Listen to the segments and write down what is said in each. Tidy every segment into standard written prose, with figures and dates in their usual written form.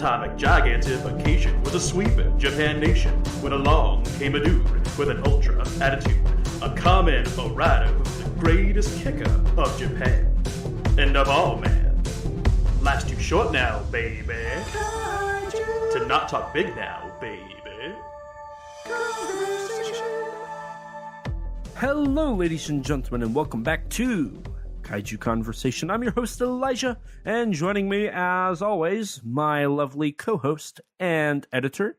atomic gigantification was a sweeping Japan nation when along came a dude with an ultra attitude, a Kamen Rider who's the greatest kicker of Japan. And of all, man, life's too short now, baby, to not talk big now, baby. Hello, ladies and gentlemen, and welcome back to Kaiju Conversation. I'm your host, Elijah, and joining me, as always, my lovely co-host and editor.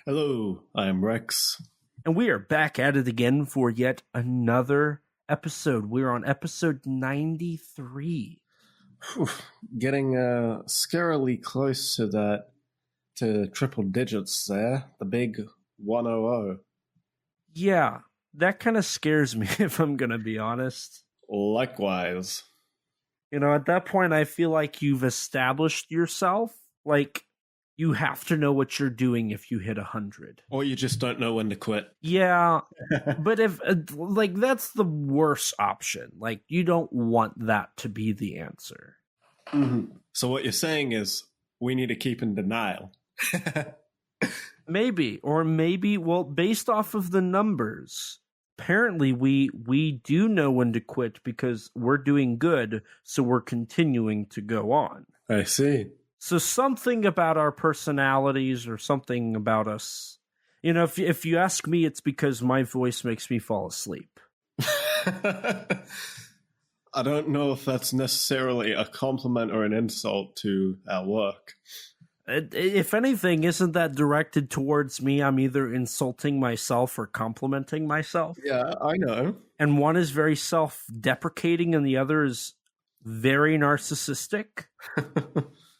Hello, I'm Rex. And we are back at it again for yet another episode. We're on episode 93. Whew, getting scarily close to triple digits there. The big 100. Yeah, that kind of scares me, if I'm going to be honest. Likewise. You know, at that point, I feel like you've established yourself. Like, you have to know what you're doing if you hit 100. Or you just don't know when to quit. Yeah, but if, that's the worst option. Like, you don't want that to be the answer. Mm-hmm. So what you're saying is, we need to keep in denial. Maybe, well, based off of the numbers, apparently we do know when to quit because we're doing good, so we're continuing to go on. I see. So something about our personalities or something about us, you know, if you ask me, it's because my voice makes me fall asleep. I don't know if that's necessarily a compliment or an insult to our work. If anything, isn't that directed towards me? I'm either insulting myself or complimenting myself. Yeah, I know. And one is very self-deprecating and the other is very narcissistic.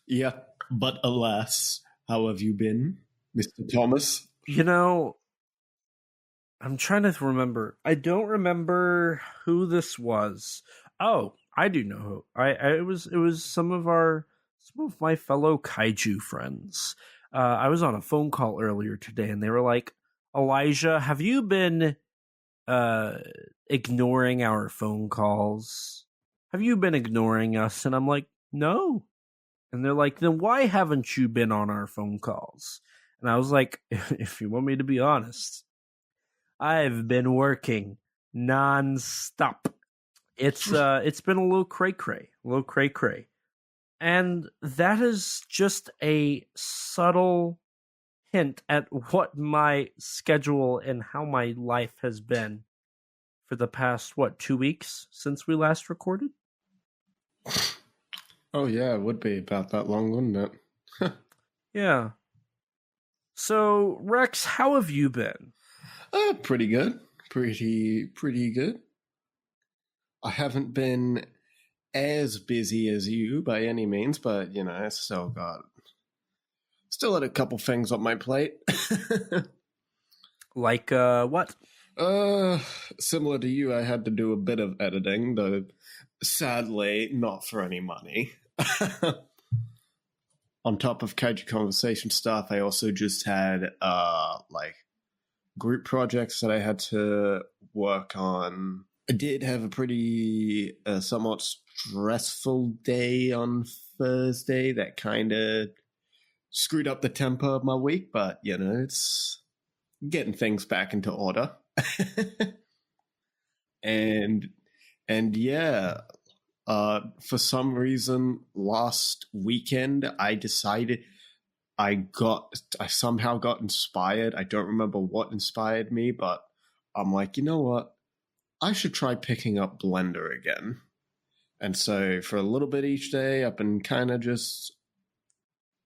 Yeah, but alas, how have you been, Mr. Thomas? You know, I'm trying to remember. I don't remember who this was. Oh, I do know who. It was some of my fellow kaiju friends. I was on a phone call earlier today, and they were like, "Elijah, have you been ignoring our phone calls? Have you been ignoring us?" And I'm like, "No." And they're like, "Then why haven't you been on our phone calls?" And I was like, "If you want me to be honest, I've been working nonstop. It's been a little cray-cray. And that is just a subtle hint at what my schedule and how my life has been for the past, 2 weeks since we last recorded? Oh, yeah, it would be about that long, wouldn't it? Yeah. So, Rex, how have you been? Pretty good. Pretty good. I haven't been as busy as you by any means, but, you know, I still had a couple things on my plate. Like, what? Similar to you, I had to do a bit of editing, though sadly not for any money. On top of Kaiju Conversation stuff, I also just had, group projects that I had to work on. I did have a pretty somewhat stressful day on Thursday that kind of screwed up the tempo of my week, but, you know, it's getting things back into order. and yeah, for some reason, last weekend, I decided I somehow got inspired. I don't remember what inspired me, but I'm like, you know what? I should try picking up Blender again. And so for a little bit each day, I've been kind of just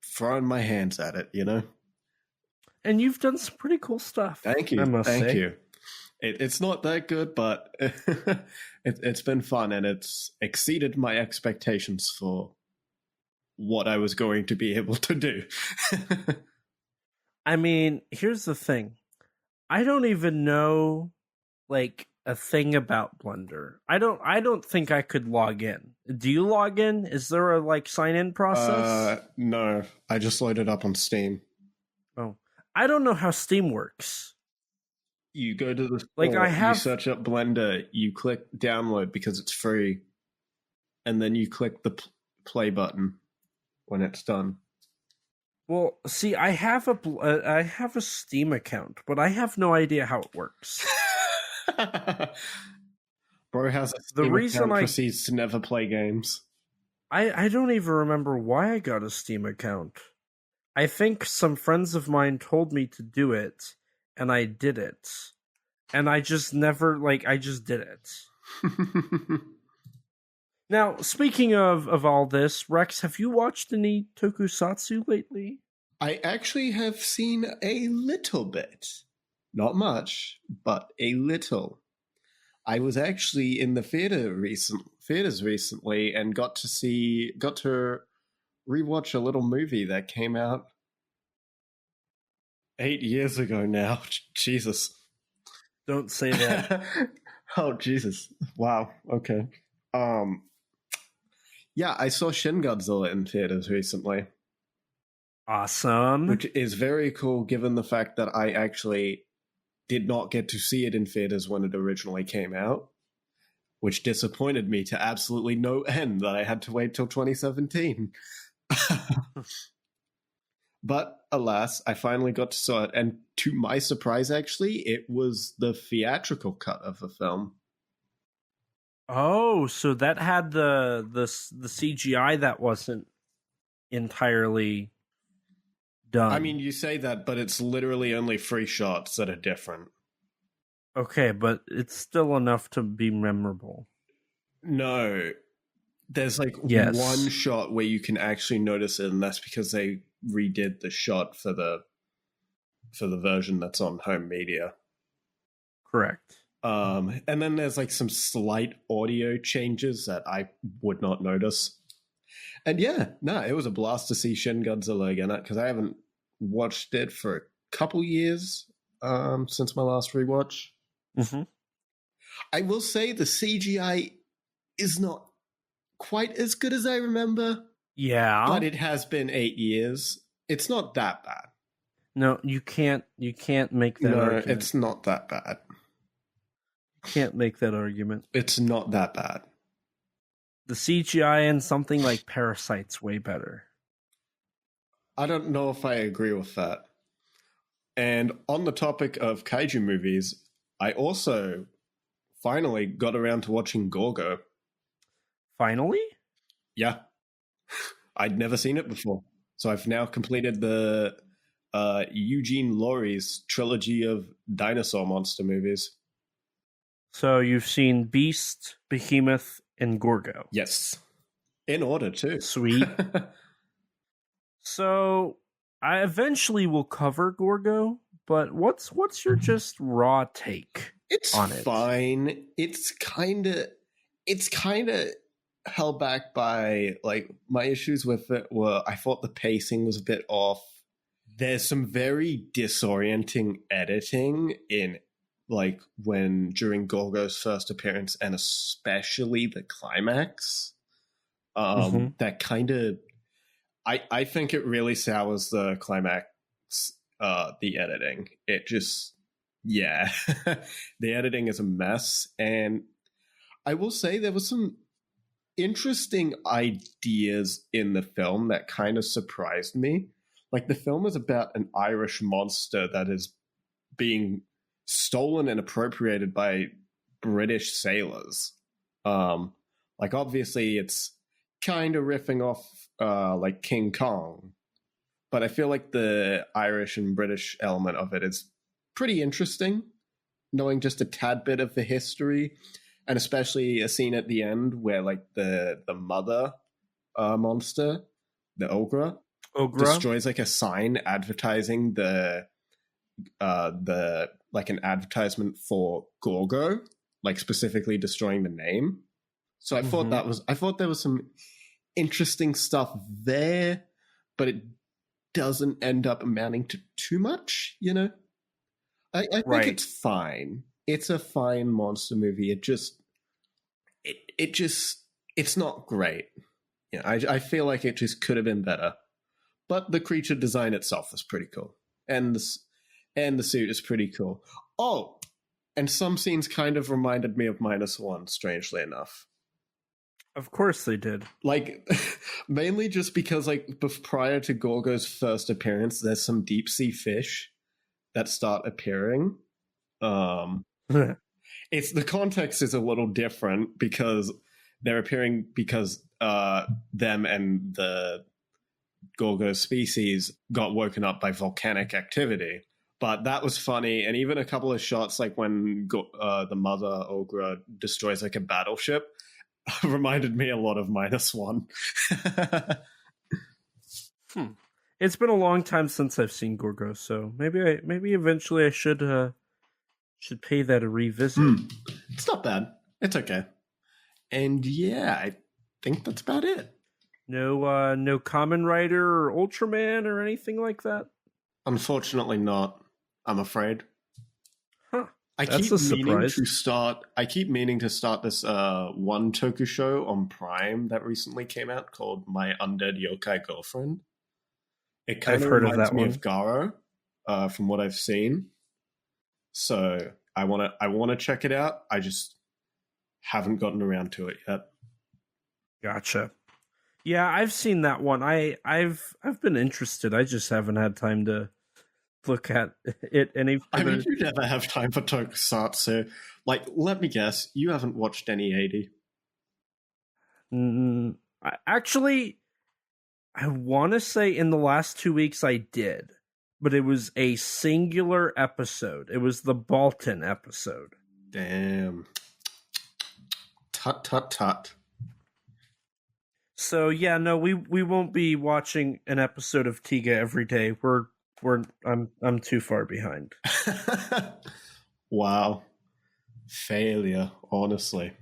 throwing my hands at it, you know? And you've done some pretty cool stuff. Thank you. I must say. Thank you. It's not that good, but it's been fun, and it's exceeded my expectations for what I was going to be able to do. I mean, here's the thing. I don't even know, a thing about Blender. I don't think I could log in. Do you log in? Is there a sign-in process? No. I just loaded up on Steam. Oh. I don't know how Steam works. You go to the store, you search up Blender, you click download because it's free, and then you click the play button when it's done. Well, see, I have a Steam account, but I have no idea how it works. Bro has a The Steam reason account, I- proceeds to never play games. I don't even remember why I got a Steam account. I think some friends of mine told me to do it, and I did it. And I just never, I just did it. Now, speaking of all this, Rex, have you watched any tokusatsu lately? I actually have seen a little bit. Not much, but a little. I was actually in the theaters recently and got to rewatch a little movie that came out 8 years ago now. Jesus. Don't say that. Oh, Jesus. Wow. Okay. Yeah, I saw Shin Godzilla in theaters recently, Awesome. which is very cool given the fact that I actually did not get to see it in theaters when it originally came out, which disappointed me to absolutely no end that I had to wait till 2017. But alas, I finally got to see it, and to my surprise, actually, it was the theatrical cut of the film. Oh, so that had the CGI that wasn't entirely done. I mean, you say that, but it's literally only 3 shots that are different. Okay, but it's still enough to be memorable. No, there's Yes. one shot where you can actually notice it, and that's because they redid the shot for the version that's on home media. Correct. And then there's some slight audio changes that I would not notice. And yeah, no, it was a blast to see Shin Godzilla again, because I haven't watched it for a couple years since my last rewatch. Mm-hmm. I will say the CGI is not quite as good as I remember, Yeah. but it has been 8 years. It's not that bad. No, you can't make that argument. It's not that bad. Can't make that argument. It's not that bad. The CGI in something like Parasite's way better. I don't know if I agree with that. And on the topic of kaiju movies, I also finally got around to watching Gorgo. Finally? Yeah. I'd never seen it before. So I've now completed the Eugene Laurie's trilogy of dinosaur monster movies. So you've seen Beast, Behemoth, and Gorgo. Yes. In order, too. Sweet. So I eventually will cover Gorgo, but what's your just raw take It's on it? fine. It's kind of held back by my issues with it were I thought the pacing was a bit off. There's some very disorienting editing in when during Gorgo's first appearance, and especially the climax. That kind of I think it really sours the climax, the editing. It just the editing is a mess. And I will say there was some interesting ideas in the film that kind of surprised me. The film is about an Irish monster that is being stolen and appropriated by British sailors. Obviously it's kind of riffing off King Kong, but I feel like the Irish and British element of it is pretty interesting, knowing just a tad bit of the history, and especially a scene at the end where the mother monster, the ogre, destroys a sign advertising the an advertisement for Gorgo, specifically destroying the name. So I thought there was some interesting stuff there, but it doesn't end up amounting to too much, I think it's fine. It's a fine monster movie. It's not great. I feel like it just could have been better. But the creature design itself is pretty cool. And the suit is pretty cool. Oh, and some scenes kind of reminded me of -1, strangely enough. Of course they did. Like, mainly just because, like, prior to Gorgo's first appearance, there's some deep sea fish that start appearing. It's the context is a little different because they're appearing because them and the Gorgo species got woken up by volcanic activity. But that was funny, and even a couple of shots, like when the mother Ogre destroys like a battleship, reminded me a lot of -1. It's been a long time since I've seen Gorgo, so maybe eventually I should pay that a revisit. It's not bad. It's okay. And yeah, I think that's about it. No Kamen Rider or Ultraman or anything like that? Unfortunately not, I'm afraid. Huh. I keep meaning to start this one toku show on Prime that recently came out called My Undead Yokai Girlfriend. It kind of reminds me of Garo, from what I've seen. So I want to check it out. I just haven't gotten around to it yet. Gotcha. Yeah, I've seen that one. I've been interested. I just haven't had time to look at it any further. I mean, you never have time for Tokusatsu. Like, let me guess, you haven't watched any 80. Actually, I want to say in the last 2 weeks I did, but it was a singular episode. It was the Balton episode. Damn. Tut, tut, tut. So yeah, no, we won't be watching an episode of Tiga every day. I'm too far behind. Wow. Failure, honestly.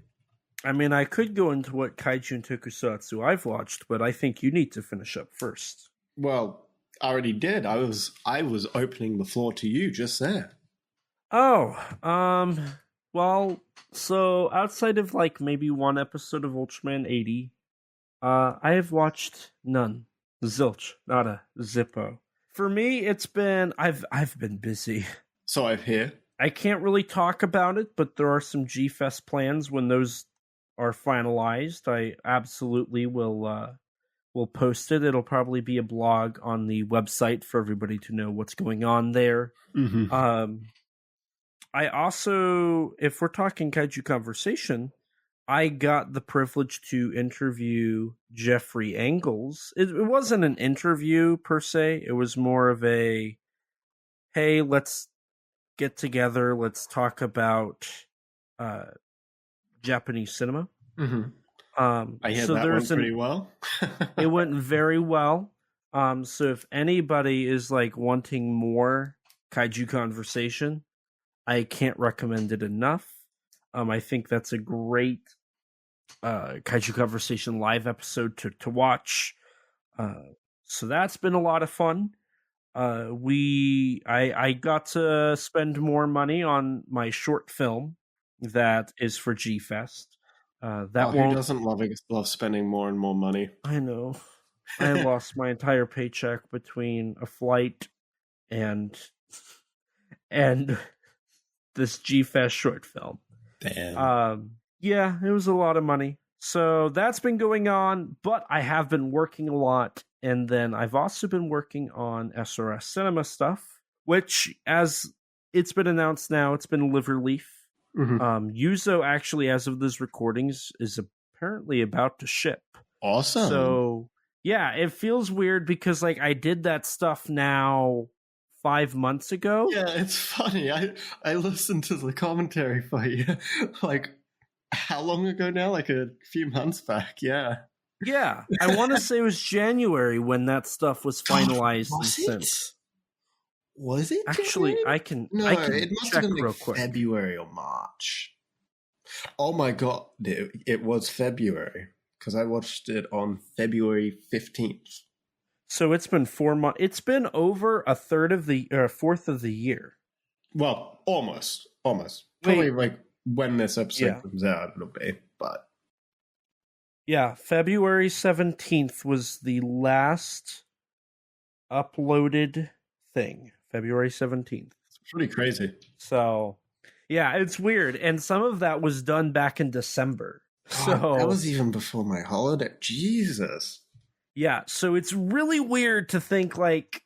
I mean, I could go into what Kaiju and Tokusatsu I've watched, but I think you need to finish up first. Well, I already did. I was opening the floor to you just there. Oh, well, so outside of like maybe one episode of Ultraman 80, I have watched none. Zilch, nada, zippo. For me, it's been I've been busy. So I've heard. I can't really talk about it, but there are some G-Fest plans when those are finalized. I absolutely will post it. It'll probably be a blog on the website for everybody to know what's going on there. Mm-hmm. I also, if we're talking Kaiju Conversation, I got the privilege to interview Jeffrey Engels. It wasn't an interview per se. It was more of a, hey, let's get together. Let's talk about Japanese cinema. Mm-hmm. I hear that went pretty well. It went very well. So if anybody is like wanting more Kaiju Conversation, I can't recommend it enough. I think that's a great Kaiju Conversation live episode to watch. So that's been a lot of fun. I got to spend more money on my short film that is for G-Fest. Who doesn't love spending more and more money? I know. I lost my entire paycheck between a flight and this G-Fest short film. Damn. Yeah, it was a lot of money. So that's been going on, but I have been working a lot. And then I've also been working on SRS Cinema stuff, which, as it's been announced now, it's been Liverleaf. Mm-hmm. Yuzo, actually, as of this recordings, is apparently about to ship. Awesome. So, yeah, it feels weird because, like, I did that stuff now 5 months ago. Yeah, it's funny. I listened to the commentary for you, like, how long ago now? Like a few months back, yeah. Yeah, I want to say it was January when that stuff was finalized. Was it? Actually, January? it must have been like February or March. Oh my god, it was February because I watched it on February 15th. So it's been 4 months. It's been over a fourth of the year. Well, almost. Probably like when this episode comes out, it'll be. But yeah, February 17th was the last uploaded thing. February 17th. It's pretty crazy. So, yeah, it's weird. And some of that was done back in December. God, that was even before my holiday. Jesus. Yeah, so it's really weird to think, like,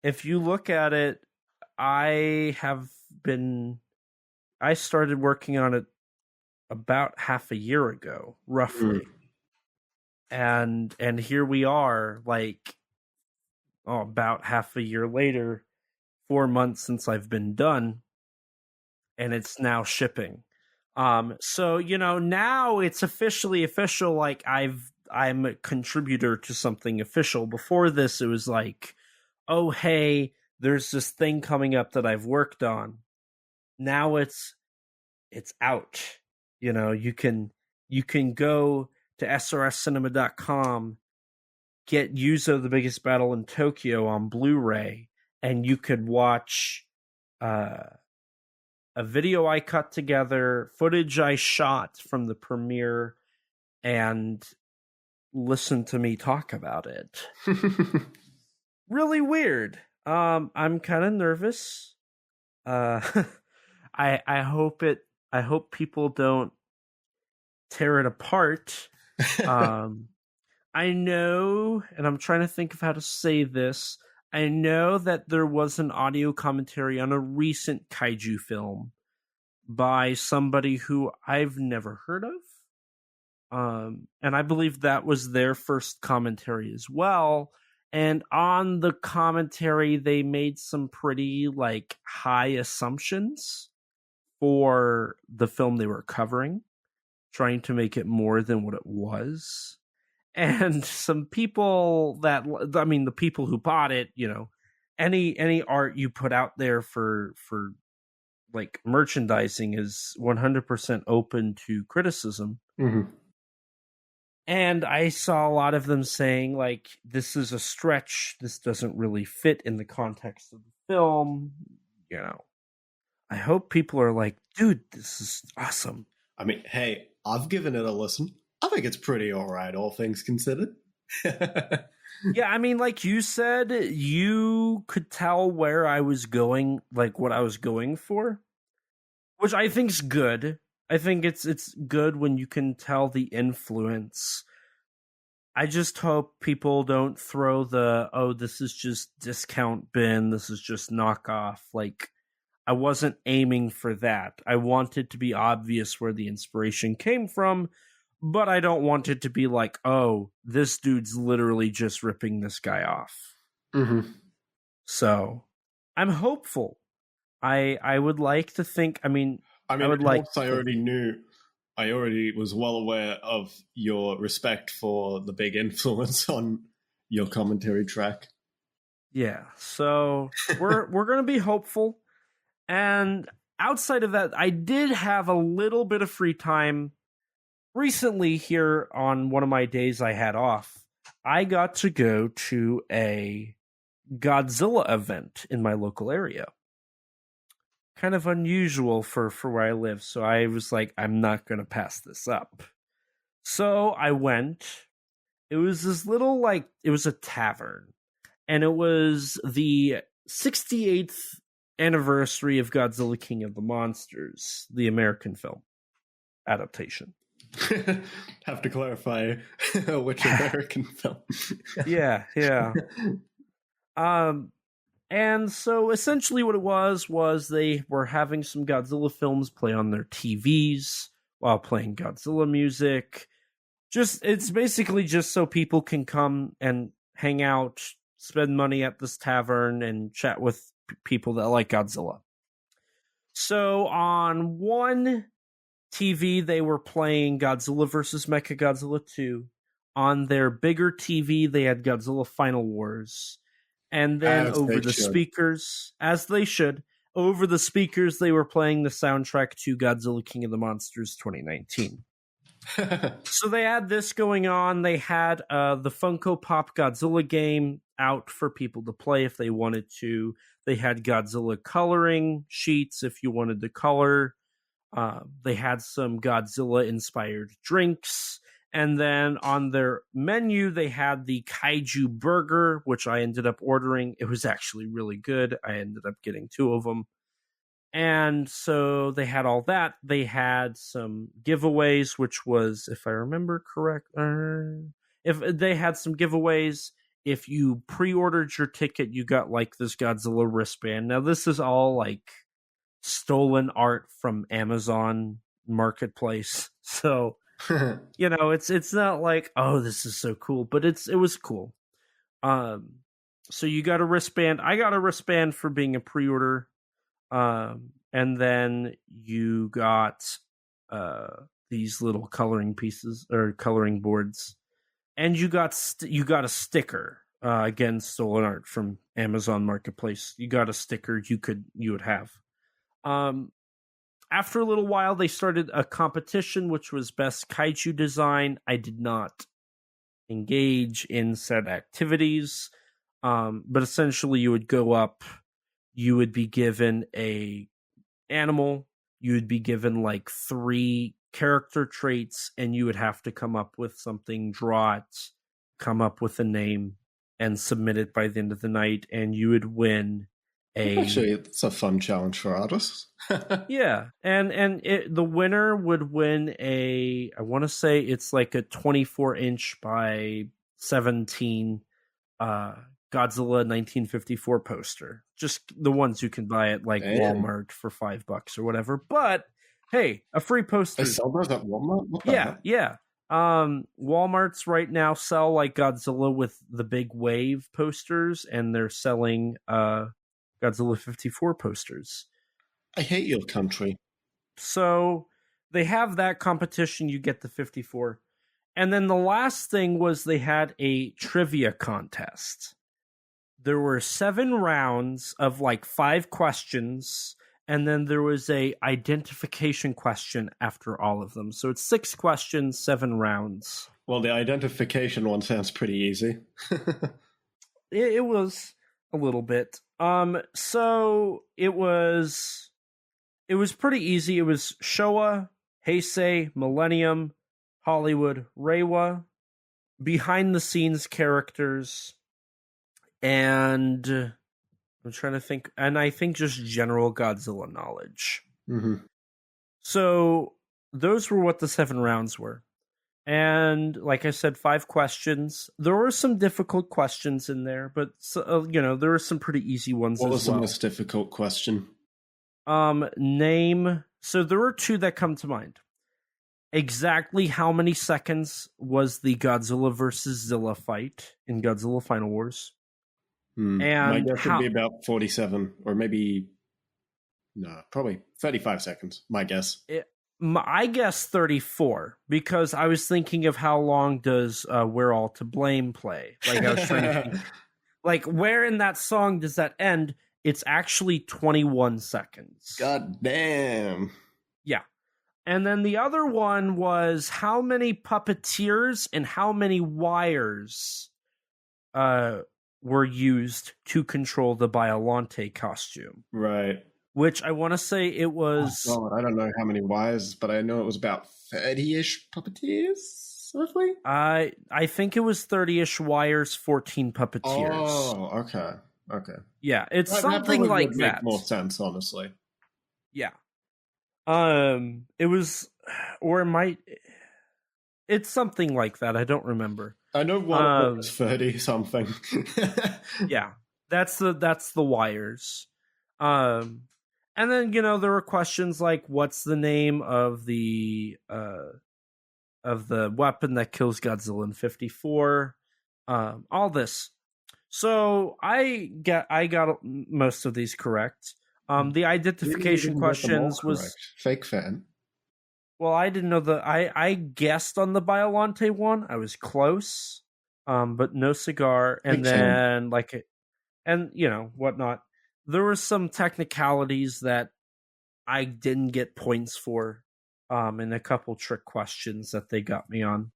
if you look at it, I started working on it about half a year ago, roughly. And here we are, like, about half a year later, 4 months since I've been done, and it's now shipping. So, now it's officially official, like I'm a contributor to something official. Before this, it was like, oh, hey, there's this thing coming up that I've worked on. Now it's out. You can go to srscinema.com, get Yuzo the Biggest Battle in Tokyo on Blu-ray, and you could watch a video I cut together, footage I shot from the premiere, and listen to me talk about it. Really weird. I'm kind of nervous. I hope people don't tear it apart. I know, and I'm trying to think of how to say this. I know that there was an audio commentary on a recent kaiju film by somebody who I've never heard of. And I believe that was their first commentary as well. And on the commentary, they made some pretty, like, high assumptions for the film they were covering, trying to make it more than what it was. And some people the people who bought it, any art you put out there for like merchandising is 100% open to criticism. Mm-hmm. And I saw a lot of them saying, like, this is a stretch. This doesn't really fit in the context of the film. I hope people are like, dude, this is awesome. I mean, hey, I've given it a listen. I think it's pretty all right, all things considered. Yeah, I mean, like you said, you could tell where I was going, like what I was going for, which I think's good. I think it's good when you can tell the influence. I just hope people don't throw this is just discount bin, this is just knockoff. Like, I wasn't aiming for that. I wanted to be obvious where the inspiration came from, but I don't want it to be like, oh, this dude's literally just ripping this guy off. Mm-hmm. So, I'm hopeful. I would like to think, I would like... I already was well aware of your respect for the big influence on your commentary track. Yeah, so we're going to be hopeful. And outside of that, I did have a little bit of free time recently here on one of my days I had off. I got to go to a Godzilla event in my local area. Kind of unusual for where I live, so I was like, I'm not going to pass this up. So I went. It was this little, it was a tavern, and it was the 68th anniversary of Godzilla King of the Monsters, the American film adaptation. Have to clarify which American film. Yeah. And so essentially what it was they were having some Godzilla films play on their TVs while playing Godzilla music. It's basically just so people can come and hang out, spend money at this tavern, and chat with people that like Godzilla. So on one TV, they were playing Godzilla vs. Mechagodzilla 2. On their bigger TV, they had Godzilla Final Wars. And then over the speakers, as they should, over the speakers, they were playing the soundtrack to Godzilla King of the Monsters 2019. So they had this going on. They had the Funko Pop Godzilla game out for people to play if they wanted to. They had Godzilla coloring sheets if you wanted to color. They had some Godzilla-inspired drinks. And then on their menu, they had the Kaiju Burger, which I ended up ordering. It was actually really good. I ended up getting 2 of them. And so they had all that. They had some giveaways, which was, if I remember correct, if they had some giveaways. If you pre-ordered your ticket, you got like this Godzilla wristband. Now this is all like stolen art from Amazon Marketplace. So, you know, it's not like, oh, this is so cool, but it was cool. So you got a wristband. I got a wristband for being a pre-order. And then you got these little coloring pieces or coloring boards, and you got a sticker. Again, stolen art from Amazon Marketplace. You got a sticker you would have. After a little while, they started a competition, which was best kaiju design. I did not engage in said activities, but essentially, you would go up. You would be given a animal. You would be given like 3 character traits, and you would have to come up with something, draw it, come up with a name, and submit it by the end of the night. And you would win Actually, it's a fun challenge for artists. Yeah, and the winner would win I want to say it's like a 24-inch by 17 Godzilla 1954 poster. Just the ones you can buy at like Walmart for $5 or whatever. But hey, a free poster. They sell those at Walmart? What the heck? Yeah. Walmart's right now sell like Godzilla with the big wave posters, and they're selling Godzilla 54 posters. I hate your country. So they have that competition. You get the 54. And then the last thing was they had a trivia contest. There were 7 rounds of like 5 questions, and then there was a identification question after all of them. So it's 6 questions, 7 rounds. Well, the identification one sounds pretty easy. It was a little bit. So it was pretty easy. It was Showa, Heisei, Millennium, Hollywood, Reiwa, behind the scenes characters, and I'm trying to think, and I think just general Godzilla knowledge. Mm-hmm. So those were what the 7 rounds were. And like I said, 5 questions. There were some difficult questions in there, but there were some pretty easy ones as well. What was the most difficult question? Name. So there were 2 that come to mind. Exactly how many seconds was the Godzilla versus Zilla fight in Godzilla Final Wars? And my guess would be about 47, or maybe probably 35 seconds. My guess. I guess 34, because I was thinking of how long does "We're All to Blame" play. Like I was trying to think, like where in that song does that end? It's actually 21 seconds. God damn. Yeah. And then the other one was how many puppeteers and how many wires were used to control the Biolante costume. Right. Which I want to say it was... Oh, God, I don't know how many wires, but I know it was about 30-ish puppeteers, roughly? I think it was 30-ish wires, 14 puppeteers. Oh, okay. Yeah, it's something that like would that. Make more sense, honestly. Yeah. It was... Or it might... It's something like that. I don't remember. I know one of them was 30-something. Yeah, that's the wires. And then, there were questions like, what's the name of the weapon that kills Godzilla in 54? All this. So I got most of these correct. The identification questions was... Fake fan. Well, I didn't know I guessed on the Biolante one. I was close, but no cigar. And then, whatnot. There were some technicalities that I didn't get points for, and a couple trick questions that they got me on.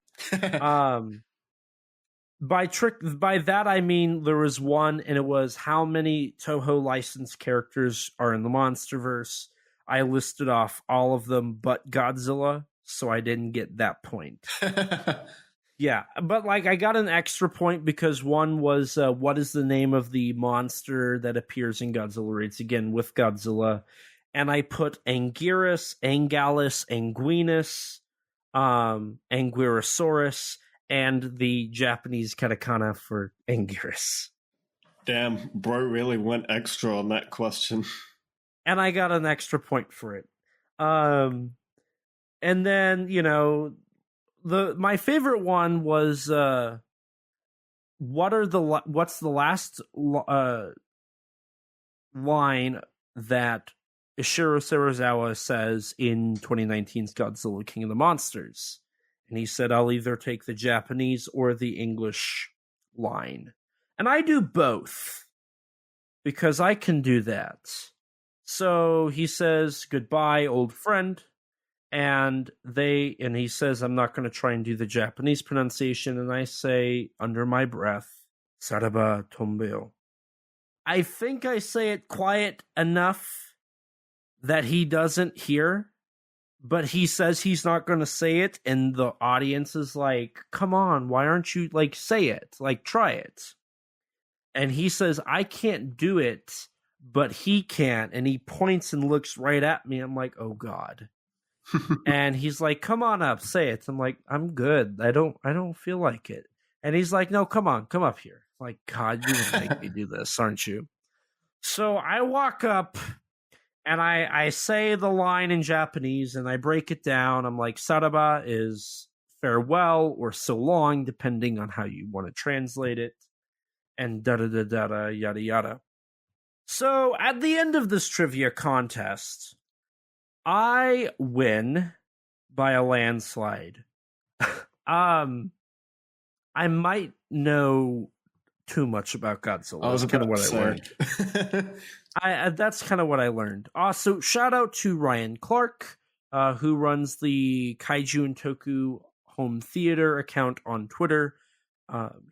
By that I mean there was one, and it was how many Toho licensed characters are in the MonsterVerse. I listed off all of them but Godzilla, so I didn't get that point. Yeah, but I got an extra point because one was what is the name of the monster that appears in Godzilla Raids again with Godzilla, and I put Anguirus, Angalus, Anguinus, Anguirus, and the Japanese katakana for Anguirus. Damn, bro really went extra on that question. And I got an extra point for it. And then, my favorite one was what's the last line that Ishiro Serizawa says in 2019's Godzilla King of the Monsters? And he said, I'll either take the Japanese or the English line. And I do both because I can do that. So he says, goodbye, old friend. And he says, I'm not going to try and do the Japanese pronunciation. And I say, under my breath, Saraba Tombeo. I think I say it quiet enough that he doesn't hear, but he says he's not going to say it. And the audience is like, come on, why aren't you say it? Try it. And he says, I can't do it, but he can. And he points and looks right at me. I'm like, oh God. And he's like, come on up, say it. I'm like, I'm good. I don't feel like it. And he's like, no, come on, come up here. I'm like, God, you would make me do this, aren't you? So I walk up and I say the line in Japanese and I break it down. I'm like, Saraba is farewell or so long, depending on how you want to translate it. And da-da-da-da-da, yada yada. So at the end of this trivia contest, I win by a landslide. I might know too much about Godzilla. I was kind of what say. I learned. That's kind of what I learned. Also, shout out to Ryan Clark, who runs the Kaiju and Toku Home Theater account on Twitter.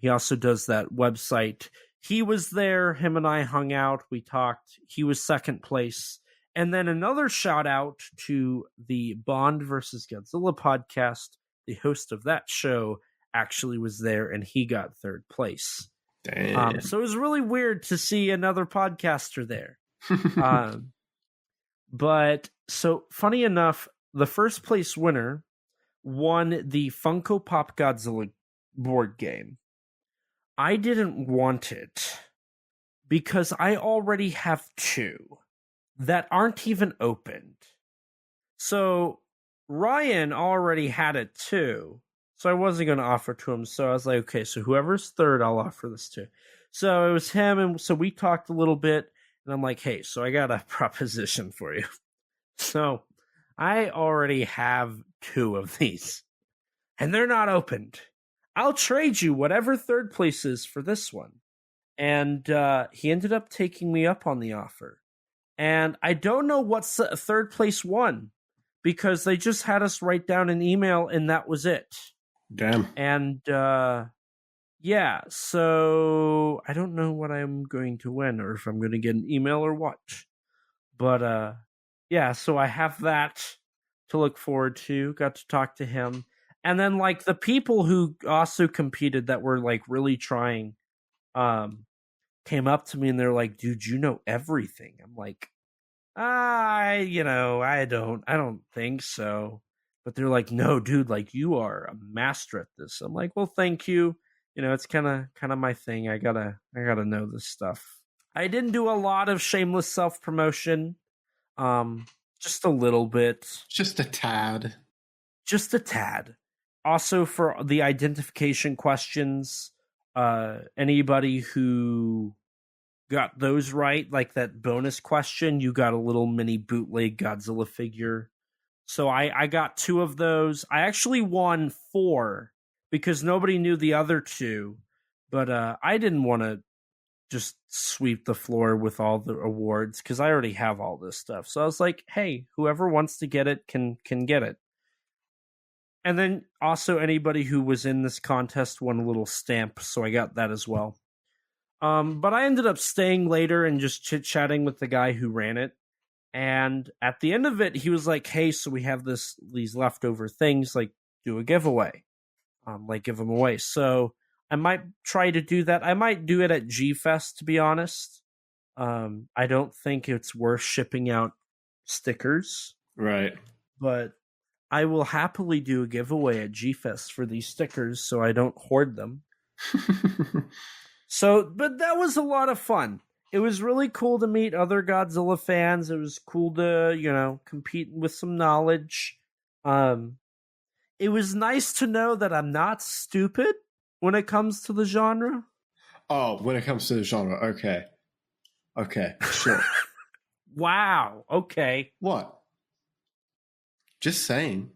He also does that website. He was there. Him and I hung out. We talked. He was second place. And then another shout out to the Bond versus Godzilla podcast. The host of that show actually was there, and he got third place. Damn. So it was really weird to see another podcaster there. But so funny enough, the first place winner won the Funko Pop Godzilla board game. I didn't want it because I already have two that aren't even opened. So Ryan already had it too. So I wasn't going to offer to him. So I was like, okay, so whoever's third, I'll offer this to. So it was him. And so we talked a little bit. And I'm like, hey, so I got a proposition for you. So I already have two of these. And they're not opened. I'll trade you whatever third place is for this one. And he ended up taking me up on the offer. And I don't know what's third place won, because they just had us write down an email and that was it. Damn. And yeah, so I don't know what I'm going to win or if I'm going to get an email or what. But yeah, so I have that to look forward to. Got to talk to him. And then the people who also competed that were really trying came up to me and they're like, dude, you know everything. I'm like, I don't think so. But they're like, no, dude, you are a master at this. I'm like, well, thank you. It's kind of my thing. I gotta know this stuff. I didn't do a lot of shameless self-promotion. Just a little bit. Just a tad. Just a tad. Also, for the identification questions, anybody who got those right, that bonus question, you got a little mini bootleg Godzilla figure. So I got two of those. I actually won 4 because nobody knew the other 2. But I didn't want to just sweep the floor with all the awards because I already have all this stuff. So I was like, hey, whoever wants to get it can get it. And then also anybody who was in this contest won a little stamp, so I got that as well. But I ended up staying later and just chit-chatting with the guy who ran it. And at the end of it, he was like, hey, so we have these leftover things, do a giveaway. Give them away. So I might try to do that. I might do it at G-Fest, to be honest. I don't think it's worth shipping out stickers, Right. but I will happily do a giveaway at G-Fest for these stickers so I don't hoard them. But that was a lot of fun. It was really cool to meet other Godzilla fans. It was cool to, compete with some knowledge. It was nice to know that I'm not stupid when it comes to the genre. Oh, when it comes to the genre, okay. Okay, sure. Wow, okay. What? Just saying.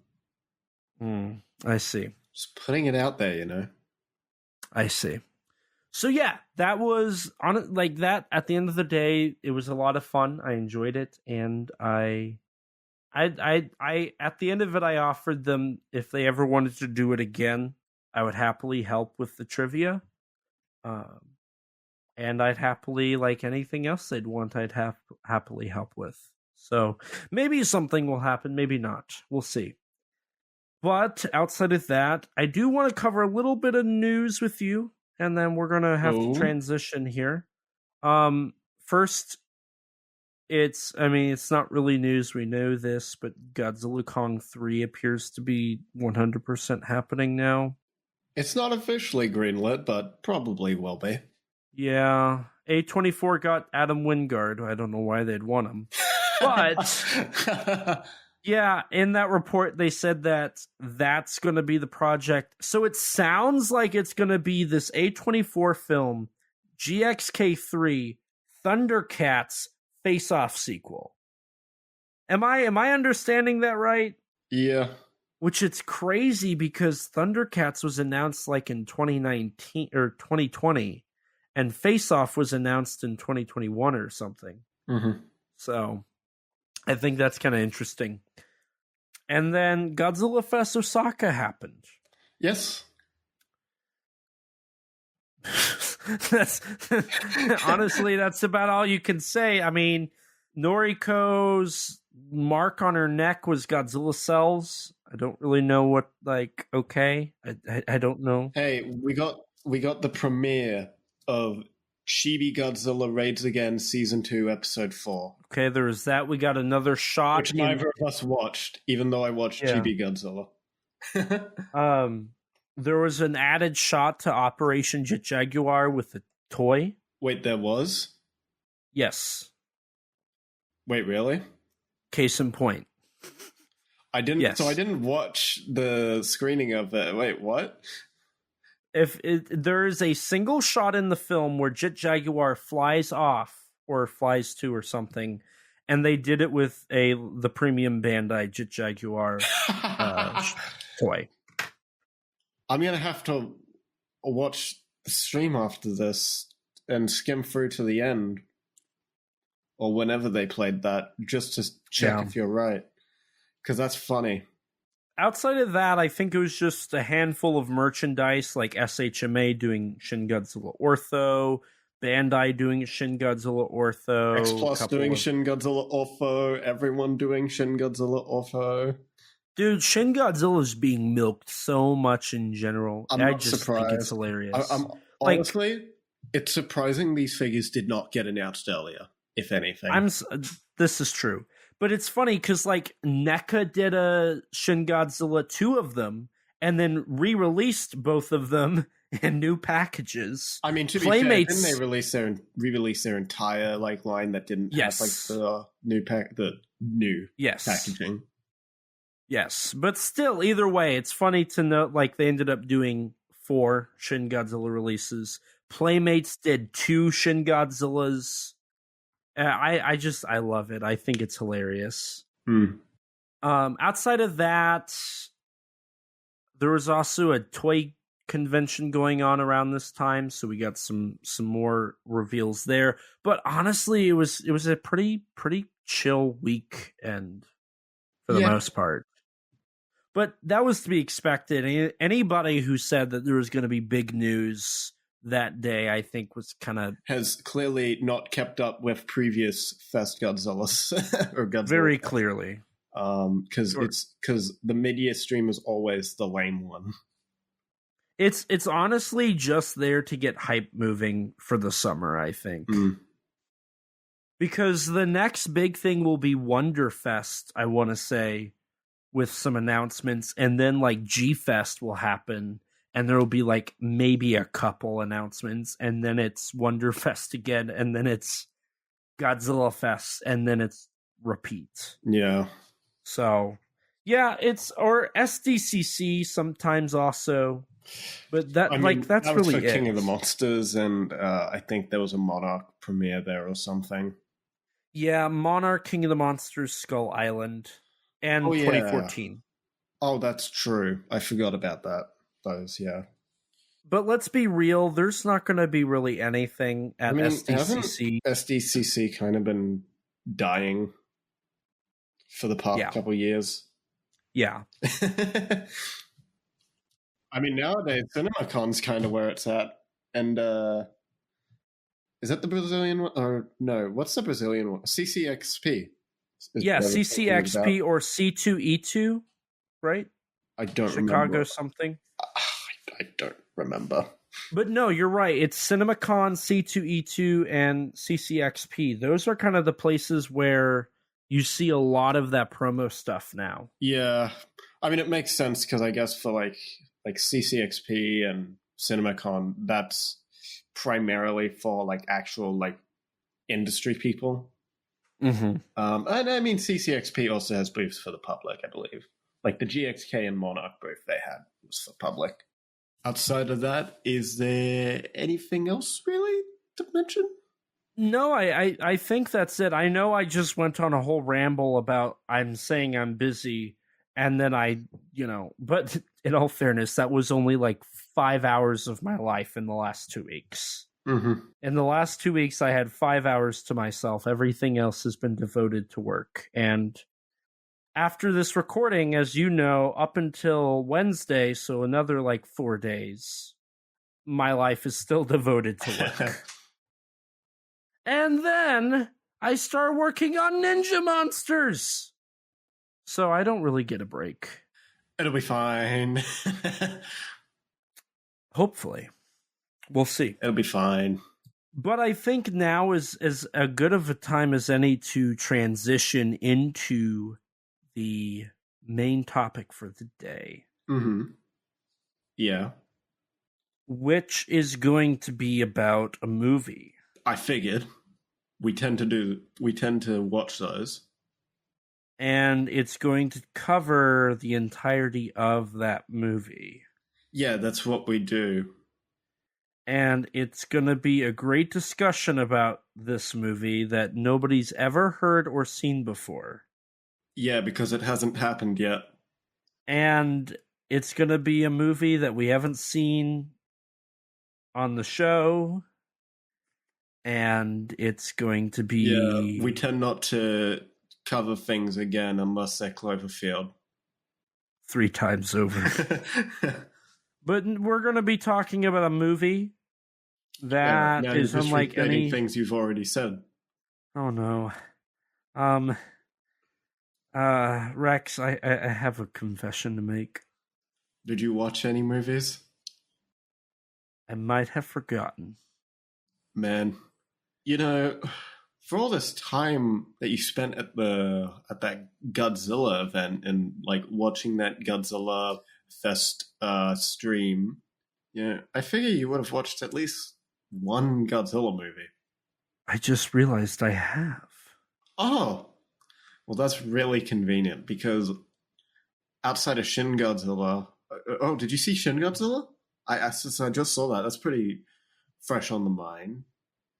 I see. Just putting it out there, I see. So yeah, that was like that. At the end of the day, it was a lot of fun. I enjoyed it, and I at the end of it, I offered them if they ever wanted to do it again, I would happily help with the trivia, and I'd happily, like anything else they'd want, I'd happily help with. So maybe something will happen, maybe not. We'll see. But outside of that, I do want to cover a little bit of news with you. And then we're going to have to transition here. First, it's not really news. We know this, but Godzilla Kong 3 appears to be 100% happening now. It's not officially greenlit, but probably will be. Yeah. A24 got Adam Wingard. I don't know why they'd want him. But... yeah, in that report, they said that that's going to be the project. So it sounds like it's going to be this A24 film, GXK3, Thundercats Face-Off sequel. Am I understanding that right? Yeah. Which it's crazy because Thundercats was announced like in 2019 or 2020, and Face-Off was announced in 2021 or something. Mm-hmm. So I think that's kind of interesting. And then Godzilla Fest Osaka happened. Yes. That's honestly, that's about all you can say. I mean, Noriko's mark on her neck was Godzilla cells. I don't really know what, like, okay. I don't know. Hey, we got the premiere of Chibi Godzilla Raids Again Season 2, Episode 4. Okay, there was that. We got another shot. Which neither of us watched, even though I watched Chibi Godzilla. There was an added shot to Operation Jet Jaguar with a toy. Wait, there was? Yes. Wait, really? Case in point. I didn't. Yes. So I didn't watch the screening of it. Wait, what? There is a single shot in the film where Jet Jaguar flies off or flies to or something, and they did it with the premium Bandai Jet Jaguar toy. I'm gonna have to watch the stream after this and skim through to the end, or whenever they played that, just to check if you're right, because that's funny. Outside of that, I think it was just a handful of merchandise, like SHMA doing Shin Godzilla Ortho, Bandai doing Shin Godzilla Ortho, X Plus doing Shin Godzilla Ortho, everyone doing Shin Godzilla Ortho. Dude, Shin Godzilla is being milked so much in general. I'm I not just surprised. think it's hilarious. Honestly, it's surprising these figures did not get announced earlier, if anything. This is true. But it's funny because, like, NECA did a Shin Godzilla, 2 of them, and then re-released both of them in new packages. I mean, to be fair, didn't they re-release their entire line that didn't have the new packaging? Yes, but still, either way, it's funny to note, like, they ended up doing 4 Shin Godzilla releases. Playmates did 2 Shin Godzillas. I love it. I think it's hilarious. Outside of that, there was also a toy convention going on around this time, so we got some more reveals there. But honestly, it was a pretty chill weekend for the most part. But that was to be expected. Anybody who said that there was going to be big news that day, I think, was kind of... has clearly not kept up with previous Fest Godzillas. Or Godzilla. Very clearly. Because the mid-year stream is always the lame one. It's honestly just there to get hype moving for the summer, I think. Because the next big thing will be Wonderfest, I want to say, with some announcements, and then like G-Fest will happen, and there will be like maybe a couple announcements, and then it's Wonderfest again, and then it's Godzilla Fest, and then it's repeat. Yeah. So, yeah, it's or SDCC sometimes also, but that's that really was for it. King of the Monsters, and I think there was a Monarch premiere there or something. Yeah, Monarch, King of the Monsters, Skull Island, and 2014. Oh, that's true. I forgot about that. Those, yeah. But let's be real, there's not going to be really anything at SDCC. SDCC kind of been dying for the past couple of years. Yeah. I mean, nowadays, CinemaCon's kind of where it's at. And is that the Brazilian one? Or no, what's the Brazilian one? CCXP. Yeah, CCXP or C2E2, right? I don't remember. Chicago something. I don't remember. But no, you're right. It's CinemaCon, C2E2, and CCXP. Those are kind of the places where you see a lot of that promo stuff now. Yeah. I mean, it makes sense because I guess for like CCXP and CinemaCon, that's primarily for like actual like industry people. Mm-hmm. And I mean, CCXP also has booths for the public, I believe. Like the GXK and Monarch booth they had was for public. Outside of that, is there anything else really to mention? No, I think that's it. I know I just went on a whole ramble about I'm saying I'm busy, and then but in all fairness, that was only like 5 hours of my life in the last 2 weeks. Mm-hmm. In the last 2 weeks, I had 5 hours to myself. Everything else has been devoted to work. And after this recording, as you know, up until Wednesday, so another like 4 days, my life is still devoted to work. And then I start working on Ninja Monsters. So I don't really get a break. It'll be fine. Hopefully. We'll see. It'll be fine. But I think now is as a good of a time as any to transition into the main topic for the day. Mm-hmm. Yeah. Which is going to be about a movie. I figured. We tend to watch those. And it's going to cover the entirety of that movie. Yeah, that's what we do. And it's going to be a great discussion about this movie that nobody's ever heard or seen before. Yeah, because it hasn't happened yet. And it's going to be a movie that we haven't seen on the show. And it's going to be... Yeah, we tend not to cover things again unless they're Cloverfield. 3 times over. But we're going to be talking about a movie that is unlike any things you've already said. Oh no. Rex, I have a confession to make. Did you watch any movies? I might have forgotten. Man, for all this time that you spent at that Godzilla event and like watching that Godzilla Fest stream, I figure you would have watched at least one Godzilla movie. I just realized I have. Oh, well, that's really convenient because outside of Shin Godzilla, did you see Shin Godzilla? I just saw that. That's pretty fresh on the mind.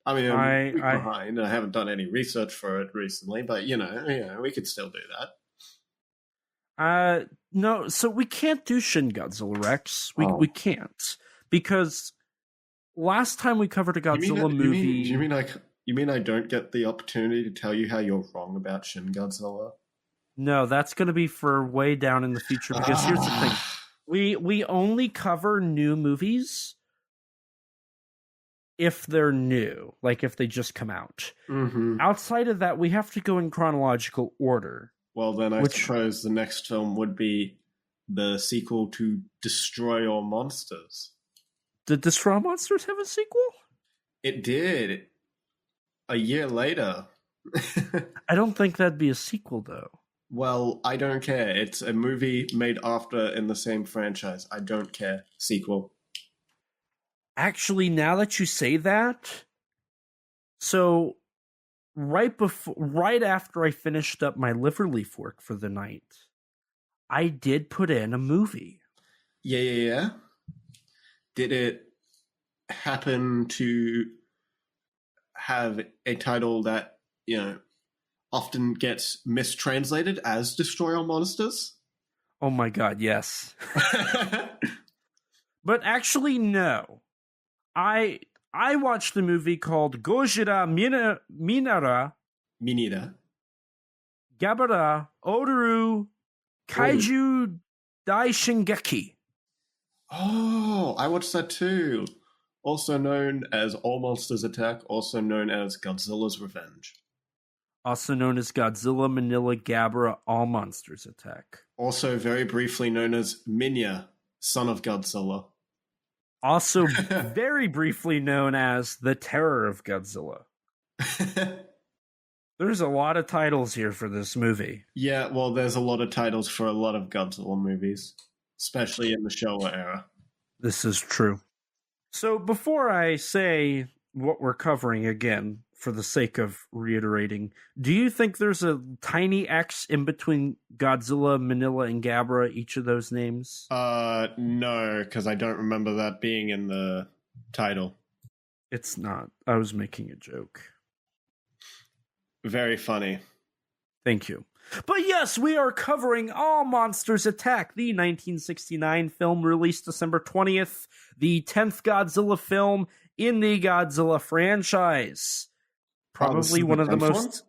I mean, I'm a week behind, and I haven't done any research for it recently, but we could still do that. No, so we can't do Shin Godzilla, Rex. We can't because last time we covered a Godzilla movie. You mean I don't get the opportunity to tell you how you're wrong about Shin Godzilla? No, that's going to be for way down in the future because here's the thing: we only cover new movies if they're new, like if they just come out. Mm-hmm. Outside of that, we have to go in chronological order. Well, then I suppose the next film would be the sequel to Destroy All Monsters. Did Destroy All Monsters have a sequel? It did. A year later. I don't think that'd be a sequel, though. Well, I don't care. It's a movie made after in the same franchise. I don't care. Sequel. Actually, now that you say that, so right after I finished up my liver leaf work for the night, I did put in a movie. Yeah. Did it happen to have a title that, often gets mistranslated as Destroy All Monsters? Oh my god, yes. But actually, no. I watched the movie called Gojira Minida. Gabara Odoru Kaiju Daishingeki. Oh, I watched that too. Also known as All Monsters Attack, also known as Godzilla's Revenge. Also known as Godzilla Manila Gabara All Monsters Attack. Also very briefly known as Minya, Son of Godzilla. Also very briefly known as The Terror of Godzilla. There's a lot of titles here for this movie. Yeah, well, there's a lot of titles for a lot of Godzilla movies, especially in the Showa era. This is true. So before I say what we're covering again, for the sake of reiterating, do you think there's a tiny X in between Godzilla, Manila, and Gabara, each of those names? No, because I don't remember that being in the title. It's not. I was making a joke. Very funny. Thank you. But yes, we are covering All Monsters Attack, the 1969 film released December 20th, the 10th Godzilla film in the Godzilla franchise. Probably one of the most...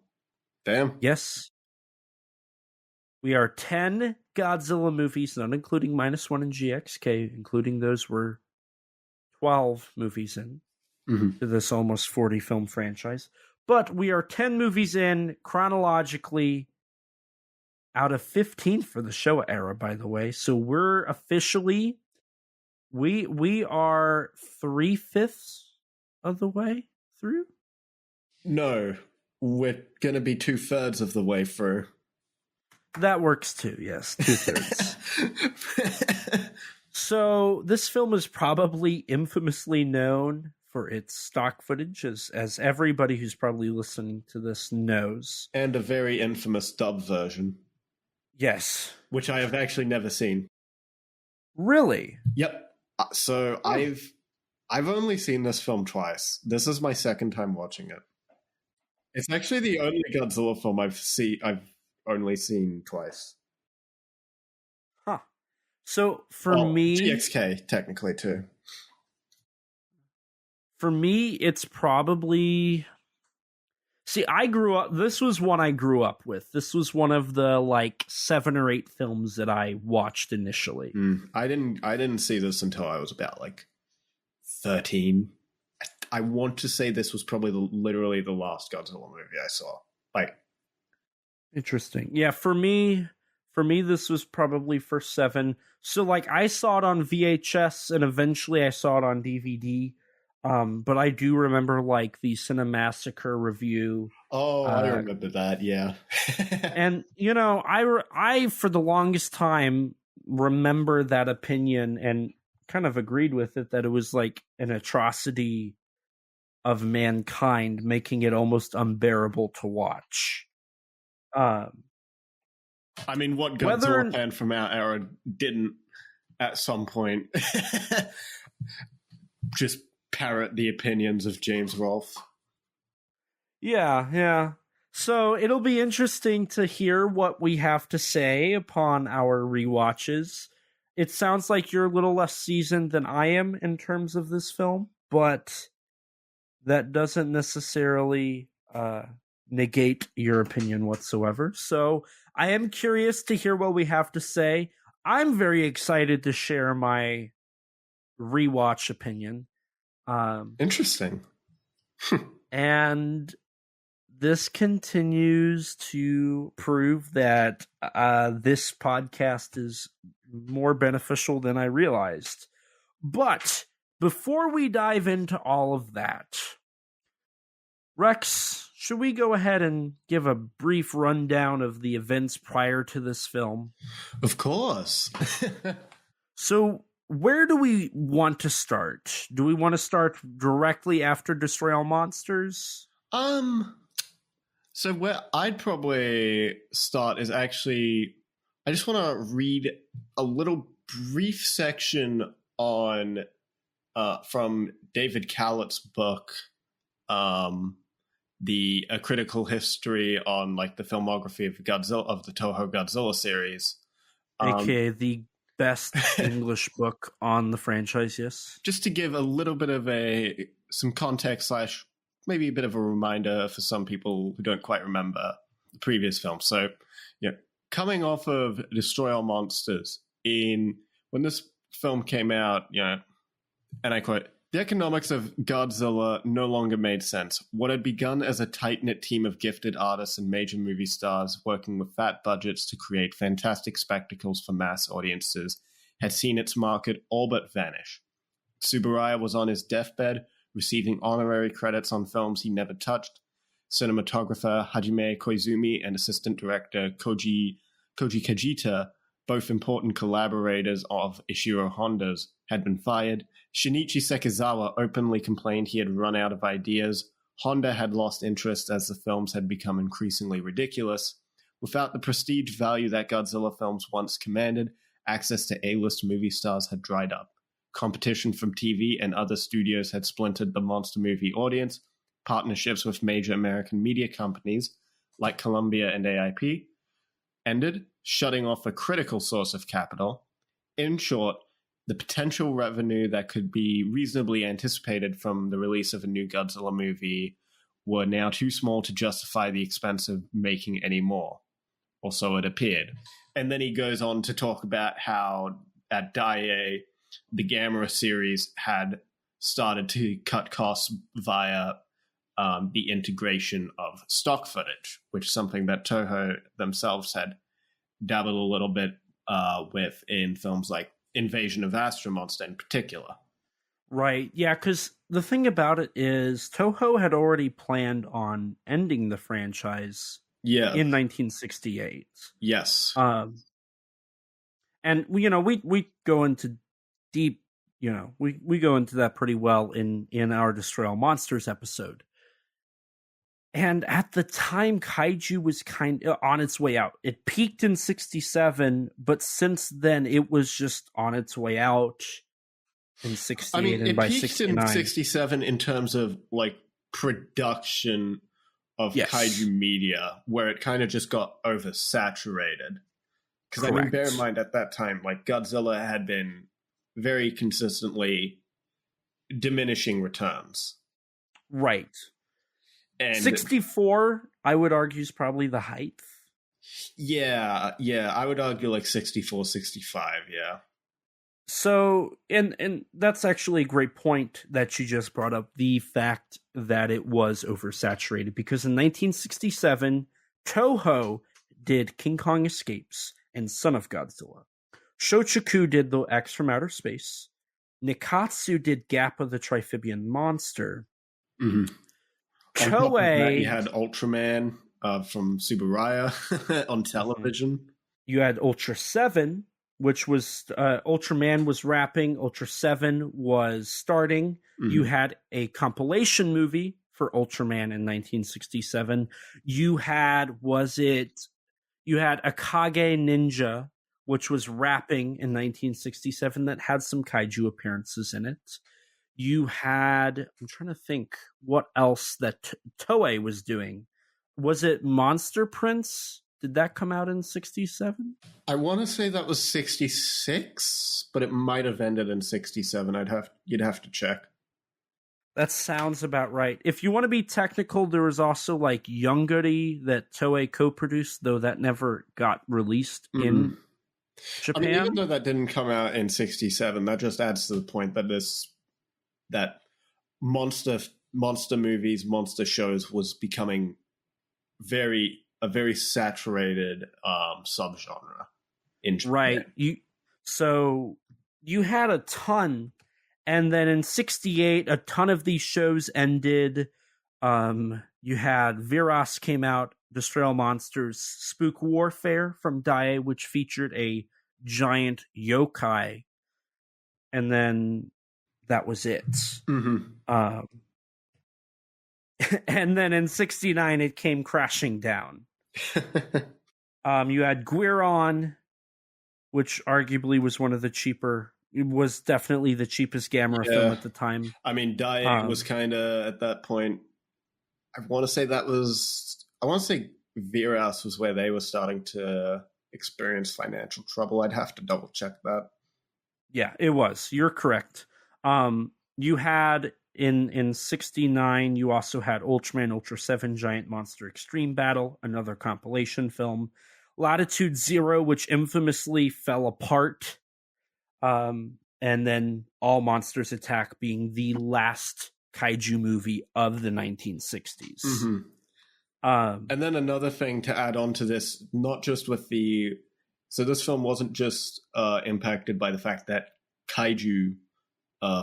Damn. Yes. We are 10 Godzilla movies, not including -1 and GXK, including those were 12 movies in to this almost 40 film franchise. But we are 10 movies in chronologically out of 15 for the Showa era, by the way. So we're officially... We are 3/5 of the way through? No, we're going to be 2/3 of the way through. That works too, yes. 2/3. So this film is probably infamously known for its stock footage, as everybody who's probably listening to this knows. And a very infamous dub version. Yes. Which I have actually never seen. Really? Yep. So I've only seen this film twice. This is my second time watching it. It's actually the only Godzilla film I've only seen twice. Huh. So for me... GXK, technically, too. For me, it's probably... See, this was one I grew up with. This was one of the, 7 or 8 films that I watched initially. I didn't see this until I was about, 13. I want to say this was probably literally the last Godzilla movie I saw. Interesting. Yeah, for me, this was probably first 7. So, I saw it on VHS, and eventually I saw it on DVD. But I do remember, the Cinemassacre review. Oh, I remember that, yeah. And, I, for the longest time, remember that opinion and kind of agreed with it, that it was, an atrocity of mankind, making it almost unbearable to watch. I mean, what Godzilla fan from our era didn't, at some point, just parrot the opinions of James Rolfe. Yeah. So it'll be interesting to hear what we have to say upon our rewatches. It sounds like you're a little less seasoned than I am in terms of this film, but that doesn't necessarily negate your opinion whatsoever. So I am curious to hear what we have to say. I'm very excited to share my rewatch opinion. Interesting. And this continues to prove that this podcast is more beneficial than I realized. But before we dive into all of that, Rex, should we go ahead and give a brief rundown of the events prior to this film? Of course. So, where do we want to start? Do we want to start directly after Destroy All Monsters? So where I'd probably start is actually, I just want to read a little brief section on from David Callett's book, A Critical History on like the filmography of Godzilla, of the Toho Godzilla series, AKA the best English book on the franchise. Yes, just to give a little bit of some context slash maybe a bit of a reminder for some people who don't quite remember the previous film. So, coming off of Destroy All Monsters, when this film came out, and I quote, "The economics of Godzilla no longer made sense. What had begun as a tight-knit team of gifted artists and major movie stars working with fat budgets to create fantastic spectacles for mass audiences had seen its market all but vanish. Tsuburaya was on his deathbed, receiving honorary credits on films he never touched. Cinematographer Hajime Koizumi and assistant director Koji Kajita, both important collaborators of Ishiro Honda's, had been fired. Shinichi Sekizawa openly complained he had run out of ideas. Honda had lost interest as the films had become increasingly ridiculous. Without the prestige value that Godzilla films once commanded, access to A-list movie stars had dried up. Competition from TV and other studios had splintered the monster movie audience. Partnerships with major American media companies like Columbia and AIP ended, shutting off a critical source of capital. In short, the potential revenue that could be reasonably anticipated from the release of a new Godzilla movie were now too small to justify the expense of making any more. Or so it appeared. And then he goes on to talk about how at Daiei, the Gamera series had started to cut costs via the integration of stock footage, which is something that Toho themselves had dabbled a little bit with in films like Invasion of Astro Monster in particular. Right, yeah, because the thing about it is Toho had already planned on ending the franchise in 1968. Yes. And, we go into deep, we go into that pretty well in our Destroy All Monsters episode. And at the time, Kaiju was kind of on its way out. It peaked in 67, but since then, it was just on its way out in 68 and by 69. It peaked in 67 in terms of, like, production of Kaiju media, where it kind of just got oversaturated. Because, I mean, bear in mind, at that time, like, Godzilla had been very consistently diminishing returns. Right. And 64, I would argue, is probably the height. Yeah, I would argue like 64, 65, yeah. So, and that's actually a great point that you just brought up, the fact that it was oversaturated, because in 1967, Toho did King Kong Escapes and Son of Godzilla. Shochiku did The X from Outer Space. Nikatsu did Gap of the Triphibian Monster. Mm-hmm. Toei, you had Ultraman from Tsuburaya on television. You had Ultra 7, which was Ultraman was wrapping, Ultra 7 was starting. Mm-hmm. You had a compilation movie for Ultraman in 1967. You had Akage Ninja, which was wrapping in 1967, that had some kaiju appearances in it. You had, I'm trying to think what else that Toei was doing. Was it Monster Prince? Did that come out in 67? I want to say that was 66, but it might have ended in 67. You'd have to check. That sounds about right. If you want to be technical, there was also like Younguri that Toei co-produced, though that never got released in Japan. I mean, even though that didn't come out in 67, that just adds to the point that monster movies, monster shows was becoming a very saturated subgenre in Japan. Right. So you had a ton, and then in 68, a ton of these shows ended. You had Viras came out, Destroy All Monsters, Spook Warfare from Daiei, which featured a giant yokai, and then that was it. Mm-hmm. And then in 69, it came crashing down. You had Guiron, which arguably was one of the cheaper. It was definitely the cheapest Gamera film at the time. I mean, Daiei was kind of at that point. I want to say Viras was where they were starting to experience financial trouble. I'd have to double check that. Yeah, it was. You're correct. You had in 69, you also had Ultraman Ultra 7 Giant Monster Extreme Battle, another compilation film. Latitude Zero, which infamously fell apart. And then All Monsters Attack being the last kaiju movie of the 1960s. Mm-hmm. And then another thing to add on to this, not just with so this film wasn't just impacted by the fact that kaiju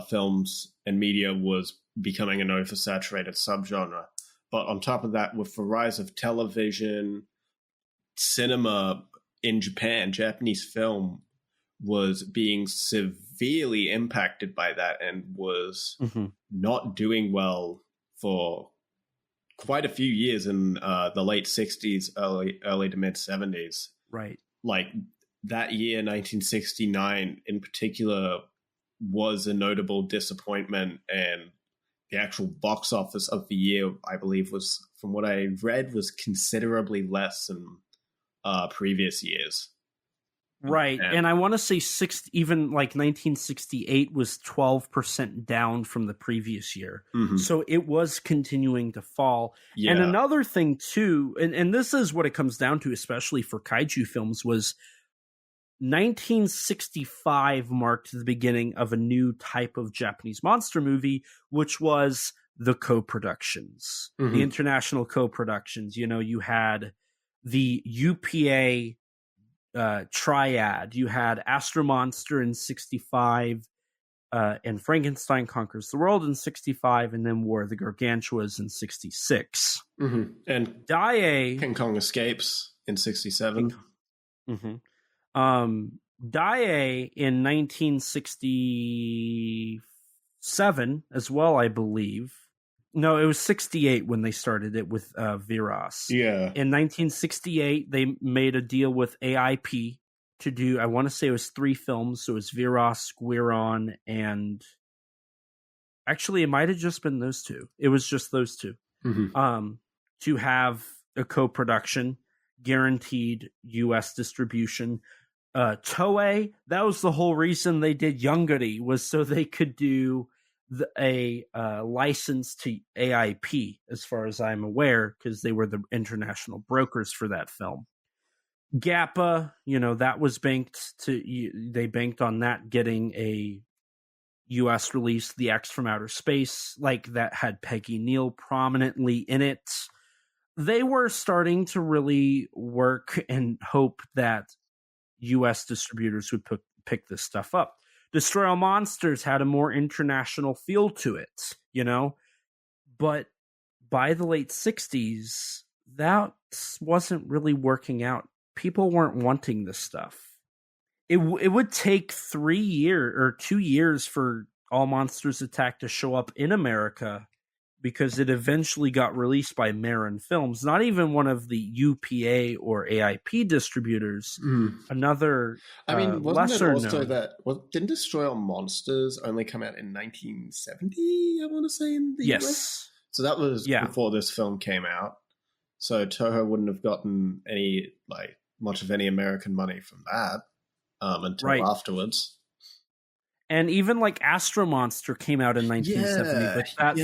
films and media was becoming an oversaturated subgenre, but on top of that, with the rise of television, cinema in Japan, Japanese film was being severely impacted by that and was not doing well for quite a few years in the late 60s, early to mid 70s. Right. Like that year, 1969 in particular, was a notable disappointment, and the actual box office of the year, I believe, was, from what I read, was considerably less than previous years. Right. And I want to say even like 1968 was 12% down from the previous year. Mm-hmm. So it was continuing to fall. Yeah. And another thing too, and this is what it comes down to, especially for kaiju films, was 1965 marked the beginning of a new type of Japanese monster movie, which was the co-productions, the international co-productions. You know, you had the UPA triad. You had Astro Monster in 65, and Frankenstein Conquers the World in 65, and then War of the Gargantuas in 66. Mm-hmm. And Daiei King Kong Escapes in 67. Daiei in 1967 as well, I believe. No, it was 68 when they started it with Viras. Yeah. In 1968, they made a deal with AIP to do, I want to say it was 3 films. So it was Viras, Guiron, and actually it might have just been those 2. It was just those 2. To have a co-production, guaranteed U.S. distribution. Toei, that was the whole reason they did Yongari, was so they could do a license to AIP, as far as I'm aware, because they were the international brokers for that film. GAPPA, you know, that was they banked on that getting a US release, The X from Outer Space, like that had Peggy Neal prominently in it. They were starting to really work and hope that US distributors would pick this stuff up. Destroy All Monsters had a more international feel to it, you know, but by the late 60s, that wasn't really working out. People weren't wanting this stuff. It would take 3 years or 2 years for All Monsters Attack to show up in America, because it eventually got released by Marin Films, not even one of the UPA or AIP distributors. Another, I mean, wasn't lesser it also known. that didn't Destroy All Monsters only come out in 1970? I want to say in the US. So that was before this film came out. So Toho wouldn't have gotten much of any American money from that until afterwards. And even like Astro Monster came out in 1970, but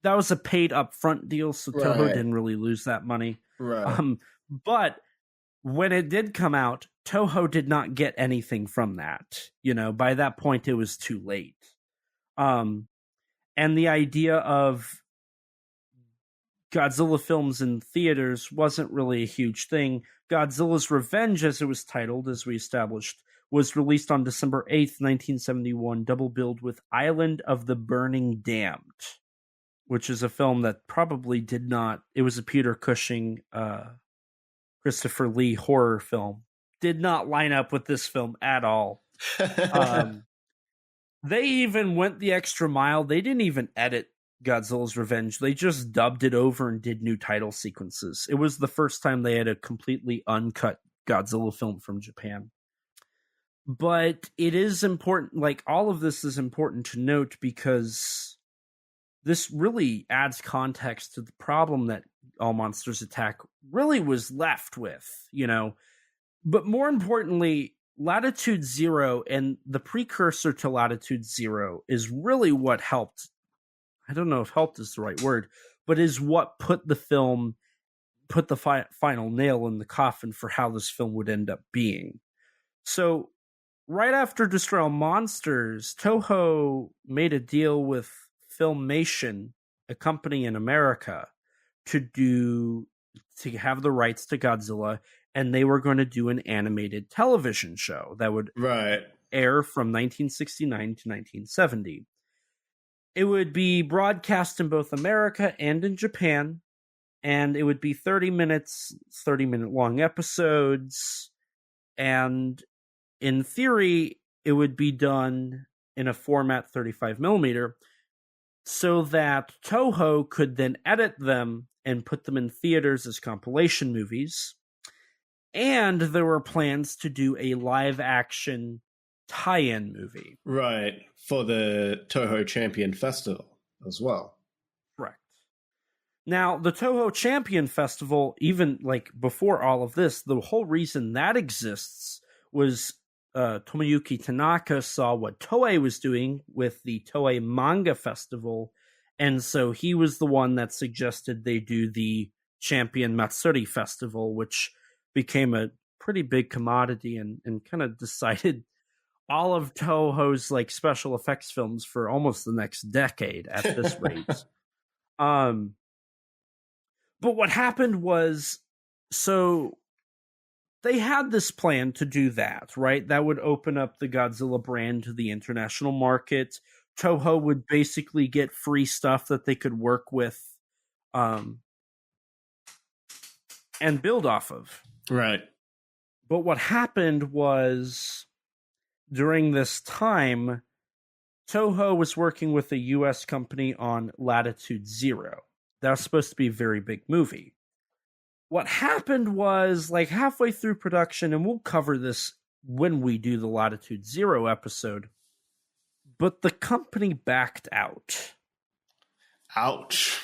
that was a paid upfront deal, so Toho didn't really lose that money. Right. But when it did come out, Toho did not get anything from that. You know, by that point it was too late. And the idea of Godzilla films in theaters wasn't really a huge thing. Godzilla's Revenge, as it was titled, as we established, was released on December 8th, 1971, double billed with Island of the Burning Damned. which is a film that probably did not, it was a Peter Cushing, Christopher Lee horror film, did not line up with this film at all. They even went the extra mile. They didn't even edit Godzilla's Revenge. They just dubbed it over and did new title sequences. It was the first time they had a completely uncut Godzilla film from Japan. But it is important, like all of this is important to note because this really adds context to the problem that All Monsters Attack really was left with, you know. But more importantly, Latitude Zero and the precursor to Latitude Zero is really what helped. I don't know if helped is the right word, but is what put the film, put the final nail in the coffin for how this film would end up being. So right after Destroy All Monsters, Toho made a deal with Filmation, a company in America, to have the rights to Godzilla, and they were going to do an animated television show that would air from 1969 to 1970. It would be broadcast in both America and in Japan, and it would be 30-minute long episodes, and in theory, it would be done in a format 35 millimeter, so that Toho could then edit them and put them in theaters as compilation movies. And there were plans to do a live-action tie-in movie. Right, for the Toho Champion Festival as well. Correct. Now, the Toho Champion Festival, even like before all of this, the whole reason that exists was Tomoyuki Tanaka saw what Toei was doing with the Toei Manga Festival, and so he was the one that suggested they do the Champion Matsuri Festival, which became a pretty big commodity and kind of decided all of Toho's like special effects films for almost the next decade at this rate. But what happened was, so they had this plan to do that, right? That would open up the Godzilla brand to the international market. Toho would basically get free stuff that they could work with and build off of. Right. But what happened was, during this time, Toho was working with a U.S. company on Latitude Zero. That was supposed to be a very big movie. What happened was, like halfway through production, and we'll cover this when we do the Latitude Zero episode, but the company backed out. Ouch.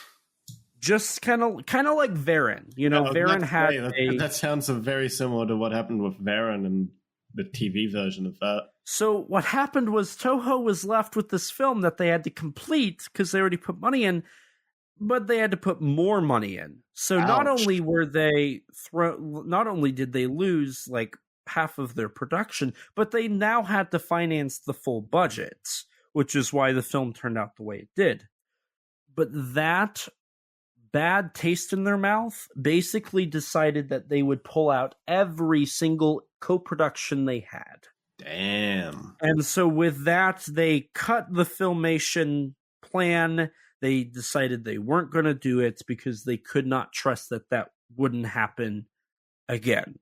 Just kind of like Varan. You know, Varan had that sounds very similar to what happened with Varan and the TV version of that. So what happened was Toho was left with this film that they had to complete because they already put money in, but they had to put more money in. So not only did they lose like half of their production, but they now had to finance the full budget, which is why the film turned out the way it did. But that bad taste in their mouth basically decided that they would pull out every single co-production they had. Damn. And so with that, they cut the Filmation plan. They decided they weren't going to do it because they could not trust that wouldn't happen again.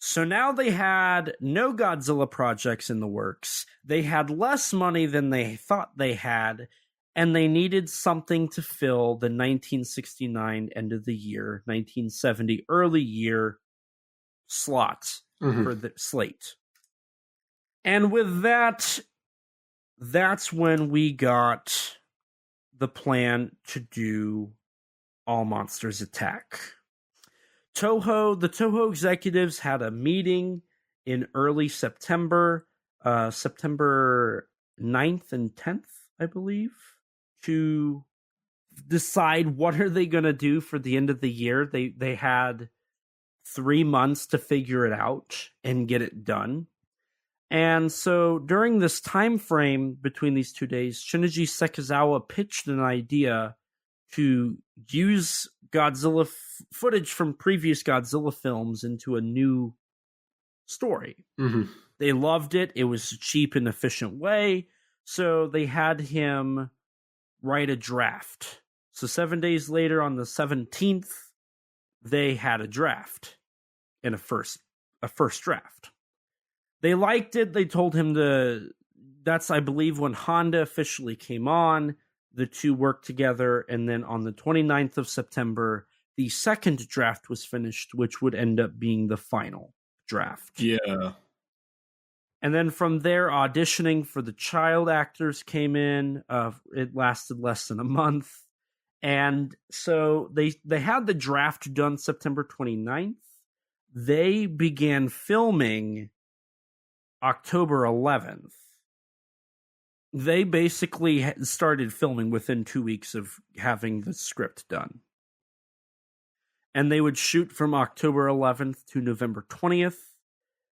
So now they had no Godzilla projects in the works. They had less money than they thought they had, and they needed something to fill the 1969 end of the year, 1970 early year slot for the slate. And with that, that's when we got the plan to do All Monsters Attack. The Toho executives had a meeting in early September, September 9th and 10th, I believe, to decide what are they going to do for the end of the year. They had 3 months to figure it out and get it done. And so during this time frame between these 2 days, Shinichi Sekizawa pitched an idea to use Godzilla footage from previous Godzilla films into a new story. They loved it. It was a cheap and efficient way. So they had him write a draft. So 7 days later, on the 17th, they had a draft in a first draft. They liked it. They told him that's, I believe, when Honda officially came on. The two worked together, and then on the 29th of September, the second draft was finished, which would end up being the final draft. Yeah. And then from there, auditioning for the child actors came in. It lasted less than a month. And so they had the draft done September 29th. They began filming October 11th. They basically started filming within 2 weeks of having the script done. And they would shoot from October 11th to November 20th,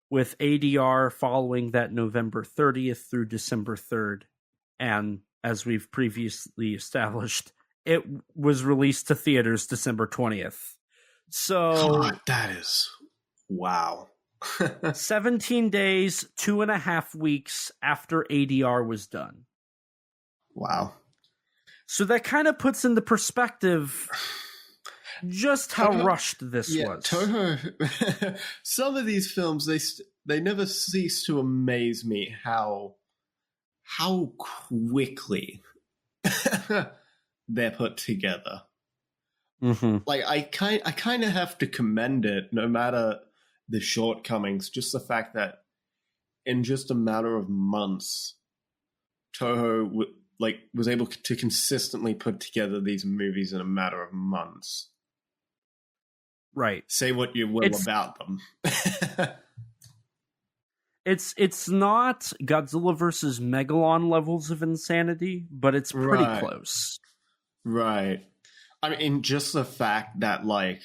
with ADR following that November 30th through December 3rd. And as we've previously established, it was released to theaters December 20th. So God, that is... wow. 17 days, 2.5 weeks after ADR was done. Wow. So that kind of puts into perspective just how rushed this was. Toho. Some of these films, they never cease to amaze me how quickly they're put together. Mm-hmm. Like I kind of have to commend it, no matter the shortcomings. Just the fact that in just a matter of months, Toho was able to consistently put together these movies in a matter of months. Right. Say what you will about them. It's not Godzilla versus Megalon levels of insanity, but it's pretty close. Right. I mean, just the fact that like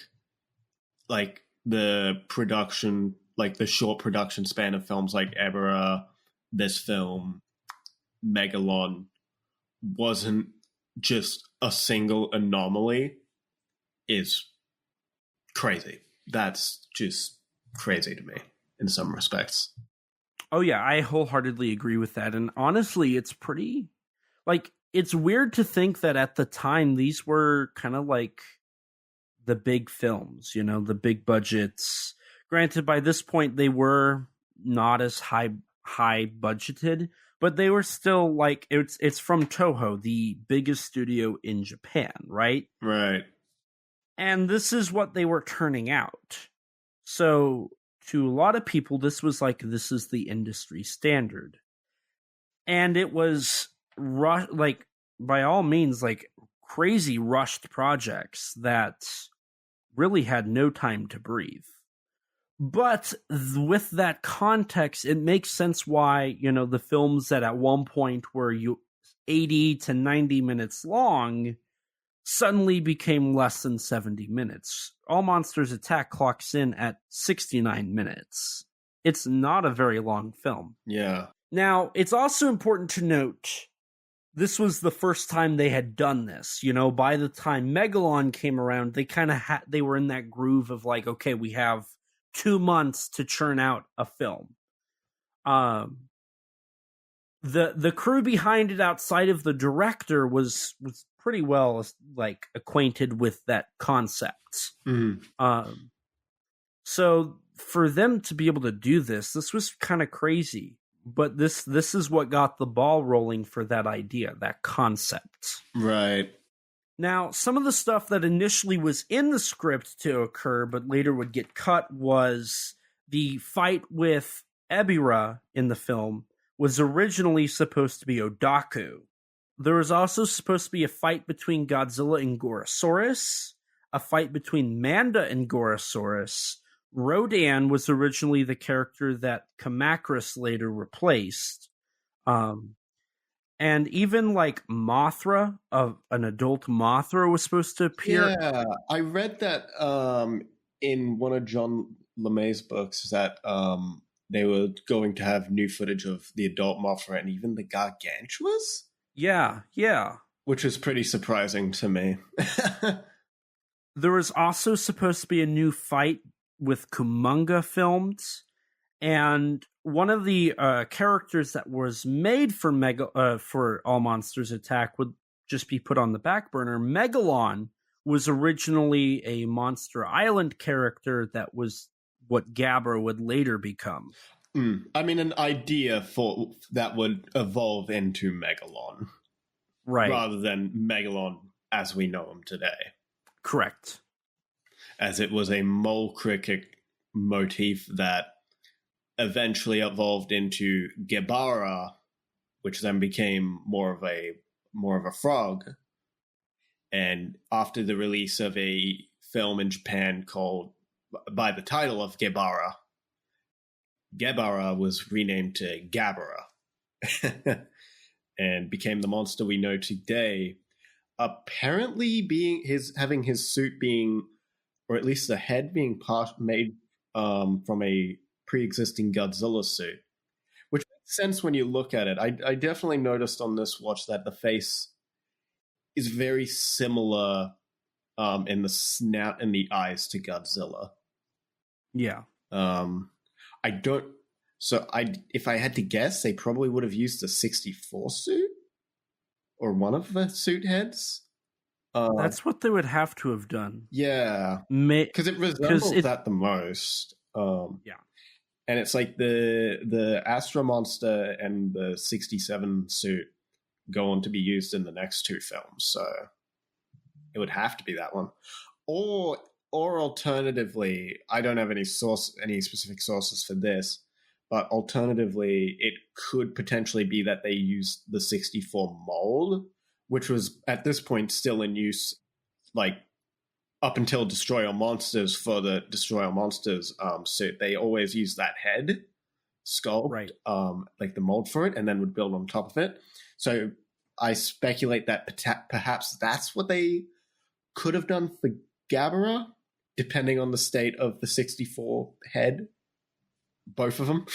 the production, like the short production span of films like Ebera, this film, Megalon, wasn't just a single anomaly is crazy. That's just crazy to me in some respects. Oh yeah, I wholeheartily agree with that. And honestly, it's pretty, like, it's weird to think that at the time these were kind of like the big films, you know, the big budgets. Granted, by this point they were not as high budgeted, but they were still like, it's from Toho, the biggest studio in Japan, right? Right. And this is what they were turning out. So to a lot of people, this was like, this is the industry standard. And it was like, by all means, like crazy rushed projects that really had no time to breathe. But with that context, it makes sense why, you know, the films that at one point were 80 to 90 minutes long suddenly became less than 70 minutes. All Monsters Attack clocks in at 69 minutes. It's not a very long film. Yeah. Now, it's also important to note, this was the first time they had done this. You know, by the time Megalon came around, they kind of they were in that groove of like, okay, we have 2 months to churn out a film. The crew behind it, outside of the director, was pretty well like acquainted with that concept. Mm. So for them to be able to do this was kind of crazy. But this is what got the ball rolling for that idea, that concept. Right. Now, some of the stuff that initially was in the script to occur, but later would get cut, was the fight with Ebera in the film was originally supposed to be Odaku. There was also supposed to be a fight between Godzilla and Gorosaurus, a fight between Manda and Gorosaurus. Rodan was originally the character that Kamakris later replaced. And even like Mothra, an adult Mothra, was supposed to appear. Yeah, I read that in one of John LeMay's books that they were going to have new footage of the adult Mothra and even the Gargantuas. Yeah. Which was pretty surprising to me. There was also supposed to be a new fight with Kumonga filmed, and one of the characters that was made for All Monsters Attack would just be put on the back burner. Megalon was originally a Monster Island character that was what Gamera would later become. I mean, an idea for that would evolve into Megalon. Right. Rather than Megalon as we know him today. Correct. As it was a mole cricket motif that eventually evolved into Gebara, which then became more of a frog. And after the release of a film in Japan called by the title of Gebara, Gebara was renamed to Gabara and became the monster we know today. Apparently, having his suit being, or at least the head being made from a pre-existing Godzilla suit, which makes sense when you look at it. I definitely noticed on this watch that the face is very similar in the snout and the eyes to Godzilla. Yeah. If I had to guess, they probably would have used the 64 suit or one of the suit heads. That's what they would have to have done. Yeah, because it resembles that the most. Yeah, and it's like the Astro Monster and the 67 suit go on to be used in the next two films, so it would have to be that one. Or alternatively, I don't have any specific sources for this, but alternatively, it could potentially be that they used the 64 mold, which was at this point still in use, like up until Destroy All Monsters. For the Destroy All Monsters suit, they always use that head sculpt, right? Like the mold for it, and then would build on top of it. So I speculate that perhaps that's what they could have done for Gamera, depending on the state of the 64 head, both of them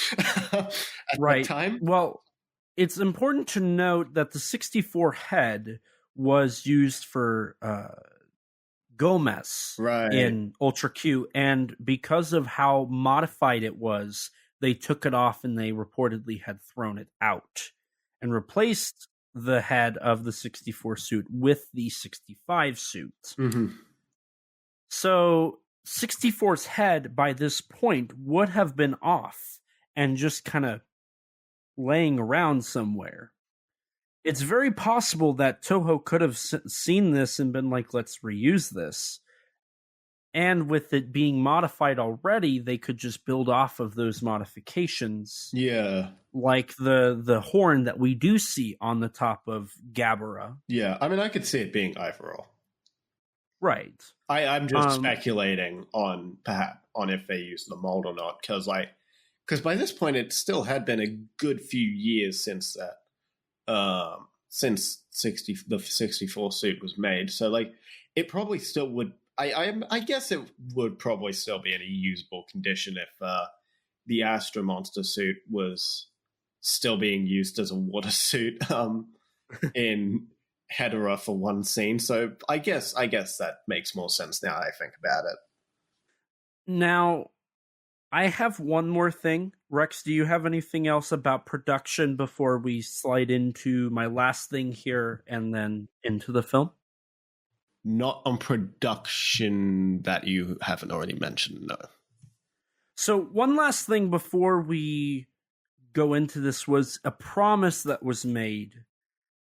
at that time. Well, it's important to note that the 64 head was used for Gomez in Ultra Q, and because of how modified it was, they took it off and they reportedly had thrown it out and replaced the head of the 64 suit with the 65 suit. Mm-hmm. So 64's head by this point would have been off and just kind of laying around somewhere. It's very possible that Toho could have seen this and been like, let's reuse this. And with it being modified already, they could just build off of those modifications. Yeah. Like the horn that we do see on the top of Gamera. Yeah, I mean, I could see it being either or. Right. I'm just speculating on if they used the mold or not, because by this point it still had been a good few years since that, since the 64 suit was made. So like, it probably still would. I guess it would probably still be in a usable condition if the Astro Monster suit was still being used as a water suit in Hedera for one scene. So I guess that makes more sense now I think about it. Now, I have one more thing. Rex, do you have anything else about production before we slide into my last thing here and then into the film? Not on production that you haven't already mentioned, no. So one last thing before we go into this was a promise that was made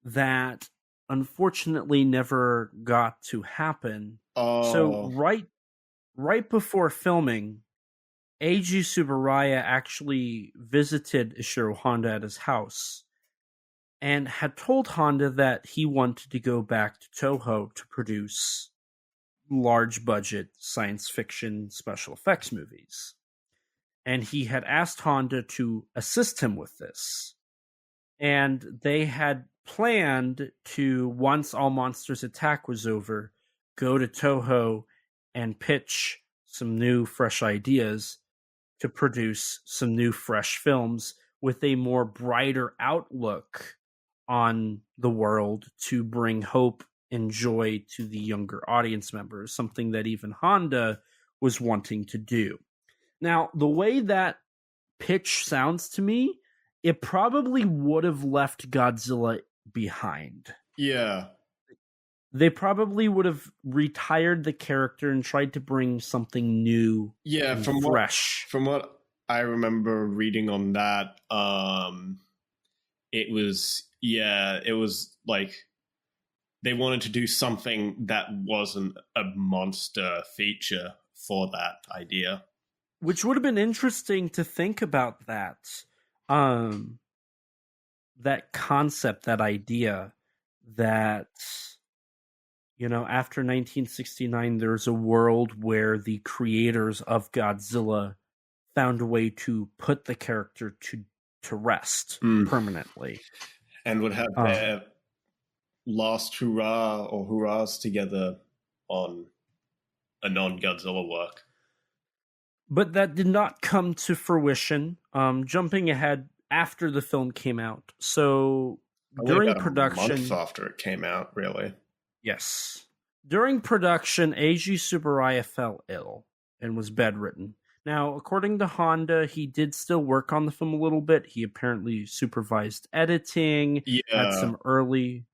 that unfortunately never got to happen. Oh. So right before filming, Eiji Tsuburaya actually visited Ishiro Honda at his house and had told Honda that he wanted to go back to Toho to produce large budget science fiction special effects movies. And he had asked Honda to assist him with this. And they had planned to, once All Monsters Attack was over, go to Toho and pitch some new fresh ideas to produce some new fresh films with a more brighter outlook on the world to bring hope and joy to the younger audience members, something that even Honda was wanting to do. Now, the way that pitch sounds to me, it probably would have left Godzilla behind. Yeah. they probably would have retired the character and tried to bring something new, and fresh. From what I remember reading on that, it was like they wanted to do something that wasn't a monster feature for that idea. Which would have been interesting to think about that. That concept, that idea that, after 1969, there's a world where the creators of Godzilla found a way to put the character to rest permanently. And would have their last hurrah or hurrahs together on a non-Godzilla work. But that did not come to fruition. Jumping ahead after the film came out. So during production... a month after it came out, really. Yes. During production, Eiji Tsuburaya fell ill and was bedridden. Now, according to Honda, he did still work on the film a little bit. He apparently supervised editing, had some early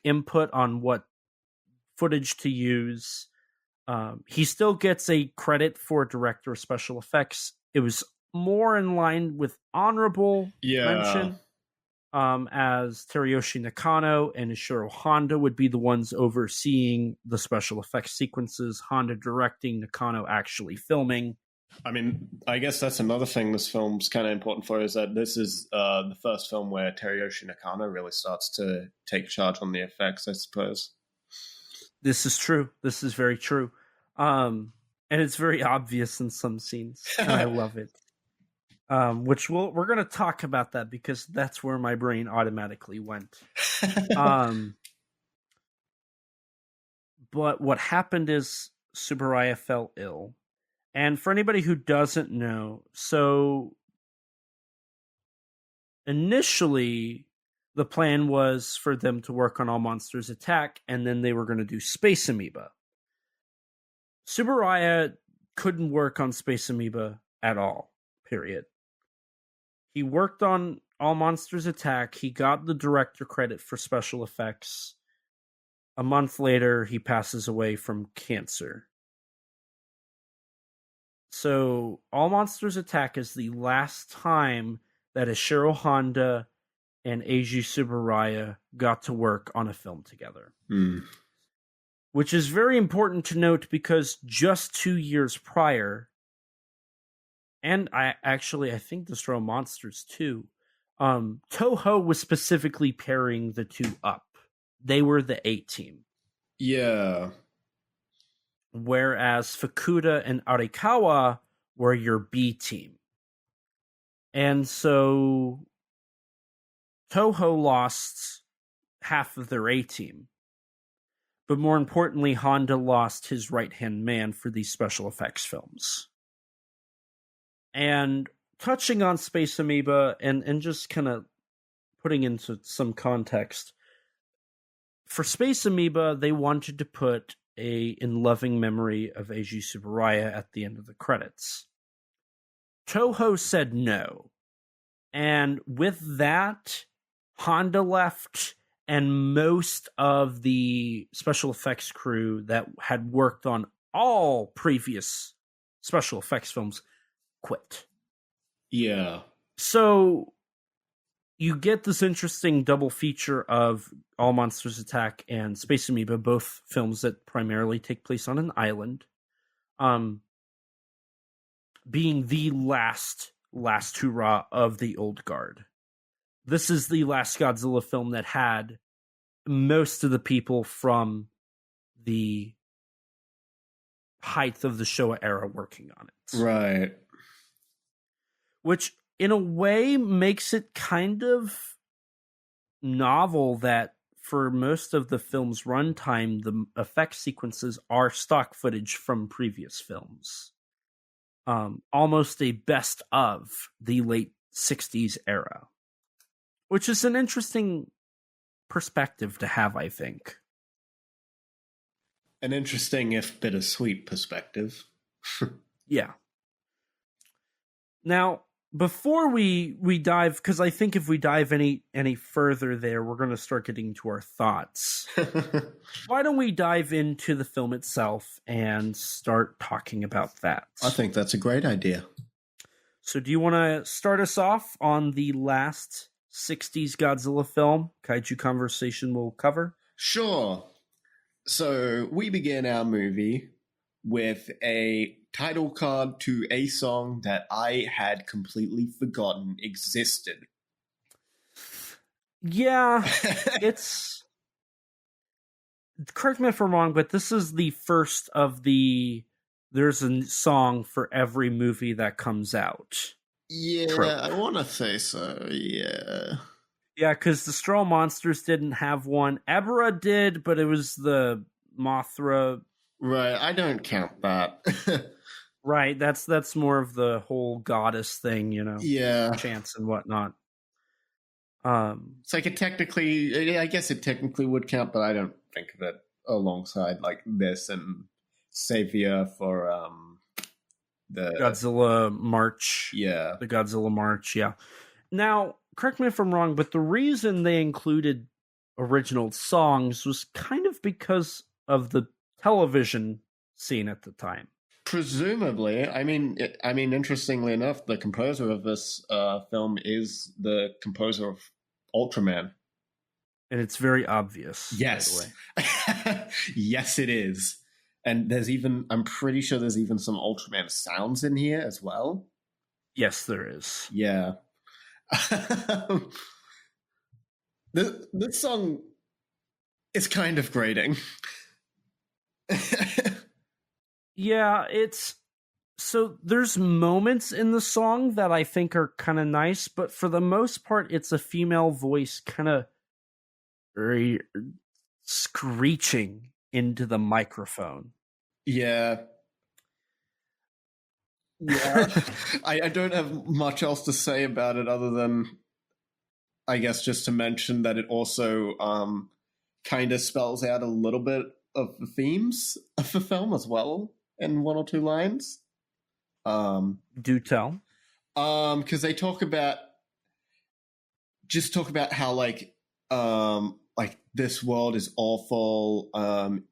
input on what footage to use. He still gets a credit for director of special effects. It was more in line with honorable mention, as Teruyoshi Nakano and Ishiro Honda would be the ones overseeing the special effects sequences, Honda directing, Nakano actually filming. I mean, I guess that's another thing this film's kind of important for, is that this is the first film where Teruyoshi Nakano really starts to take charge on the effects, I suppose. This is true. This is very true. And it's very obvious in some scenes. And I love it. Which we're going to talk about that because that's where my brain automatically went. But what happened is Tsuburaya fell ill. And for anybody who doesn't know, so initially the plan was for them to work on All Monsters Attack, and then they were going to do Space Amoeba. Tsuburaya couldn't work on Space Amoeba at all, period. He worked on All Monsters Attack. He got the director credit for special effects. A month later, he passes away from cancer. So, All Monsters Attack is the last time that Ishiro Honda and Eiji Tsuburaya got to work on a film together. Which is very important to note because just 2 years prior, and I think Destroy Monsters too, Toho was specifically pairing the two up. They were the A team. Yeah. Whereas Fukuda and Arikawa were your B team. And so Toho lost half of their A team. But more importantly, Honda lost his right-hand man for these special effects films. And touching on Space Amoeba and just kind of putting into some context, for Space Amoeba, they wanted to put a in loving memory of Eiji Tsuburaya at the end of the credits. Toho said no. And with that, Honda left, and most of the special effects crew that had worked on all previous special effects films quit. Yeah. So you get this interesting double feature of All Monsters Attack and Space Amoeba, both films that primarily take place on an island, being the last hurrah of the old guard. This is the last Godzilla film that had most of the people from the height of the Showa era working on it. Right. Which, in a way, makes it kind of novel that for most of the film's runtime, the effect sequences are stock footage from previous films. Almost a best of the late 60s era. Which is an interesting perspective to have, I think. An interesting, if bittersweet, perspective. Yeah. Now, before we dive, because I think if we dive any further there, we're going to start getting to our thoughts. Why don't we dive into the film itself and start talking about that? I think that's a great idea. So do you want to start us off on the last 60s Godzilla film Kaiju Conversation will cover? Sure. So we begin our movie with a title card to a song that I had completely forgotten existed. Yeah, it's... Correct me if I'm wrong, but this is the first of the... There's a song for every movie that comes out. Yeah, trope. I want to say so, yeah. Yeah, because the Stroll Monsters didn't have one. Ebra did, but it was the Mothra... Right, I don't count that. Right, that's more of the whole goddess thing, you know. Yeah. Chants and whatnot. It's like I guess it technically would count, but I don't think of it alongside like this and Savior for the Godzilla March. Yeah. The Godzilla March, yeah. Now, correct me if I'm wrong, but the reason they included original songs was kind of because of the television scene at the time. Presumably, I mean, interestingly enough, the composer of this film is the composer of Ultraman. And it's very obvious. Yes. By the way. Yes, it is. And I'm pretty sure there's even some Ultraman sounds in here as well. Yes, there is. Yeah. This song is kind of grating. Yeah, it's... So there's moments in the song that I think are kind of nice, but for the most part, it's a female voice kind of screeching into the microphone. Yeah. Yeah. I don't have much else to say about it other than, I guess, just to mention that it also kind of spells out a little bit of the themes of the film as well in one or two lines. Do tell. Because they talk about how like this world is awful.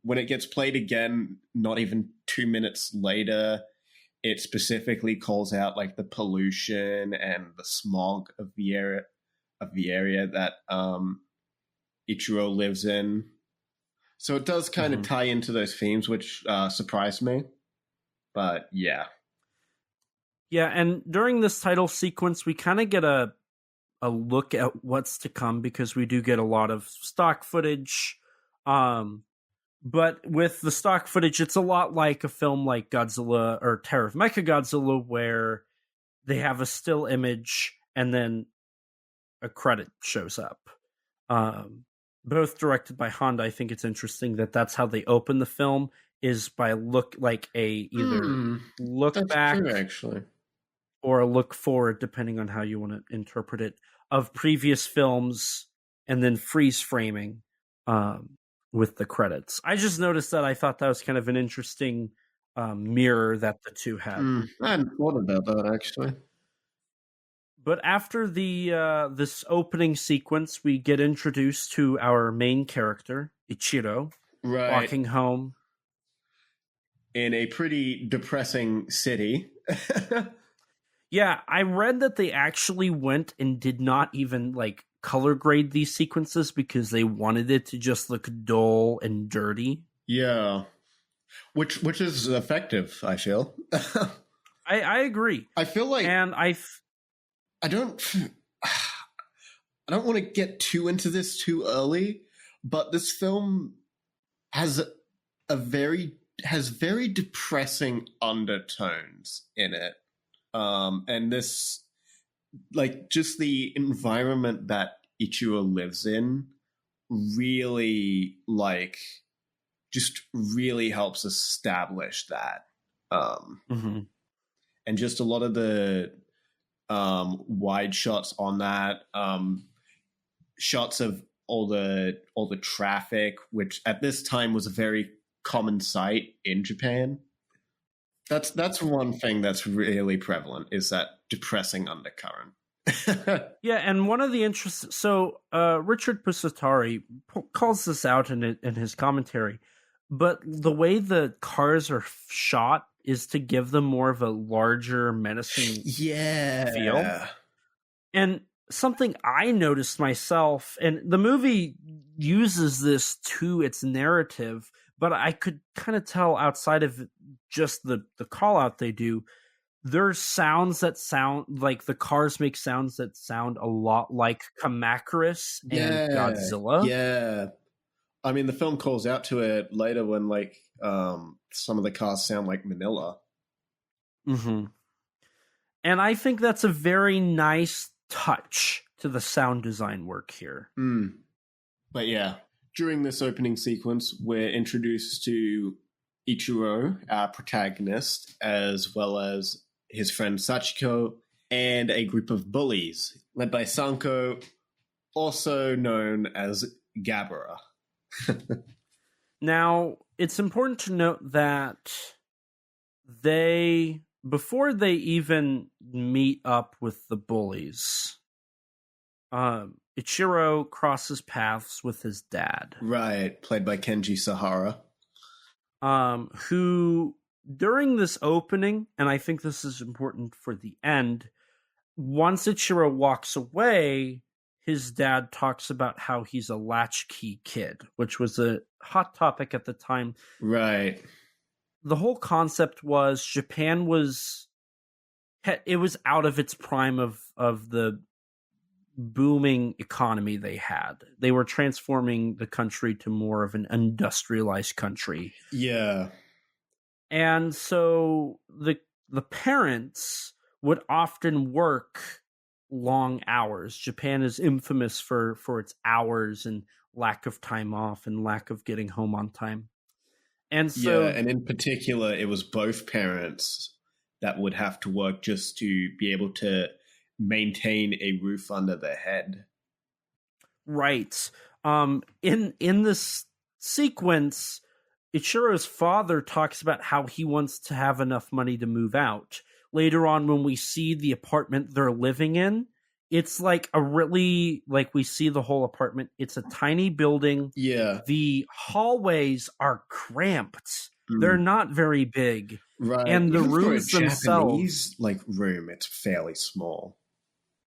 When it gets played again, not even 2 minutes later, it specifically calls out like the pollution and the smog of the area that Ichiro lives in. So it does kind of tie into those themes, which surprised me. But yeah. Yeah, and during this title sequence, we kind of get a look at what's to come because we do get a lot of stock footage. But with the stock footage, it's a lot like a film like Godzilla or Terror of Mechagodzilla, where they have a still image and then a credit shows up. Both directed by Honda. I think it's interesting that that's how they open the film, is by look back, true, actually, or a look forward, depending on how you want to interpret it, of previous films, and then freeze framing with the credits. I just noticed that. I thought that was kind of an interesting mirror that the two had. I hadn't thought about that, actually. But after the this opening sequence, we get introduced to our main character, Ichiro, walking home. In a pretty depressing city. Yeah, I read that they actually went and did not even like color grade these sequences because they wanted it to just look dull and dirty. Yeah. Which is effective, I feel. I agree. I feel like, and I don't want to get too into this too early, but this film has very depressing undertones in it. And this, like, just the environment that Ichiro lives in really, like, just really helps establish that. And just a lot of the wide shots on that, shots of all the traffic, which at this time was a very common sight in Japan. That's one thing that's really prevalent, is that depressing undercurrent. Yeah, and one of the interests. So Richard Pusatari calls this out in his commentary, but the way the cars are shot is to give them more of a larger, menacing feel. And something I noticed myself, and the movie uses this to its narrative, but I could kind of tell outside of just the call out they do, there's sounds that sound like the cars make sounds that sound a lot like Kamacuras and Godzilla. Yeah. I mean, the film calls out to it later when, like, some of the cars sound like Manila. Mm-hmm. And I think that's a very nice touch to the sound design work here. But yeah, during this opening sequence, we're introduced to Ichiro, our protagonist, as well as his friend Sachiko, and a group of bullies led by Sanko, also known as Gamera. Now, it's important to note that before they even meet up with the bullies, Ichiro crosses paths with his dad. Right, played by Kenji Sahara. Who, during this opening, and I think this is important for the end, once Ichiro walks away, his dad talks about how he's a latchkey kid, which was a hot topic at the time. Right. The whole concept was Japan was out of its prime of the booming economy they had. They were transforming the country to more of an industrialized country. Yeah. And so the parents would often work long hours. Japan is infamous for its hours and lack of time off and lack of getting home on time. And so, yeah, and in particular, it was both parents that would have to work just to be able to maintain a roof under their head. Right. In this sequence, Ichiro's father talks about how he wants to have enough money to move out. Later on, when we see the apartment they're living in, it's like we see the whole apartment. It's a tiny building. Yeah. The hallways are cramped. They're not very big. Right. And the Even rooms for a themselves, Japanese, room, it's fairly small.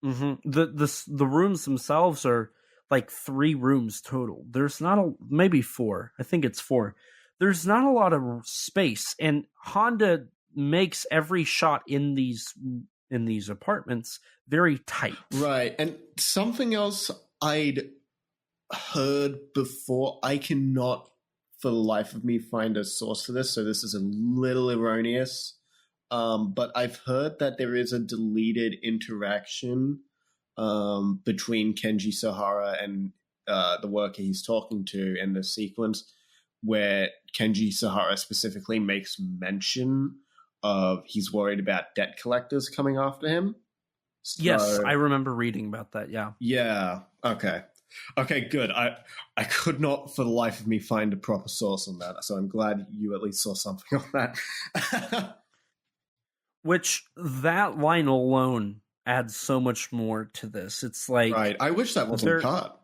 Mm-hmm. The rooms themselves are like 3 rooms total. There's not maybe 4. I think it's 4. There's not a lot of space, and Honda makes every shot in these apartments very tight. Right. And something else I'd heard before, I cannot for the life of me find a source for this, so this is a little erroneous. But I've heard that there is a deleted interaction between Kenji Sahara and the worker he's talking to in the sequence, where Kenji Sahara specifically makes mention of he's worried about debt collectors coming after him. So, yes, I remember reading about that, yeah. Yeah, okay. Okay, good. I could not for the life of me find a proper source on that, so I'm glad you at least saw something on that. Which, that line alone adds so much more to this. It's like... Right, I wish that wasn't cut.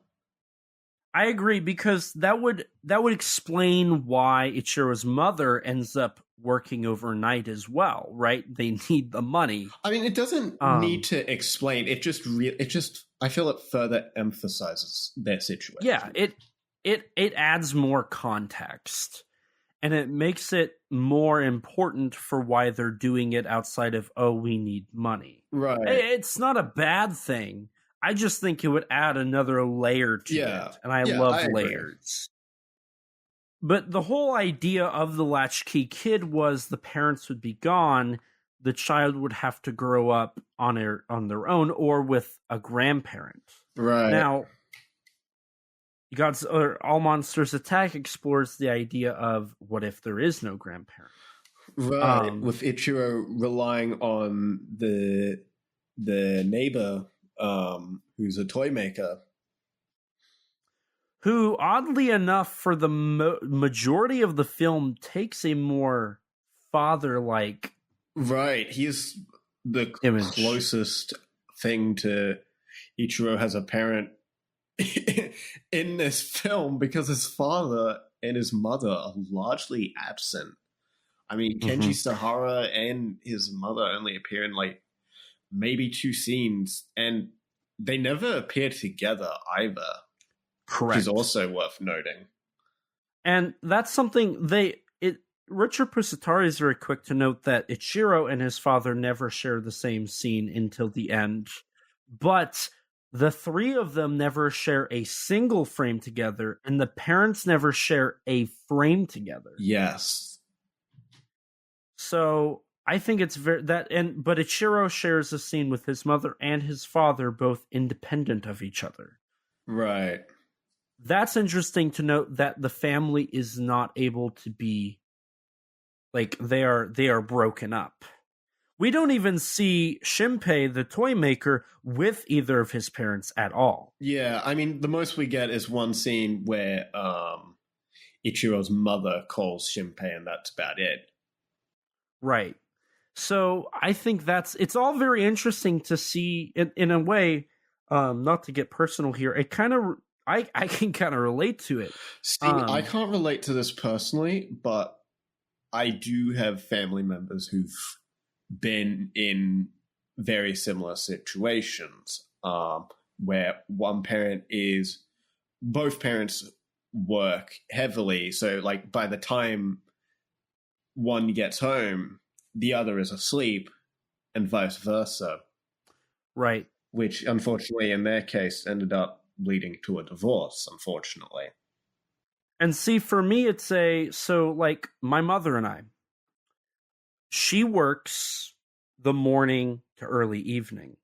I agree, because that would explain why Ichiro's mother ends up working overnight as well, right? They need the money. I mean, it doesn't need to explain. It just I feel it further emphasizes their situation. Yeah, it adds more context, and it makes it more important for why they're doing it outside of, oh, we need money. Right. It's not a bad thing. I just think it would add another layer to it, and I love layers. But the whole idea of the latchkey kid was the parents would be gone, the child would have to grow up on their own or with a grandparent. Right. Now, All Monsters Attack explores the idea of what if there is no grandparent? Right, with Ichiro relying on the neighbor who's a toy maker. Who, oddly enough, for the majority of the film, takes a more father-like. Right. He's the Image. closest thing to Ichiro as a parent in this film, because his father and his mother are largely absent. I mean, Kenji Sahara and his mother only appear in like maybe 2 scenes, and they never appear together either. Correct. Which is also worth noting. And that's something Richard Pusatari is very quick to note that Ichiro and his father never share the same scene until the end. But the 3 of them never share a single frame together, and the parents never share a frame together. Yes. So I think it's but Ichiro shares a scene with his mother and his father, both independent of each other. Right. That's interesting to note, that the family is not able to be like, they are broken up. We don't even see Shinpei, the toy maker, with either of his parents at all. Yeah, I mean, the most we get is one scene where Ichiro's mother calls Shinpei, and that's about it. Right. So I think it's all very interesting to see in a way, not to get personal here. It kind of, I can kind of relate to it. See, I can't relate to this personally, but I do have family members who've been in very similar situations, where both parents work heavily. So like by the time one gets home, the other is asleep, and vice versa. Right. Which unfortunately in their case ended up leading to a divorce, unfortunately. And see, for me, so like my mother and I, she works the morning to early evening.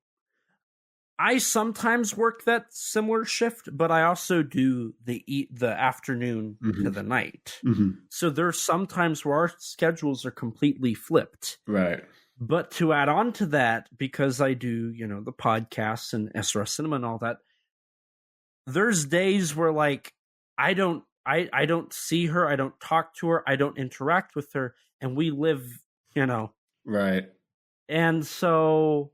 I sometimes work that similar shift, but I also do the afternoon to the night. Mm-hmm. So there's sometimes where our schedules are completely flipped. Right. But to add on to that, because I do, the podcasts and SRS Cinema and all that, there's days where like I don't see her, I don't talk to her, I don't interact with her, and we live, Right. And so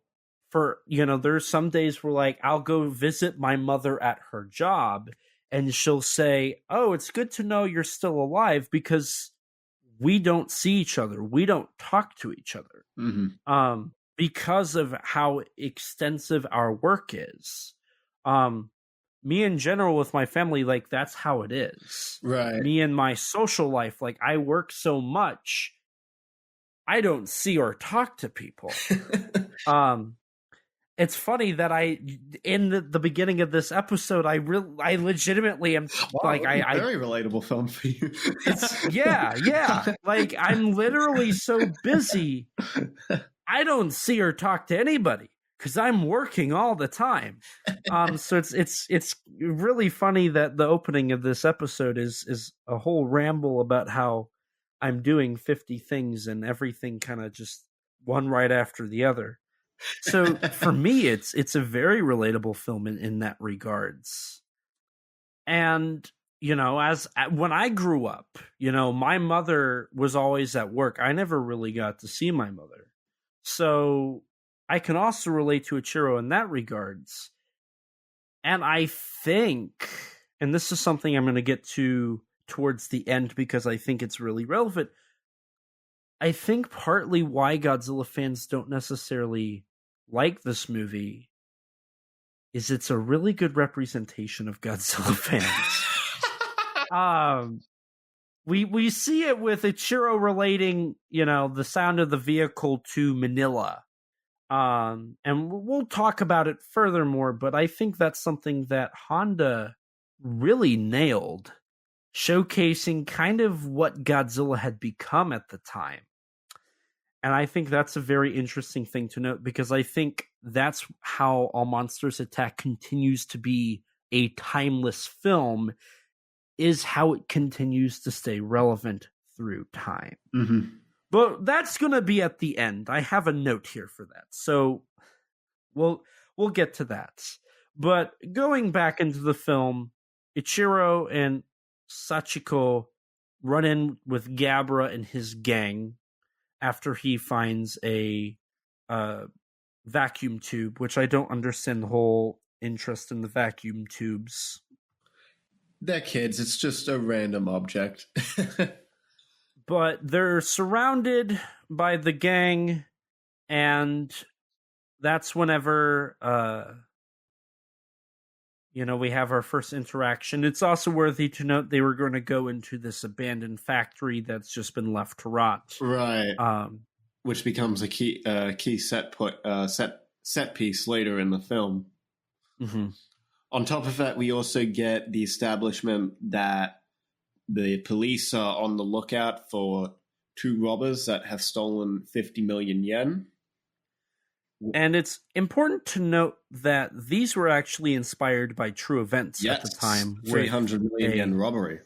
there's some days where like I'll go visit my mother at her job, and she'll say, "Oh, it's good to know you're still alive," because we don't see each other. We don't talk to each other. Mm-hmm. Because of how extensive our work is. Me in general with my family, like that's how it is. Right. Me and my social life, like I work so much, I don't see or talk to people. It's funny that in the beginning of this episode, I legitimately am like, very relatable film for you. yeah. Like I'm literally so busy, I don't see or talk to anybody because I'm working all the time. So it's really funny that the opening of this episode is a whole ramble about how I'm doing 50 things and everything kind of just one right after the other. So for me, it's a very relatable film in that regards. And, when I grew up, my mother was always at work. I never really got to see my mother. So I can also relate to Ichiro in that regards. And I think, and this is something I'm going to get to towards the end because I think it's really relevant. I think partly why Godzilla fans don't necessarily like this movie is it's a really good representation of Godzilla fans. We see it with Ichiro relating, the sound of the vehicle to Manila. And we'll talk about it furthermore, but I think that's something that Honda really nailed, showcasing kind of what Godzilla had become at the time. And I think that's a very interesting thing to note because I think that's how All Monsters Attack continues to be a timeless film, is how it continues to stay relevant through time. Mm-hmm. But that's going to be at the end. I have a note here for that. So we'll get to that. But going back into the film, Ichiro and Sachiko run in with Gabra and his gang. after he finds a vacuum tube, which I don't understand the whole interest in the vacuum tubes. They're kids. It's just a random object. But they're surrounded by the gang, and that's whenever we have our first interaction. It's also worthy to note they were going to go into this abandoned factory that's just been left to rot. Right. Which becomes a key set piece later in the film. Mm-hmm. On top of that, we also get the establishment that the police are on the lookout for two robbers that have stolen 50 million yen. And it's important to note that these were actually inspired by true events at the time. 300 million yen robbery.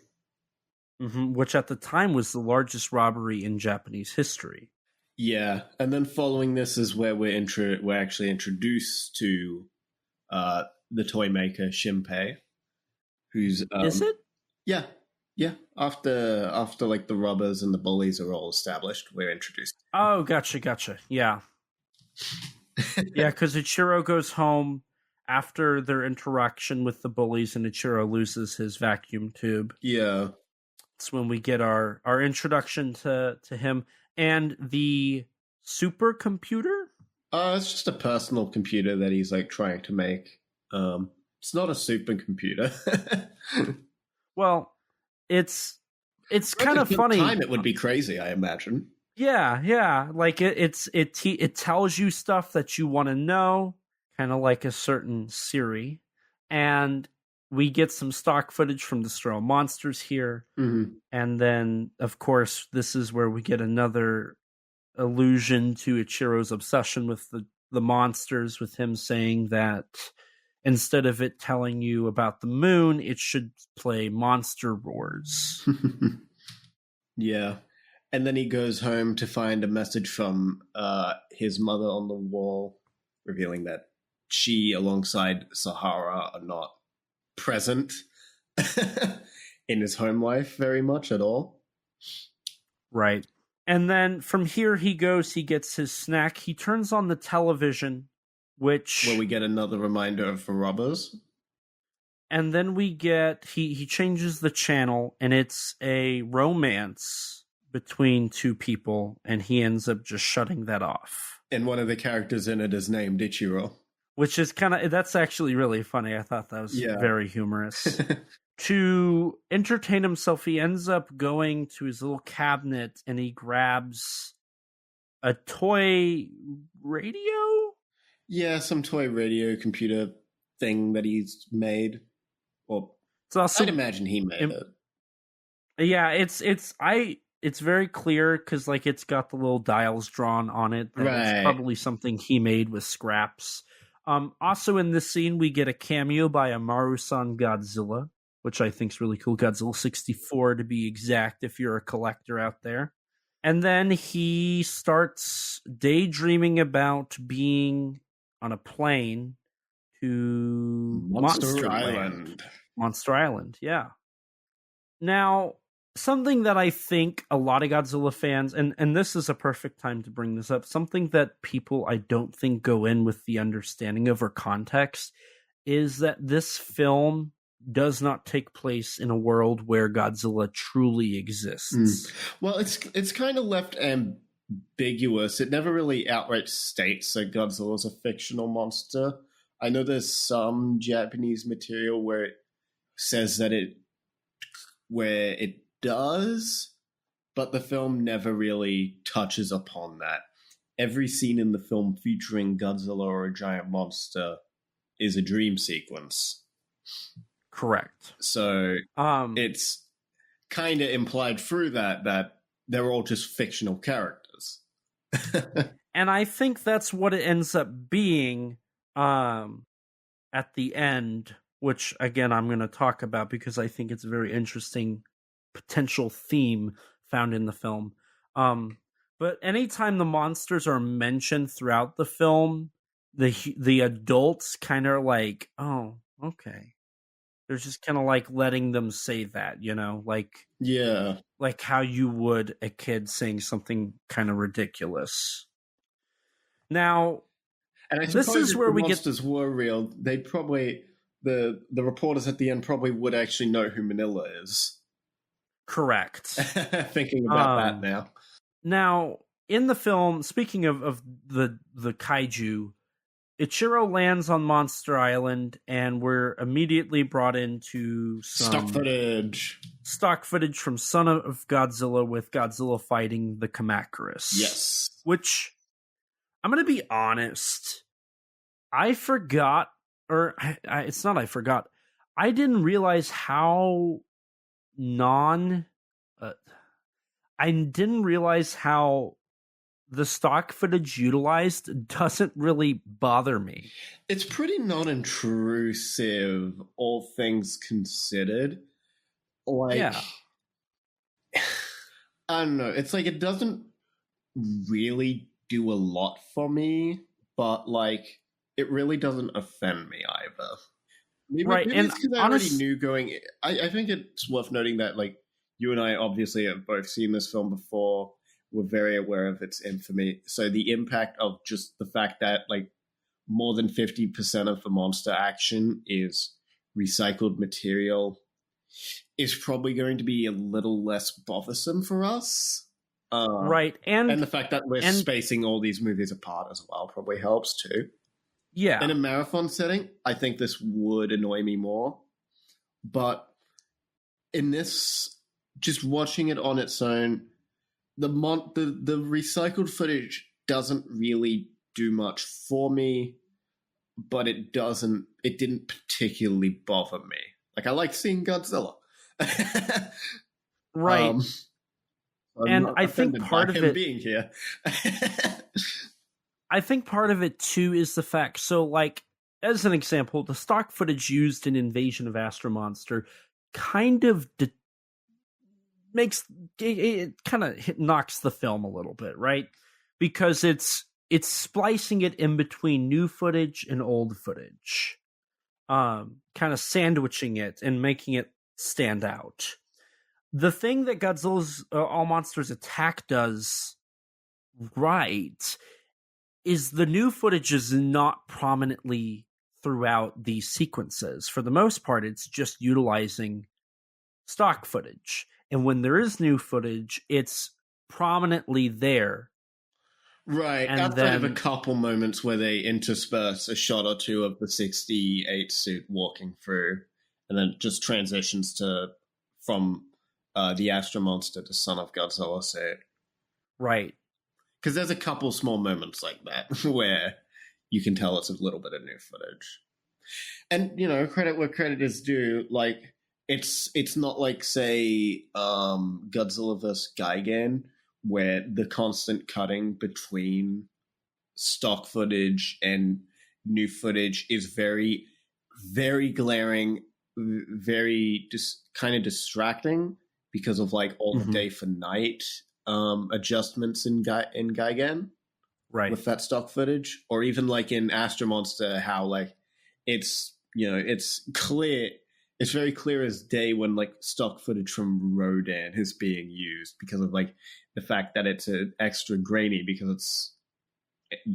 Which at the time was the largest robbery in Japanese history. Yeah, and then following this is where we're actually introduced to the toy maker Shinpei, who's is it? Yeah. After like the robbers and the bullies are all established, we're introduced. Oh, gotcha. Yeah. Yeah, because Ichiro goes home after their interaction with the bullies, and Ichiro loses his vacuum tube. Yeah. It's when we get our introduction to him. And the supercomputer? It's just a personal computer that he's like trying to make. It's not a supercomputer. Well, it's kind of funny. Time it would be crazy, I imagine. Yeah. Like it tells you stuff that you want to know, kind of like a certain Siri. And we get some stock footage from Destroy All Monsters here. Mm-hmm. And then, of course, this is where we get another allusion to Ichiro's obsession with the monsters, with him saying that instead of it telling you about the moon, it should play monster roars. Yeah. And then he goes home to find a message from his mother on the wall, revealing that she, alongside Sahara, are not present in his home life very much at all. Right. And then from here he gets his snack. He turns on the television, where we get another reminder of the robbers. And then we get, he changes the channel, and it's a romance between two people, and he ends up just shutting that off. And one of the characters in it is named Ichiro. Which is that's actually really funny. I thought that was very humorous. To entertain himself, he ends up going to his little cabinet and he grabs a toy radio? Yeah, some toy radio computer thing that he's made. Well, I'd imagine he made it. Yeah, it's very clear because like it's got the little dials drawn on it. It's probably something he made with scraps. Also in this scene, we get a cameo by Amaru-san Godzilla, which I think is really cool. Godzilla 64 to be exact, if you're a collector out there. And then he starts daydreaming about being on a plane to Monster Island. Monster Island, yeah. Now, something that I think a lot of Godzilla fans, and this is a perfect time to bring this up, something that people I don't think go in with the understanding of or context, is that this film does not take place in a world where Godzilla truly exists. Well, it's kind of left ambiguous. It never really outright states that Godzilla is a fictional monster. I know there's some Japanese material where it says that it does, but the film never really touches upon that. Every scene in the film featuring Godzilla or a giant monster is a dream sequence. Correct. So it's kind of implied through that they're all just fictional characters. And I think that's what it ends up being at the end, which, again, I'm going to talk about because I think it's a very interesting potential theme found in the film. But anytime the monsters are mentioned throughout the film, the adults kind of like, oh, okay. They're just kind of like letting them say that, like Yeah. like how you would a kid saying something kind of ridiculous. Now, And I this suppose is if where the we get monsters were real, they'd probably the reporters at the end probably would actually know who Manila is. correct. Thinking about that now. Now, in the film, speaking of the kaiju, Ichiro lands on Monster Island, and we're immediately brought into some stock footage from Son of Godzilla, with Godzilla fighting the Kamacuras. Yes. Which, I'm going to be honest, I forgot, or it's not I forgot, I didn't realize how I didn't realize how the stock footage utilized doesn't really bother me. It's pretty non-intrusive, all things considered. Like, Yeah. I don't know. It's like it doesn't really do a lot for me, but like it really doesn't offend me either. Right, maybe and it's because I already knew going. I think it's worth noting that like you and I obviously have both seen this film before. We're very aware of its infamy. So the impact of just the fact that like more than 50% of the monster action is recycled material is probably going to be a little less bothersome for us. Right, and the fact that we're spacing all these movies apart as well probably helps too. Yeah. In a marathon setting, I think this would annoy me more. But in this, just watching it on its own, the recycled footage doesn't really do much for me, but it didn't particularly bother me. Like, I like seeing Godzilla. Right. And I think part of it being here. I think part of it too is the fact, so like, as an example, the stock footage used in Invasion of Astro Monster kind of knocks the film a little bit, right? Because it's splicing it in between new footage and old footage, kind of sandwiching it and making it stand out. The thing that Godzilla's All Monsters Attack does right is the new footage is not prominently throughout these sequences. For the most part, it's just utilizing stock footage. And when there is new footage, it's prominently there. Right. And outside of a couple moments where they intersperse a shot or two of the 68 suit walking through, and then just transitions from the Astro Monster to Son of Godzilla suit. Right. Because there's a couple small moments like that where you can tell it's a little bit of new footage. And, credit where credit is due. Like, it's not like, say, Godzilla vs. Gigan, where the constant cutting between stock footage and new footage is very, very glaring, very kind of distracting because of, like, all the day for night adjustments in Gigan, right? With that stock footage, or even like in Astro Monster, how like it's clear, it's very clear as day when like stock footage from Rodan is being used because of like the fact that it's extra grainy because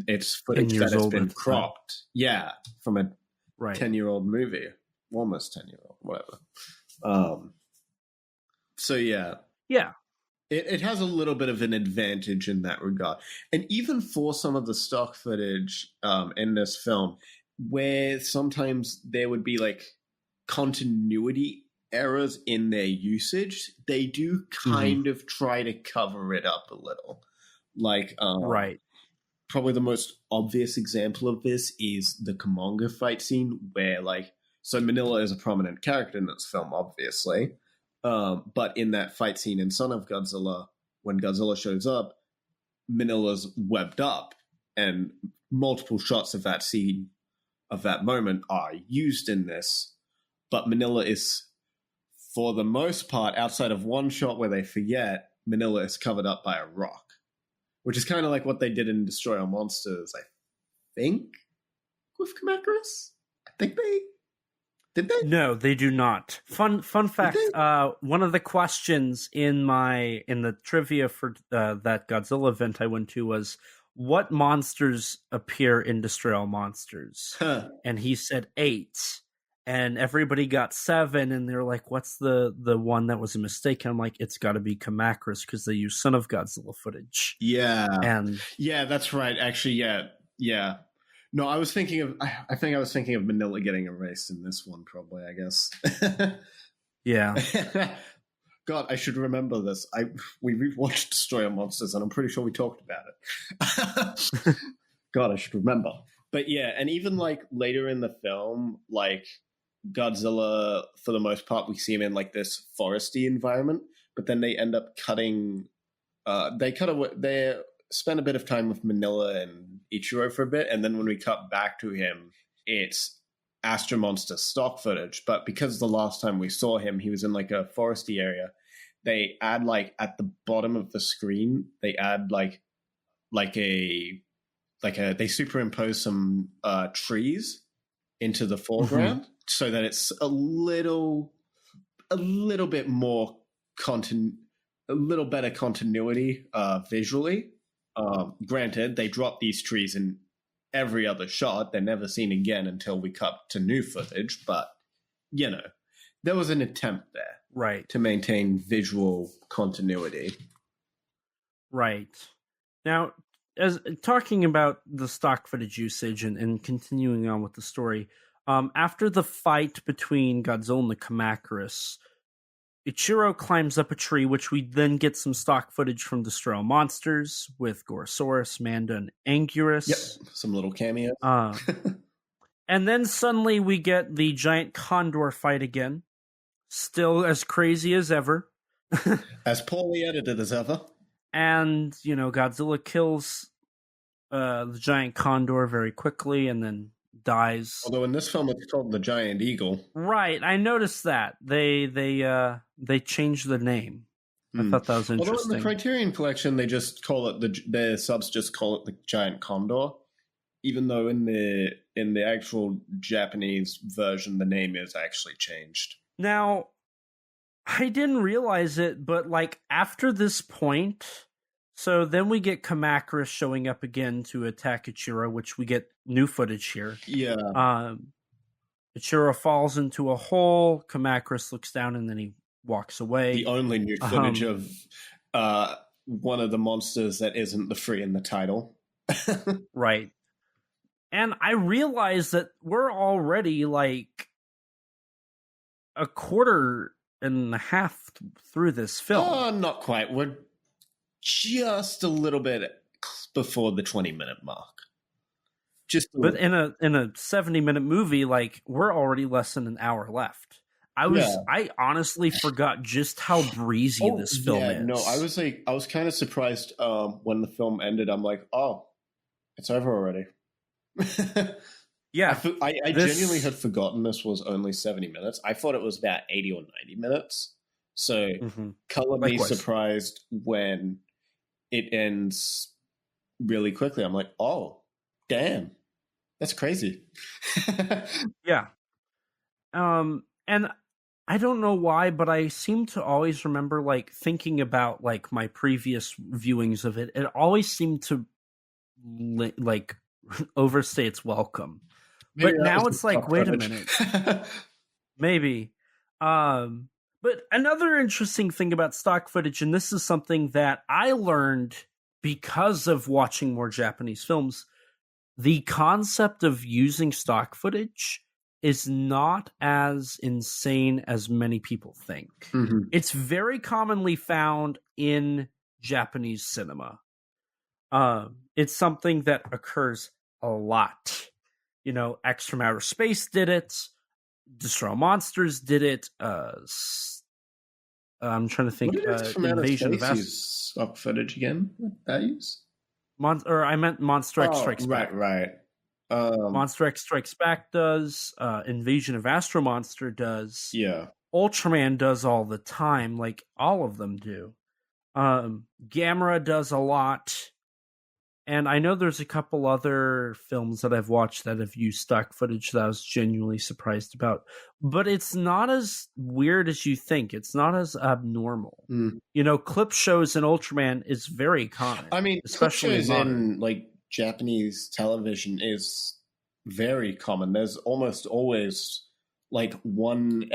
it's footage that has been cropped, from a 10-year-old movie, almost 10-year-old, whatever. So yeah. It has a little bit of an advantage in that regard. And even for some of the stock footage in this film, where sometimes there would be like continuity errors in their usage, they do kind of try to cover it up a little. Like, probably the most obvious example of this is the Kumonga fight scene where so Manila is a prominent character in this film, obviously. But in that fight scene in Son of Godzilla, when Godzilla shows up, Manila's webbed up, and multiple shots of that scene, of that moment, are used in this. But Manila is, for the most part, outside of one shot where they forget, Manila is covered up by a rock, which is kind of like what they did in Destroy All Monsters, I think, with Kamacuras. I think they Did they? No, they do not. Fun fact. One of the questions in the trivia for that Godzilla event I went to was, what monsters appear in Destroy All Monsters? Huh. And he said 8. And everybody got 7, and they're like, what's the one that was a mistake? And I'm like, it's got to be Kamakris, because they use Son of Godzilla footage. Yeah. And yeah, that's right. Actually, yeah. No, I was thinking of. I think I was thinking of Manila getting erased in this one, probably. I guess. yeah. God, I should remember this. We rewatched Destroyer Monsters, and I'm pretty sure we talked about it. God, I should remember. But yeah, and even like later in the film, like Godzilla, for the most part, we see him in like this foresty environment. But then they end up cutting. They spend a bit of time with Manila and Ichiro for a bit, and then when we cut back to him, it's Astro Monster stock footage. But because the last time we saw him, he was in like a foresty area, they add like at the bottom of the screen, they add they superimpose some trees into the foreground, so that it's a little bit more a little better continuity visually. Granted, they drop these trees in every other shot. They're never seen again until we cut to new footage. But, there was an attempt there. Right. To maintain visual continuity. Right. Now, as talking about the stock footage usage and continuing on with the story, after the fight between Godzilla and the Kamakris, Ichiro climbs up a tree, which we then get some stock footage from Destroy All Monsters with Gorosaurus, Manda, and Anguirus. Yep, some little cameos. And then suddenly we get the giant condor fight again. Still as crazy as ever. As poorly edited as ever. And, Godzilla kills the giant condor very quickly and then dies. Although in this film it's called the Giant Eagle. Right, I noticed that. They changed the name. I thought that was interesting. Although in the Criterion Collection they just call it their subs just call it the Giant Condor. Even though in the actual Japanese version the name is actually changed. Now, I didn't realize it, but after this point, so then we get Kamakris showing up again to attack Ichiro, which we get new footage here. Yeah. Ichiro falls into a hole, Kamakris looks down, and then he walks away. The only new footage of one of the monsters that isn't the free in the title. Right. And I realized that we're already a quarter and a half through this film. Oh, not quite. We're just a little bit before the 20-minute mark. But in a 70-minute movie, we're already less than an hour left. I honestly forgot just how breezy this film is. No, I was kind of surprised when the film ended. I'm like, oh, it's over already. Yeah, I genuinely had forgotten this was only 70 minutes. I thought it was about 80 or 90 minutes. So color me surprised when it ends really quickly. I'm like, oh, damn, that's crazy. Yeah. And I don't know why, but I seem to always remember thinking about my previous viewings of it. It always seemed to overstay its welcome. Maybe but now it's wait a minute. Maybe. But another interesting thing about stock footage, and this is something that I learned because of watching more Japanese films, the concept of using stock footage is not as insane as many people think. Mm-hmm. It's very commonly found in Japanese cinema. It's something that occurs a lot. X from Outer Space did it. Destroy All Monsters did it. I'm trying to think. Invasion of stock footage again. What values? I meant Monster X Strikes Back. Right. Monster X Strikes Back does. Invasion of Astro Monster does. Yeah. Ultraman does all the time. All of them do. Gamera does a lot. And I know there's a couple other films that I've watched that have used stock footage that I was genuinely surprised about. But it's not as weird as you think. It's not as abnormal. You know, clip shows in Ultraman is very common. I mean, especially clip shows in like Japanese television is very common. There's almost always like one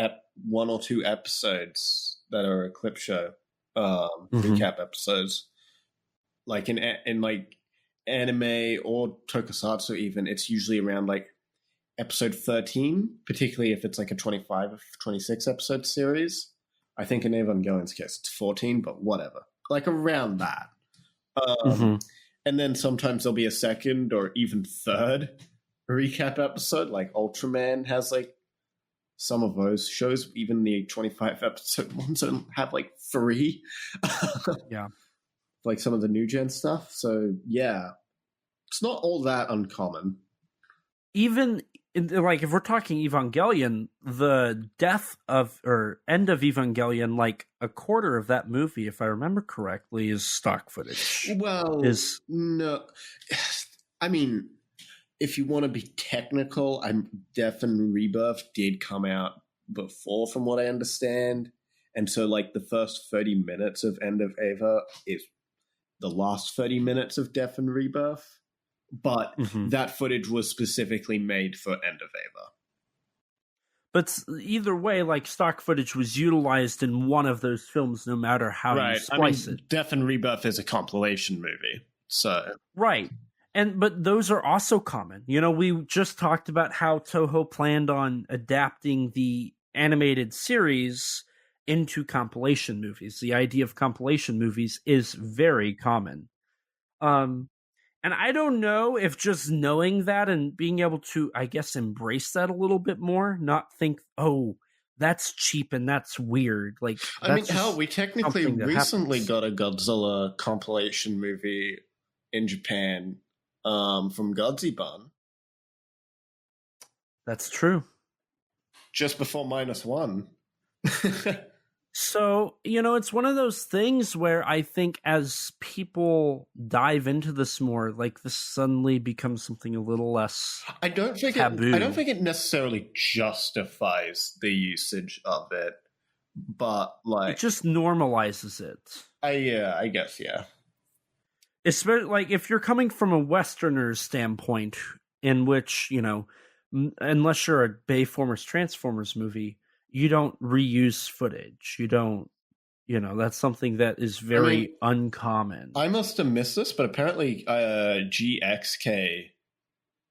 or two episodes that are a clip show, recap episodes. Like in like anime or tokusatsu even, it's usually around like episode 13, particularly if it's like a 25 or 26 episode series. I think in Evangelion's case it's 14, but whatever. Like around that. And then sometimes there'll be a second or even third recap episode. Like Ultraman has like some of those shows, even the 25 episode ones have like 3. Yeah. Like some of the new gen stuff. So yeah, it's not all that uncommon. Even like if we're talking Evangelion, the death of or end of Evangelion, like a quarter of that movie, if I remember correctly, is stock footage. Well, no, I mean, if you want to be technical, Death and Rebirth did come out before, from what I understand, and so like the first 30 minutes of End of Eva is the last 30 minutes of Death and Rebirth, but that footage was specifically made for End of Eva. But either way, like stock footage was utilized in one of those films, no matter how you splice it. Death and Rebirth is a compilation movie, so right. But those are also common. You know, we just talked about how Toho planned on adapting the animated series into compilation movies. The idea of compilation movies is very common. And I don't know if just knowing that and being able to, I guess, embrace that a little bit more, not think, oh, that's cheap and that's weird. Like, I mean, hell, we technically recently got a Godzilla compilation movie in Japan from Godzilla. That's true. Just before -1. So, you know, it's one of those things where I think as people dive into this more, like this suddenly becomes something a little less taboo. I don't think it necessarily justifies the usage of it, but like it just normalizes it. I guess, yeah. Especially like if you're coming from a Westerner's standpoint, in which, you know, unless you're a Bayformers Transformers movie, you don't reuse footage. You don't, you know, that's something that is very uncommon. I must have missed this, but apparently GXK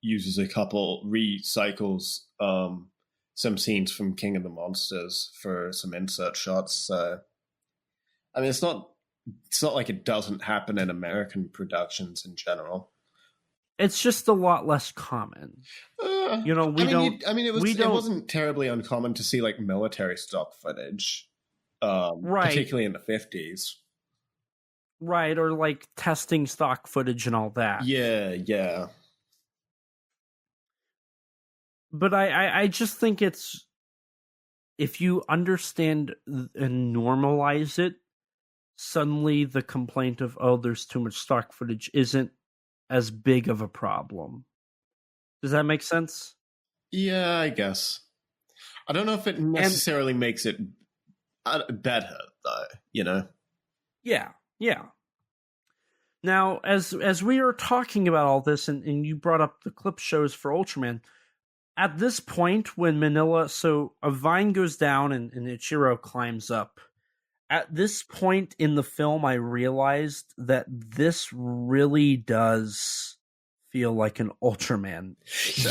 uses a couple, recycles some scenes from King of the Monsters for some insert shots. So, I mean, it's not like it doesn't happen in American productions in general. It's just a lot less common. You know, it wasn't terribly uncommon to see like military stock footage, right? Particularly in the 50s, right? Or like testing stock footage and all that. Yeah. But I just think it's, if you understand and normalize it, suddenly the complaint of, oh, there's too much stock footage isn't as big of a problem. Does that make sense? Yeah, I guess. I don't know if it necessarily makes it better, though, you know? Yeah. Now, as we are talking about all this, and you brought up the clip shows for Ultraman, at this point when so a vine goes down and Ichiro climbs up, at this point in the film, I realized that this really does feel like an Ultraman show.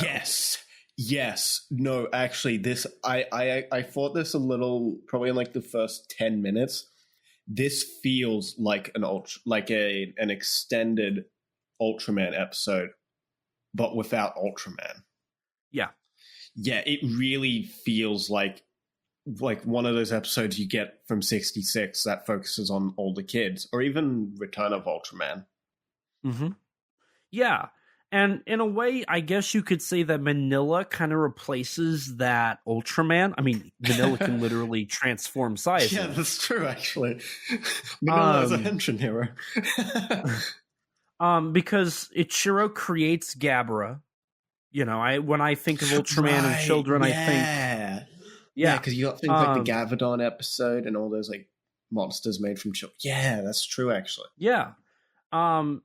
Yes. No, actually, this I thought this a little, probably in like the first 10 minutes. This feels like an extended Ultraman episode, but without Ultraman. Yeah, it really feels like one of those episodes you get from 66 that focuses on older kids, or even Return of Ultraman. Yeah. And in a way, I guess you could say that Manila kind of replaces that Ultraman. I mean, Manila can literally transform sizes. Yeah, that's true, actually. Manila is a henshin hero. Because Ichiro creates Gamera. You know, when I think of Ultraman and children, I think because you got things like the Gavadon episode and all those like monsters made from children. Yeah, that's true, actually. Yeah. And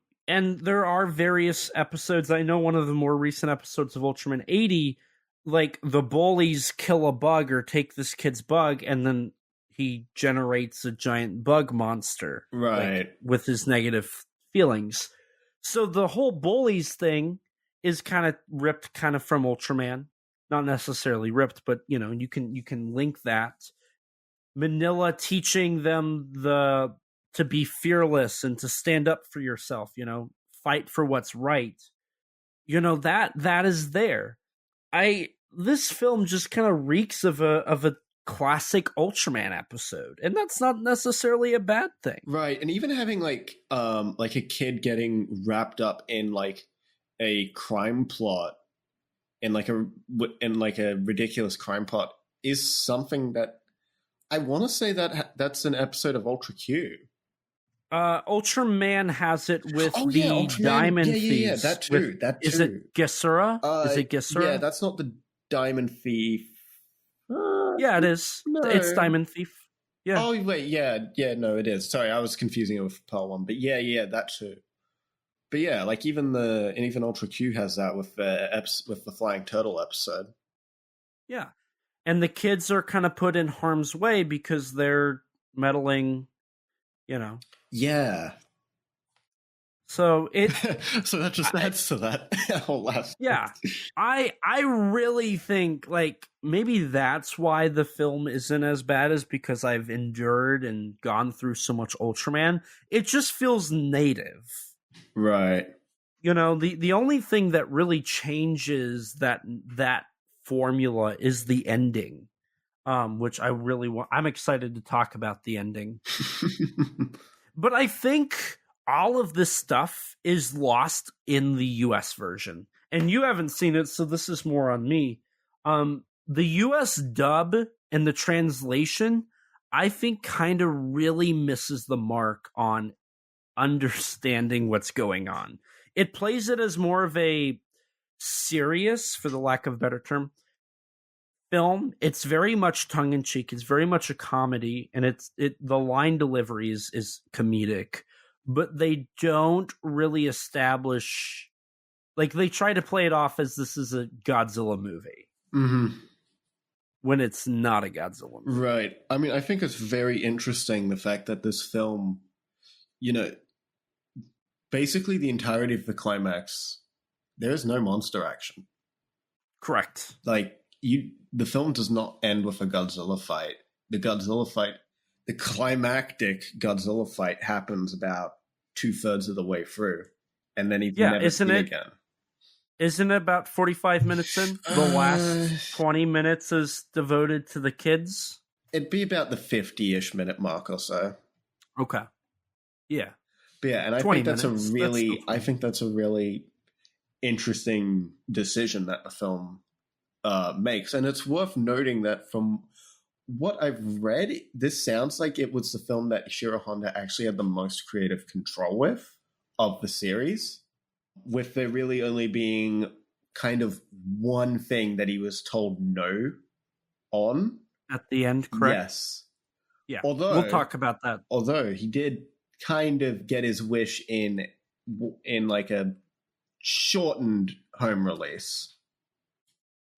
there are various episodes. I know one of the more recent episodes of Ultraman 80, like the bullies kill a bug or take this kid's bug, and then he generates a giant bug monster, right? Like, with his negative feelings. So the whole bullies thing is kind of ripped kind of from Ultraman. Not necessarily ripped, but you know, you can link that. Manila teaching them to be fearless and to stand up for yourself, you know, fight for what's right. You know, that is there. This film just kind of reeks of a classic Ultraman episode, and that's not necessarily a bad thing. Right. And even having like a kid getting wrapped up in like a crime plot in like a ridiculous crime plot is something that I want to say that's an episode of Ultra Q. Ultraman has it with Diamond Thieves. Yeah, that too. Is it Gesura? Is it Gesura? Yeah, that's not the Diamond Thief. Yeah, it is. No. It's Diamond Thief. Yeah. Oh wait, yeah, no, it is. Sorry, I was confusing it with Pearl One, but yeah, that too. But yeah, like even Ultra Q has that with the Flying Turtle episode. Yeah, and the kids are kind of put in harm's way because they're meddling, you know. Yeah. So that just adds to that whole last. Yeah, I really think like maybe that's why the film isn't as bad, is because I've endured and gone through so much Ultraman. It just feels native, right? You know, the only thing that really changes that formula is the ending, which I really want. I'm excited to talk about the ending, but I think all of this stuff is lost in the US version. And you haven't seen it, so this is more on me. The US dub and the translation, I think, kind of really misses the mark on understanding what's going on. It plays it as more of a serious, for the lack of a better term, film. It's very much tongue-in-cheek. It's very much a comedy, and the line delivery is comedic. But they don't really establish, like they try to play it off as this is a Godzilla movie. Mm-hmm. When it's not a Godzilla movie. Right. I mean, I think it's very interesting the fact that this film, you know, basically the entirety of the climax, there is no monster action. Correct. Like, the film does not end with a Godzilla fight. The climactic Godzilla fight happens about 2/3 of the way through, and then he's never seen again. Isn't it about 45 minutes in? The last 20 minutes is devoted to the kids? It'd be about the 50-ish minute mark or so. Okay. Yeah. But yeah, and I think that's a really interesting decision that the film makes. And it's worth noting that from what I've read, this sounds like it was the film that Ishiro Honda actually had the most creative control with of the series, with there really only being kind of one thing that he was told no on. At the end, correct? Yes. Yeah, we'll talk about that. Although he did kind of get his wish in like a shortened home release.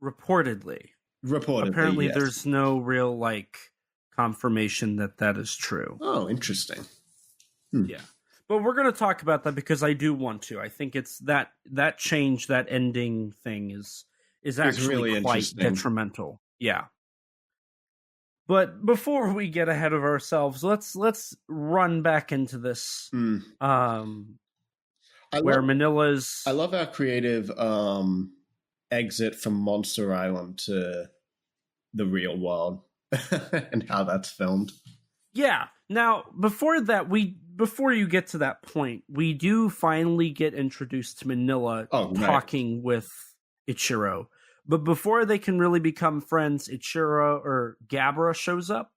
Reportedly. Apparently, yes. There's no real like confirmation that is true. Oh, interesting. Yeah, but we're going to talk about that because I do want to. I think it's that change, that ending thing is actually really quite detrimental. Yeah. But before we get ahead of ourselves, let's run back into this. Manila's. I love our creative exit from Monster Island to the real world and how that's filmed. Yeah. Now, before you get to that point, we do finally get introduced to Manila talking with Ichiro. But before they can really become friends, Gamera shows up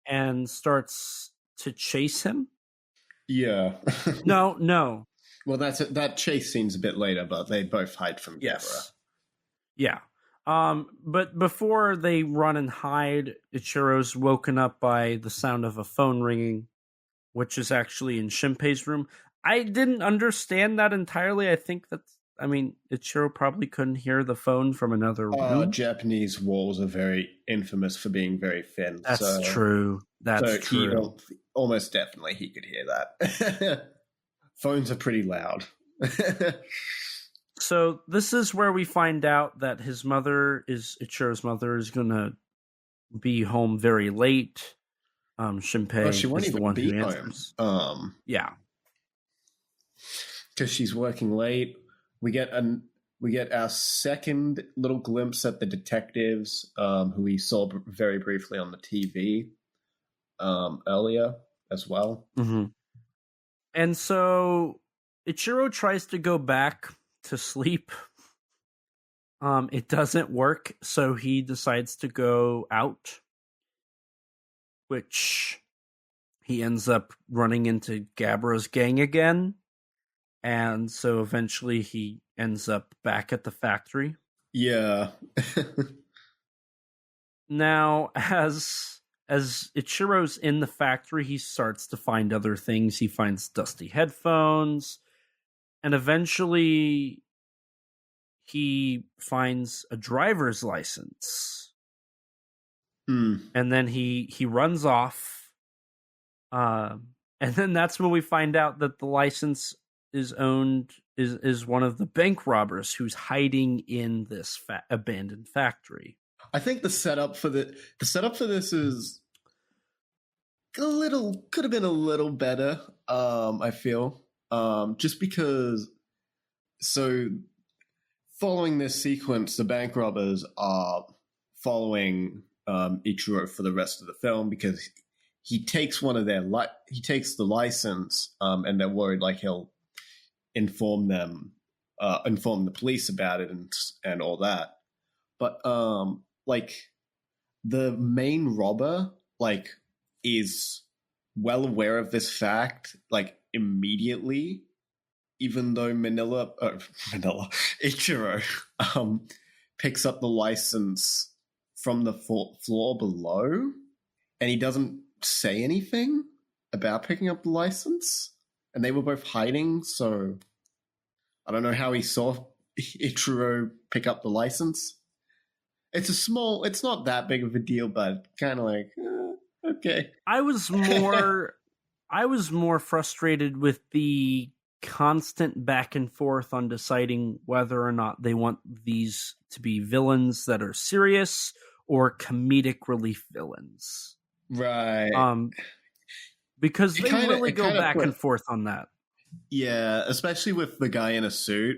and starts to chase him. Yeah. No. Well, that chase scene's a bit later, but they both hide from Gamera. Yeah. But before they run and hide, Ichiro's woken up by the sound of a phone ringing, which is actually in Shinpei's room. I didn't understand that entirely. I think Ichiro probably couldn't hear the phone from another room. Japanese walls are very infamous for being very thin. That's true. That's true. Almost definitely he could hear that. Phones are pretty loud. So this is where we find out that Ichiro's mother is going to be home very late. Shinpei she won't is the even one be who home. answers. Yeah. Because she's working late. We get our second little glimpse at the detectives, who we saw very briefly on the TV earlier as well. Mm-hmm. And so Ichiro tries to go back to sleep. It doesn't work, so he decides to go out, which he ends up running into Gabra's gang again. And so eventually he ends up back at the factory. Yeah. Now, as Ichiro's in the factory, he starts to find other things. He finds dusty headphones, and eventually he finds a driver's license. And then he runs off. And then that's when we find out that the license is one of the bank robbers who's hiding in this abandoned factory. I think the setup for this is could have been a little better. I feel just because. So, following this sequence, the bank robbers are following Ichiro for the rest of the film because he takes he takes the license, and they're worried like he'll inform the police about it and all that. But like the main robber like is well aware of this fact like immediately, even though Ichiro picks up the license from the floor below, and he doesn't say anything about picking up the license. And they were both hiding, so I don't know how he saw Ichiro pick up the license. It's not that big of a deal, but kind of like, okay. I was more frustrated with the constant back and forth on deciding whether or not they want these to be villains that are serious or comedic relief villains. Right. Because they really go back and forth on that. Yeah, especially with the guy in a suit.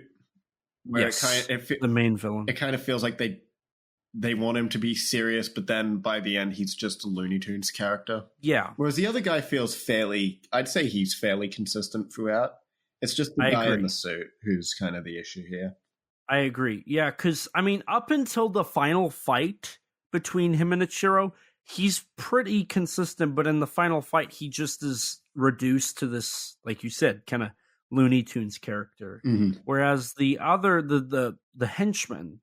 Where yes, the main villain. It kind of feels like they want him to be serious, but then by the end he's just a Looney Tunes character. Yeah. Whereas the other guy feels I'd say he's fairly consistent throughout. It's just the guy in the suit who's kind of the issue here. I agree. Yeah, because, up until the final fight between him and Ichiro, he's pretty consistent, but in the final fight, he just is reduced to this, like you said, kind of Looney Tunes character. Mm-hmm. Whereas the other, the henchman,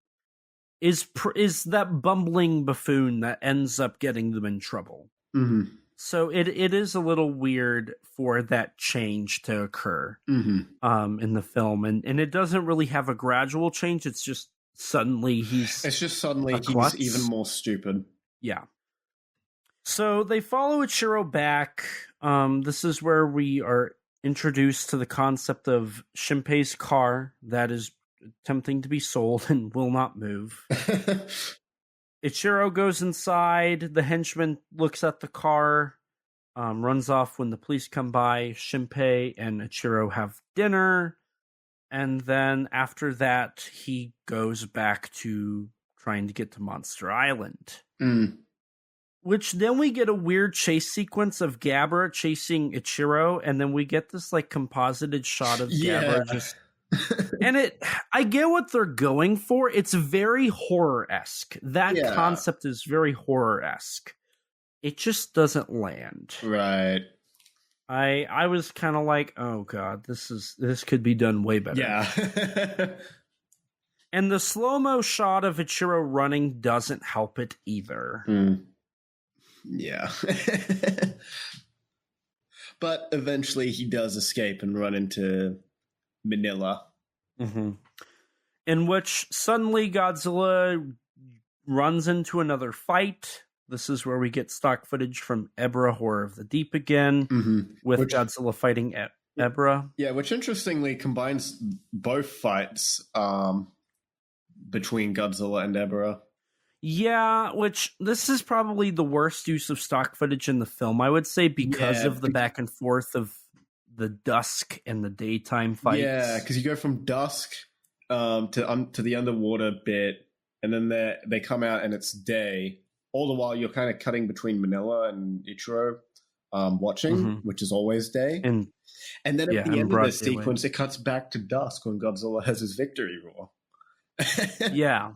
is that bumbling buffoon that ends up getting them in trouble. Mm-hmm. So it is a little weird for that change to occur in the film, and it doesn't really have a gradual change. It's just suddenly he's even more stupid. Yeah. So they follow Ichiro back. This is where we are introduced to the concept of Shinpei's car that is attempting to be sold and will not move. Ichiro goes inside. The henchman looks at the car, runs off when the police come by. Shinpei and Ichiro have dinner. And then after that, he goes back to trying to get to Monster Island. Which then we get a weird chase sequence of Gabra chasing Ichiro, and then we get this like composited shot of Gabra just... And I get what they're going for. It's very horror-esque. That concept is very horror-esque. It just doesn't land. Right. I was kind of like, oh god, this could be done way better. Yeah. And the slow-mo shot of Ichiro running doesn't help it either. Yeah. But eventually he does escape and run into Manila. Mm-hmm. In which suddenly Godzilla runs into another fight. This is where we get stock footage from Ebra, Horror of the Deep again, with Godzilla fighting Ebra. Yeah, which interestingly combines both fights between Godzilla and Ebra. Yeah, which this is probably the worst use of stock footage in the film, I would say, because of the back and forth of the dusk and the daytime fights. Yeah, because you go from dusk to the underwater bit, and then they come out and it's day. All the while you're kind of cutting between Manila and Ichiro watching, which is always day. And then at the end of the sequence, it cuts back to dusk when Godzilla has his victory roar. Yeah.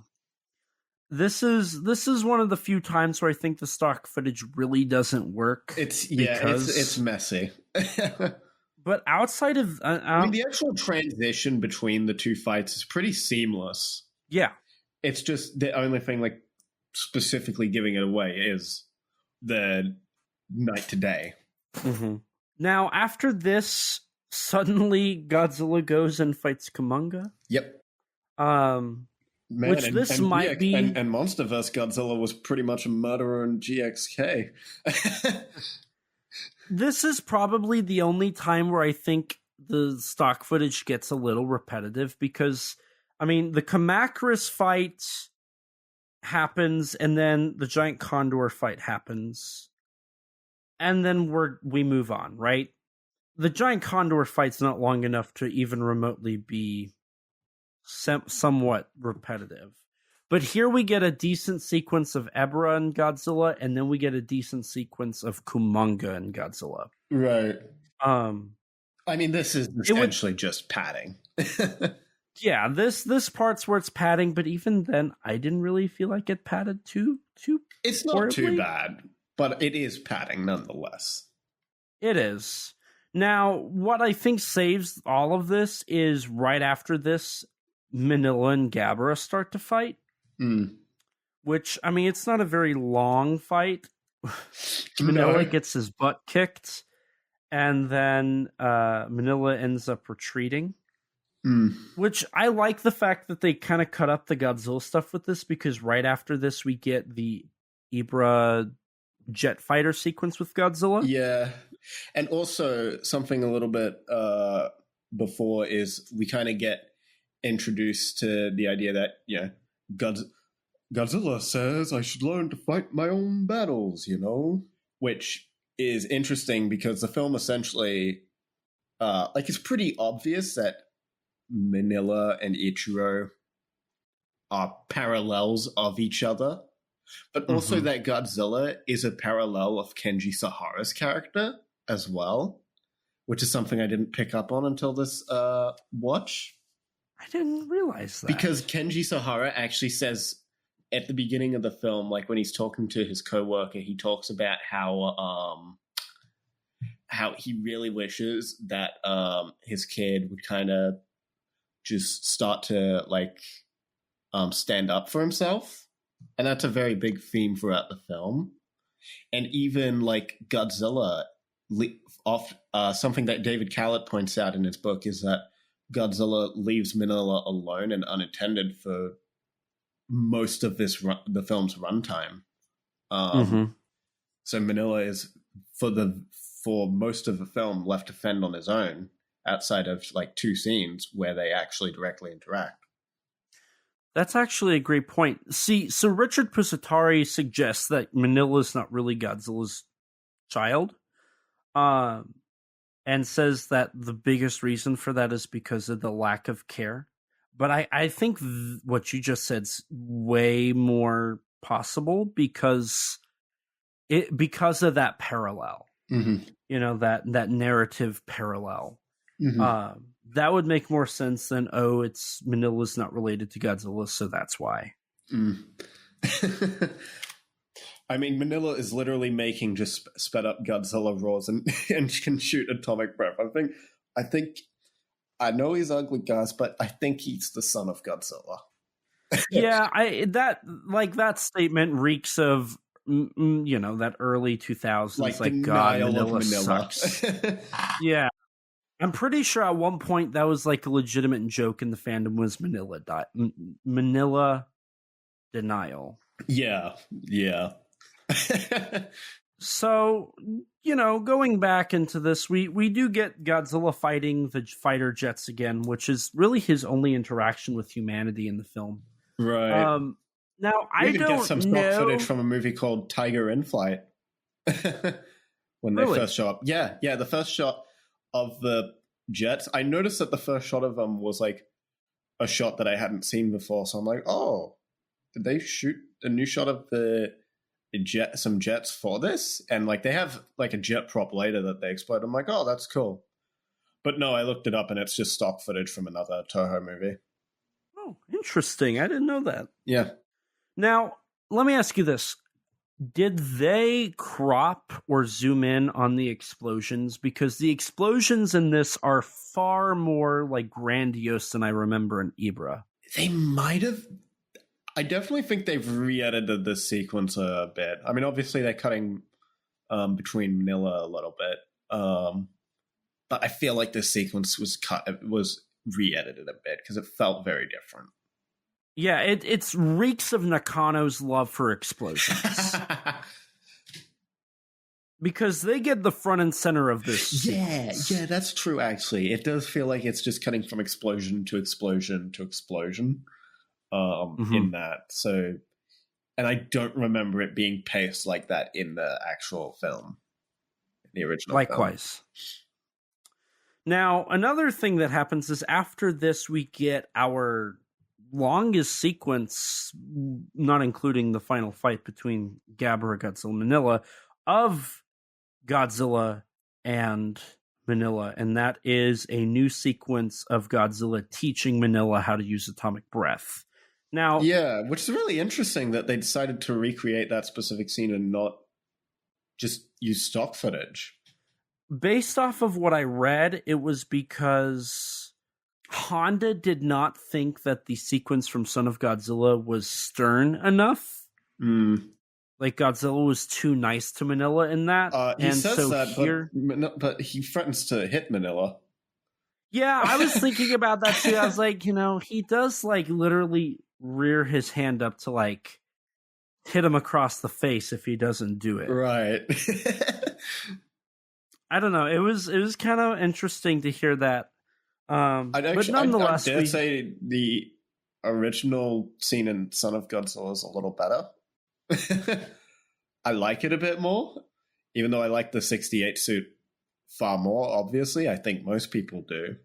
This is one of the few times where I think the stock footage really doesn't work. It's messy. But outside of I mean, the actual transition between the two fights is pretty seamless. Yeah. It's just the only thing like specifically giving it away is the night to day. Now, after this, suddenly Godzilla goes and fights Kumonga. Yep. Man, which this might be... And Monsterverse Godzilla was pretty much a murderer in GXK. This is probably the only time where I think the stock footage gets a little repetitive because, I mean, the Kamacuras fight happens and then the giant condor fight happens. And then we move on, right? The giant condor fight's not long enough to even remotely be somewhat repetitive. But here we get a decent sequence of Ebra and Godzilla, and then we get a decent sequence of Kumonga and Godzilla. Right. I mean, this is essentially just padding. Yeah, this part's where it's padding, but even then, I didn't really feel like it padded too It's not horribly. Too bad, but it is padding nonetheless. It is. Now, what I think saves all of this is right after this, Manila and Gamera start to fight. Which, I mean, it's not a very long fight. Manila gets his butt kicked, and then Manila ends up retreating. Which I like the fact that they kind of cut up the Godzilla stuff with this, because right after this we get the Ibra jet fighter sequence with Godzilla. Yeah. And also something a little bit before is we kind of get introduced to the idea that, Godzilla says I should learn to fight my own battles, which is interesting because the film essentially, it's pretty obvious that Manila and Ichiro are parallels of each other, but also that Godzilla is a parallel of Kenji Sahara's character as well, which is something I didn't pick up on until this watch. I didn't realize that. Because Kenji Sahara actually says at the beginning of the film, like when he's talking to his coworker, he talks about how he really wishes that his kid would kind of just start to stand up for himself. And that's a very big theme throughout the film. And even Godzilla, something that David Callett points out in his book is that Godzilla leaves Manila alone and unattended for most of the film's runtime. So Manila is for most of the film left to fend on his own, outside of two scenes where they actually directly interact. That's actually a great point. See, so Richard Pusatari suggests that Manila is not really Godzilla's child, and says that the biggest reason for that is because of the lack of care. But I think what you just said's way more possible because of that parallel. That narrative parallel. That would make more sense than, it's Manila's not related to Godzilla, so that's why. I mean, Manila is literally making just sped up Godzilla roars and can shoot atomic breath. I know he's ugly, guys, but I think he's the son of Godzilla. Yeah, that statement reeks of that early 2000s, like God, Manila sucks. Yeah, I'm pretty sure at one point that was like a legitimate joke in the fandom was Manila denial. Yeah. So, going back into this, we do get Godzilla fighting the fighter jets again, which is really his only interaction with humanity in the film. Right. Now, we I even don't get some stock footage from a movie called Tiger in Flight when they first show up. Yeah, the first shot of the jets. I noticed that the first shot of them was like a shot that I hadn't seen before. So I'm like, oh, did they shoot a new shot of some jets for this? And like they have like a jet prop later that they explode. I'm like, oh, that's cool. But no, I looked it up and it's just stock footage from another Toho movie. Oh, interesting. I didn't know that. Yeah. Now, let me ask you this. Did they crop or zoom in on the explosions? Because the explosions in this are far more like grandiose than I remember in Ibra. They might have. I definitely think they've re-edited the sequence a bit. I mean, obviously they're cutting between Manila a little bit. But I feel like this sequence was re-edited a bit because it felt very different. Yeah, it's reeks of Nakano's love for explosions. Because they get the front and center of this. Yeah, that's true, actually. It does feel like it's just cutting from explosion to explosion to explosion in that. So, and I don't remember it being paced like that in the actual film, the original Likewise. Film. Now, another thing that happens is after this, we get our longest sequence, not including the final fight between Gamera, Godzilla, and Manila, of Godzilla and Manila, and that is a new sequence of Godzilla teaching Manila how to use atomic breath. Now, yeah, which is really interesting that they decided to recreate that specific scene and not just use stock footage. Based off of what I read, it was because Honda did not think that the sequence from Son of Godzilla was stern enough. Like Godzilla was too nice to Manila in that. He says so that, but he threatens to hit Manila. Yeah, I was thinking about that too. I was like, he does like literally rear his hand up to like hit him across the face if he doesn't do it. Right. I don't know. It was kind of interesting to hear that. But nonetheless, I dare say the original scene in Son of Godzilla is a little better. I like it a bit more, even though I like the 68 suit far more, obviously. I think most people do.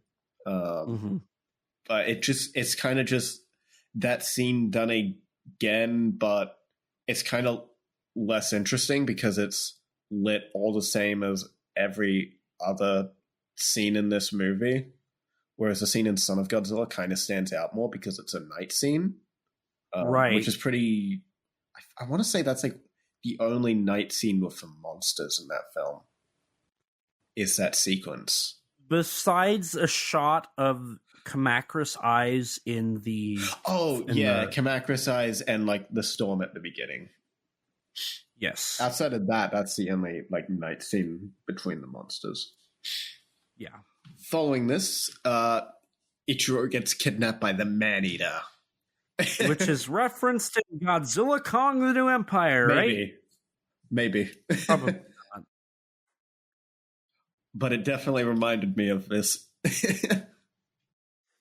But it's kind of just that scene done again, but it's kind of less interesting because it's lit all the same as every other scene in this movie. Whereas the scene in Son of Godzilla kind of stands out more because it's a night scene. Right. Which is pretty... I want to say that's like the only night scene with the monsters in that film. Is that sequence. Besides a shot of Kamakura's eyes in the... Kamakura's eyes and like the storm at the beginning. Yes. Outside of that, that's the only like night scene between the monsters. Yeah. Following this, Ichiro gets kidnapped by the Man-Eater. Which is referenced in Godzilla Kong the New Empire, right? Maybe. Probably not. But it definitely reminded me of this.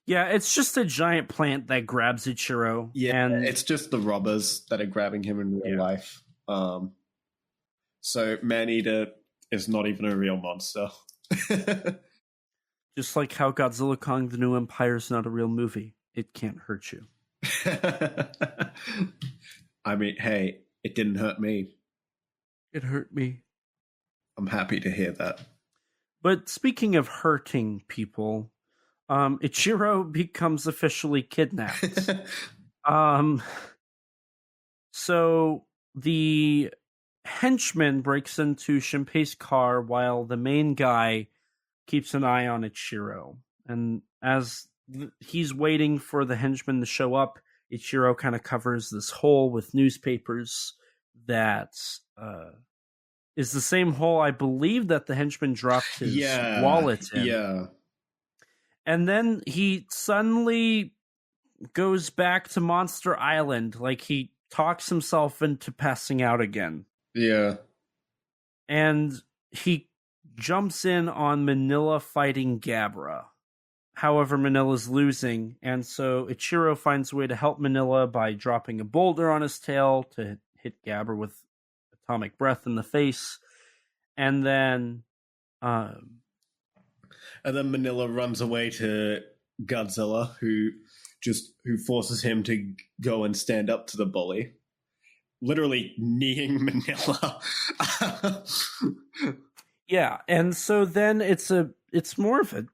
Yeah, it's just a giant plant that grabs Ichiro. Yeah, and it's just the robbers that are grabbing him in real life. So Man-Eater is not even a real monster. Just like how Godzilla Kong the New Empire is not a real movie. It can't hurt you. I mean, hey, it didn't hurt me. It hurt me. I'm happy to hear that. But speaking of hurting people, Ichiro becomes officially kidnapped. So the henchman breaks into Shinpei's car while the main guy keeps an eye on Ichiro. And as he's waiting for the henchman to show up, Ichiro kind of covers this hole with newspapers that is the same hole I believe that the henchman dropped his wallet in. Yeah. And then he suddenly goes back to Monster Island, like he talks himself into passing out again. Yeah. And he jumps in on Manila fighting Gabra. However, Manila's losing, and so Ichiro finds a way to help Manila by dropping a boulder on his tail to hit Gabra with atomic breath in the face. And then Manila runs away to Godzilla, who forces him to go and stand up to the bully, literally kneeing Manila. Yeah, and so then it's more of a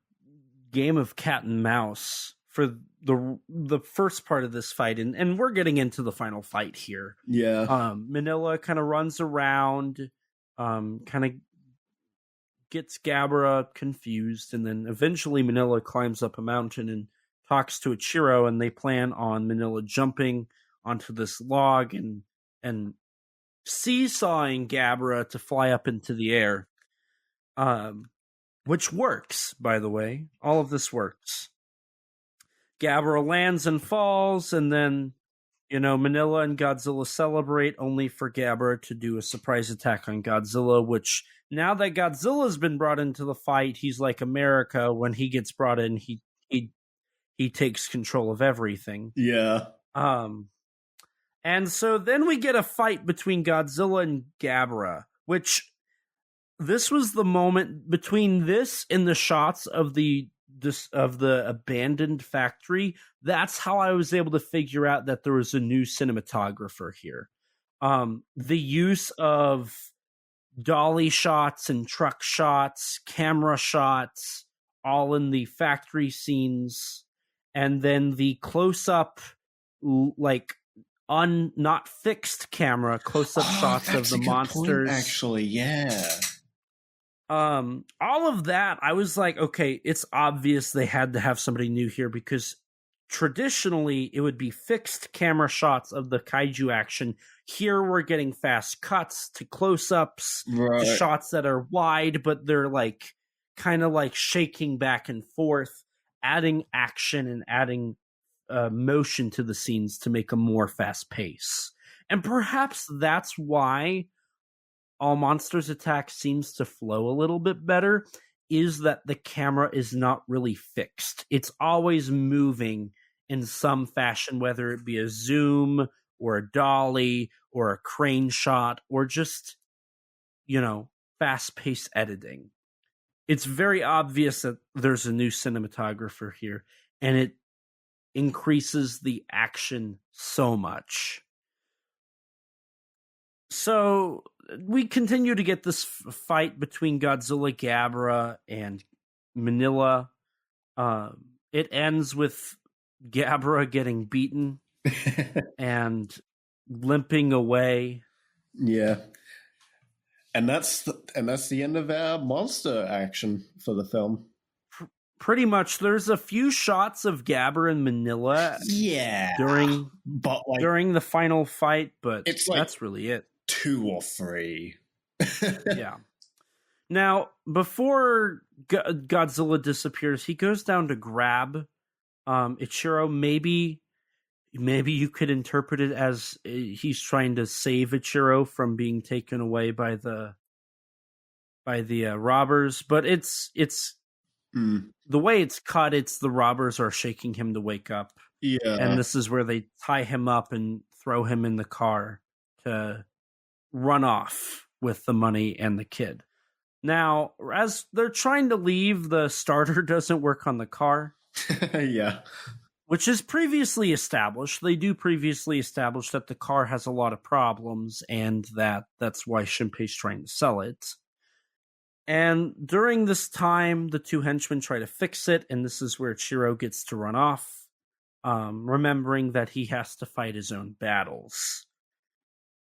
game of cat and mouse for the first part of this fight, and we're getting into the final fight here. Yeah. Manila kind of runs around, kind of gets Gabra confused, and then eventually Manila climbs up a mountain and talks to Ichiro, and they plan on Manila jumping onto this log and seesawing Gabra to fly up into the air. Which works, by the way. All of this works. Gabra lands and falls, and then, Manila and Godzilla celebrate, only for Gabra to do a surprise attack on Godzilla, which, now that Godzilla's been brought into the fight, he's like America. When he gets brought in, he takes control of everything. Yeah. And so then we get a fight between Godzilla and Gabra, which this was the moment between this and the shots of the abandoned factory. That's how I was able to figure out that there was a new cinematographer here. The use of dolly shots and truck shots, camera shots, all in the factory scenes, and then the close-up, like, not fixed camera close-up shots of the monsters. Point, actually, yeah. All of that, I was like, okay, it's obvious they had to have somebody new here, because traditionally it would be fixed camera shots of the kaiju action. Here we're getting fast cuts to close-ups, to shots that are wide, but they're like kind of like shaking back and forth, adding action and adding motion to the scenes to make a more fast pace. And perhaps that's why All Monsters Attack seems to flow a little bit better, is that the camera is not really fixed. It's always moving in some fashion, whether it be a zoom or a dolly or a crane shot or just, fast-paced editing. It's very obvious that there's a new cinematographer here, and it increases the action so much. So we continue to get this fight between Godzilla, Gabra, and Manila. It ends with Gabra getting beaten and limping away. Yeah. And that's the end of our monster action for the film. Pretty much. There's a few shots of Gabra and Manila during the final fight, but that's really it. 2 or 3. Yeah. Now, before Godzilla disappears, he goes down to grab Ichiro. Maybe you could interpret it as he's trying to save Ichiro from being taken away by the robbers. But it's the way it's cut. It's the robbers are shaking him to wake up. Yeah, and this is where they tie him up and throw him in the car to run off with the money and the kid. Now, as they're trying to leave, the starter doesn't work on the car. Yeah. Which is previously established. They do previously establish that the car has a lot of problems, and that's why Shinpei's trying to sell it. And during this time, the 2 henchmen try to fix it, and this is where Ichiro gets to run off, remembering that he has to fight his own battles.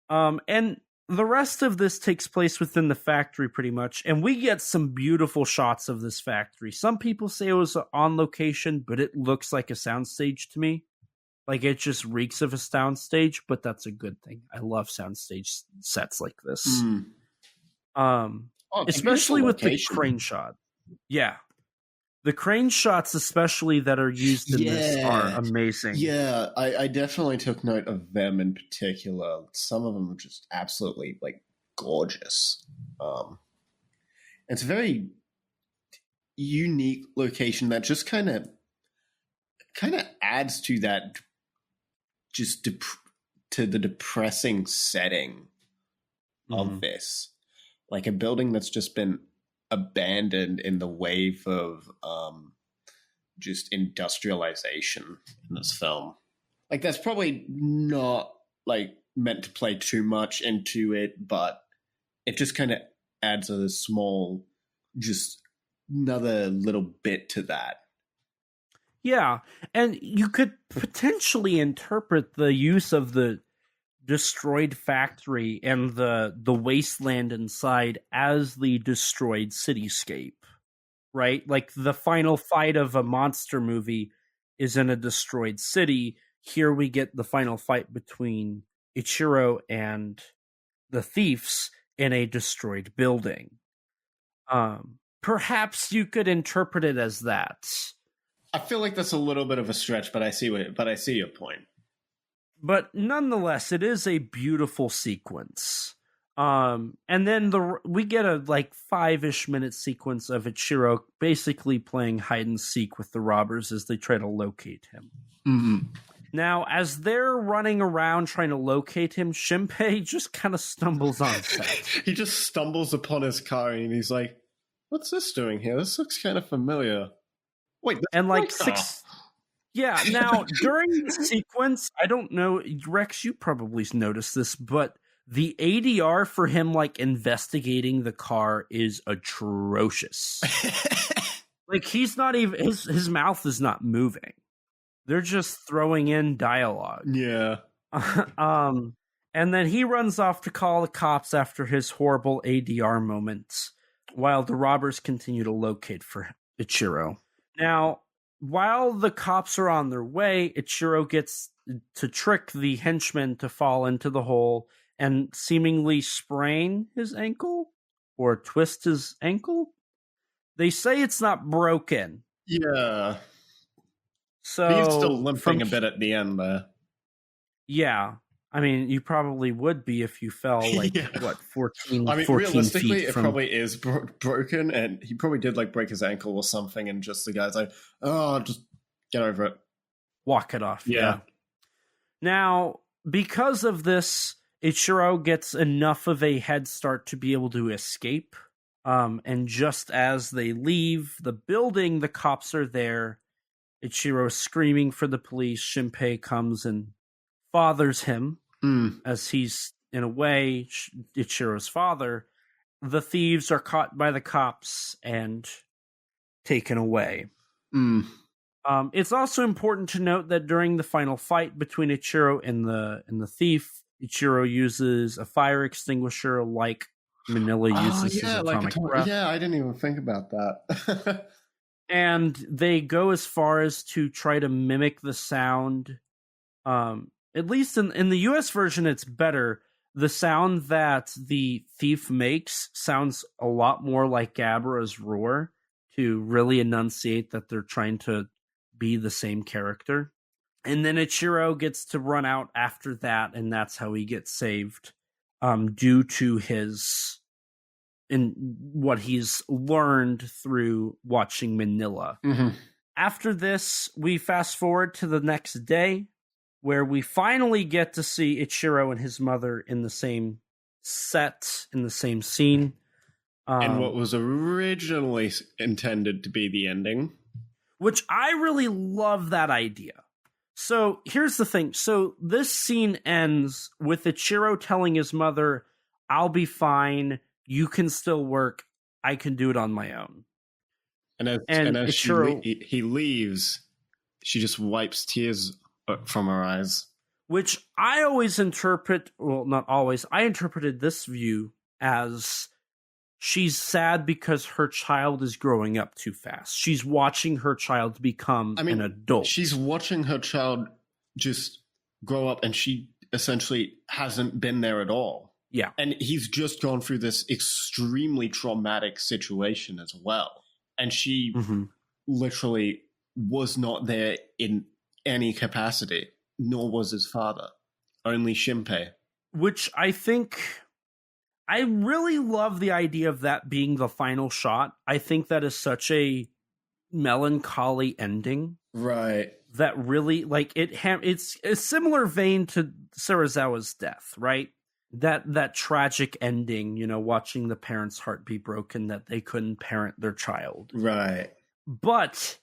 And the rest of this takes place within the factory pretty much, and we get some beautiful shots of this factory. Some people say it was on location, but it looks like a soundstage to me. Like, it just reeks of a soundstage, but that's a good thing. I love soundstage sets like this. Especially with the crane shot. Yeah. The crane shots, especially that are used in this, are amazing. Yeah, I definitely took note of them in particular. Some of them are just absolutely, like, gorgeous. It's a very unique location that just kind of adds to that, just to the depressing setting of this. Like, a building that's just been abandoned in the wave of just industrialization in this film. Like, that's probably not, like, meant to play too much into it, but it just kind of adds a small, just another little bit to that. Yeah, and you could potentially interpret the use of the destroyed factory and the wasteland inside as the destroyed cityscape, right? Like, the final fight of a monster movie is in a destroyed city. Here we get the final fight between Ichiro and the thieves in a destroyed building. Perhaps you could interpret it as that. I feel like that's a little bit of a stretch, but I see your point. But nonetheless, it is a beautiful sequence. And then we get a 5-ish minute sequence of Ichiro basically playing hide and seek with the robbers as they try to locate him. Mm-hmm. Now, as they're running around trying to locate him, Shinpei just kind of stumbles on set. He just stumbles upon his car and he's like, "What's this doing here? This looks kind of familiar." Wait, and yeah, now, during the sequence, I don't know, Rex, you probably noticed this, but the ADR for him, investigating the car is atrocious. He's not even, his mouth is not moving. They're just throwing in dialogue. Yeah. And then he runs off to call the cops after his horrible ADR moments, while the robbers continue to locate for Ichiro. Now, while the cops are on their way, Ichiro gets to trick the henchmen to fall into the hole and seemingly sprain his ankle or twist his ankle. They say it's not broken. Yeah. So he's still limping a bit at the end there. Yeah. I mean, you probably would be if you fell 14 I mean, 14 realistically, feet it probably is broken, and he probably did break his ankle or something, and just the guy's like, "Oh, just get over it, walk it off." Yeah. Now, because of this, Ichiro gets enough of a head start to be able to escape. And just as they leave the building, the cops are there. Ichiro is screaming for the police. Shinpei comes and fathers him. As he's, in a way, Ichiro's father. The thieves are caught by the cops and taken away. It's also important to note that during the final fight between Ichiro and the thief, Ichiro uses a fire extinguisher like Manila uses his atomic breath. Yeah, I didn't even think about that. And they go as far as to try to mimic the sound. At least in the US version, it's better. The sound that the thief makes sounds a lot more like Gabra's roar to really enunciate that they're trying to be the same character. And then Ichiro gets to run out after that, and that's how he gets saved, due to what he's learned through watching Manila. After this, we fast forward to the next day, where we finally get to see Ichiro and his mother in the same set, in the same scene. And what was originally intended to be the ending. Which I really love that idea. So here's the thing. So this scene ends with Ichiro telling his mother, "I'll be fine. You can still work. I can do it on my own." And as Ichiro, he leaves, she just wipes tears from her eyes. Which I always interpret, well, not always, I interpreted this view as she's sad because her child is growing up too fast. She's watching her child become an adult. She's watching her child just grow up, and she essentially hasn't been there at all. Yeah. And he's just gone through this extremely traumatic situation as well. And she literally was not there in any capacity, nor was his father. Only Shinpei. Which I think... I really love the idea of that being the final shot. I think that is such a melancholy ending. Right. That really, like, it's a similar vein to Serizawa's death, right? That tragic ending, you know, watching the parents' heart be broken that they couldn't parent their child. Right. But,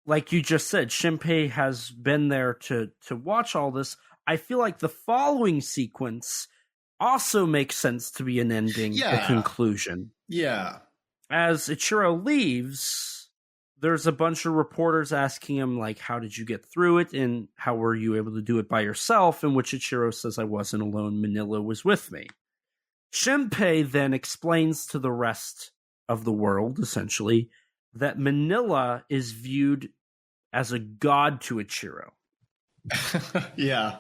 like you just said, Shinpei has been there to watch all this. I feel like the following sequence also makes sense to be an ending, a conclusion. Yeah. As Ichiro leaves, there's a bunch of reporters asking him, like, how did you get through it? And how were you able to do it by yourself? In which Ichiro says, I wasn't alone. Manila was with me. Shinpei then explains to the rest of the world, essentially, that Manila is viewed as a god to Ichiro. Yeah.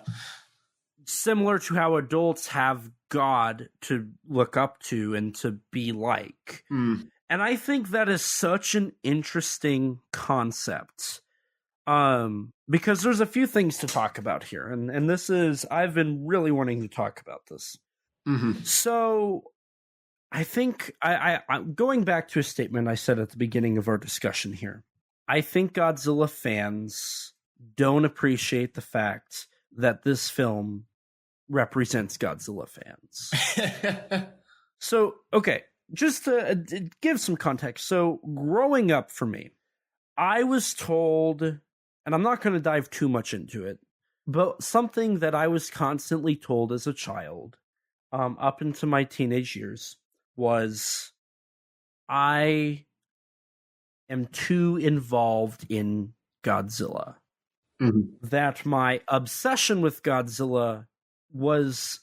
Similar to how adults have God to look up to and to be like. And I think that is such an interesting concept. Because there's a few things to talk about here. And this is, I've been really wanting to talk about this. So I think, I'm going back to a statement I said at the beginning of our discussion here. I think Godzilla fans don't appreciate the fact that this film represents Godzilla fans. So, okay, just to give some context. So, growing up for me, I was told, and I'm not going to dive too much into it, but something that I was constantly told as a child, up into my teenage years, was I am too involved in Godzilla. That my obsession with Godzilla was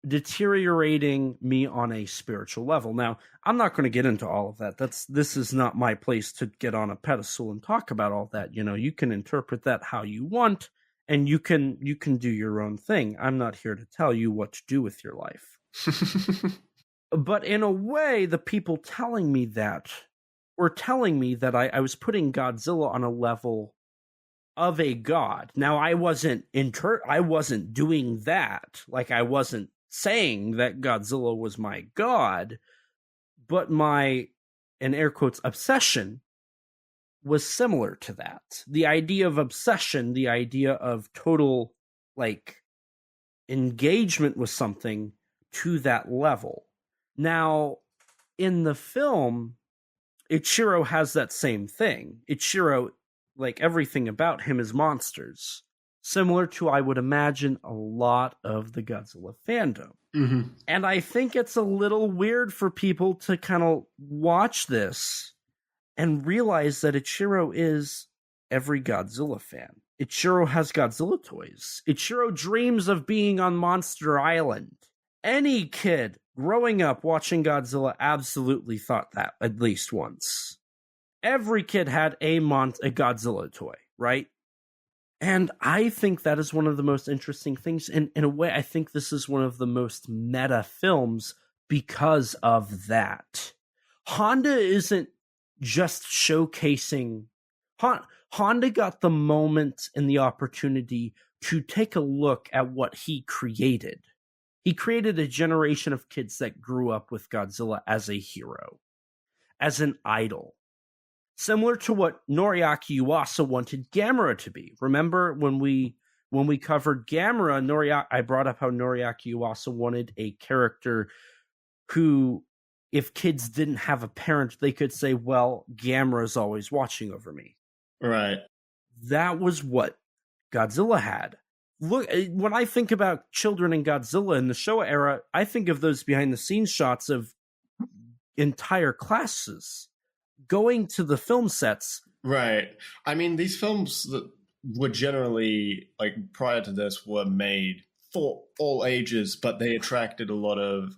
deteriorating me on a spiritual level. Now, I'm not going to get into all of that. This is not my place to get on a pedestal and talk about all that. You know, you can interpret that how you want, and you can do your own thing. I'm not here to tell you what to do with your life. But in a way, the people telling me that were telling me that I was putting Godzilla on a level of a god. Now, I wasn't doing that. Like, I wasn't saying that Godzilla was my god, but my, in air quotes, obsession was similar to that. The idea of obsession, the idea of total, like, engagement with something to that level. Now, in the film, Ichiro has that same thing. Ichiro, like, everything about him is monsters. Similar to, I would imagine, a lot of the Godzilla fandom. And I think it's a little weird for people to kind of watch this and realize that Ichiro is every Godzilla fan. Ichiro has Godzilla toys. Ichiro dreams of being on Monster Island. Any kid growing up watching Godzilla absolutely thought that at least once. Every kid had a Godzilla toy, right? And I think that is one of the most interesting things. And in a way, I think this is one of the most meta films because of that. Honda isn't just showcasing... Honda got the moment and the opportunity to take a look at what he created. He created a generation of kids that grew up with Godzilla as a hero, as an idol. Similar to what Noriaki Yuasa wanted Gamera to be. Remember when we covered Gamera, I brought up how Noriaki Yuasa wanted a character who, if kids didn't have a parent, they could say, well, Gamera's always watching over me. Right. That was what Godzilla had. Look, when I think about children in Godzilla in the Showa era, I think of those behind-the-scenes shots of entire classes going to the film sets. Right. I mean, these films that were generally, like, prior to this, were made for all ages, but they attracted a lot of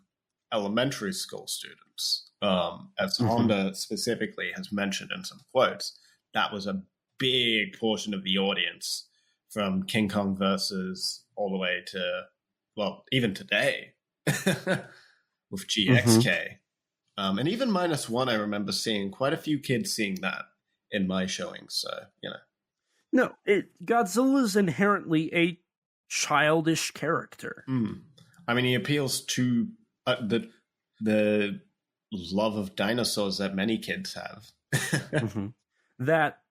elementary school students. As Honda specifically has mentioned in some quotes, that was a big portion of the audience from King Kong Versus all the way to, well, even today with GXK. And even -1, I remember seeing quite a few kids seeing that in my showings. So, you know. No, Godzilla is inherently a childish character. I mean, he appeals to the love of dinosaurs that many kids have. That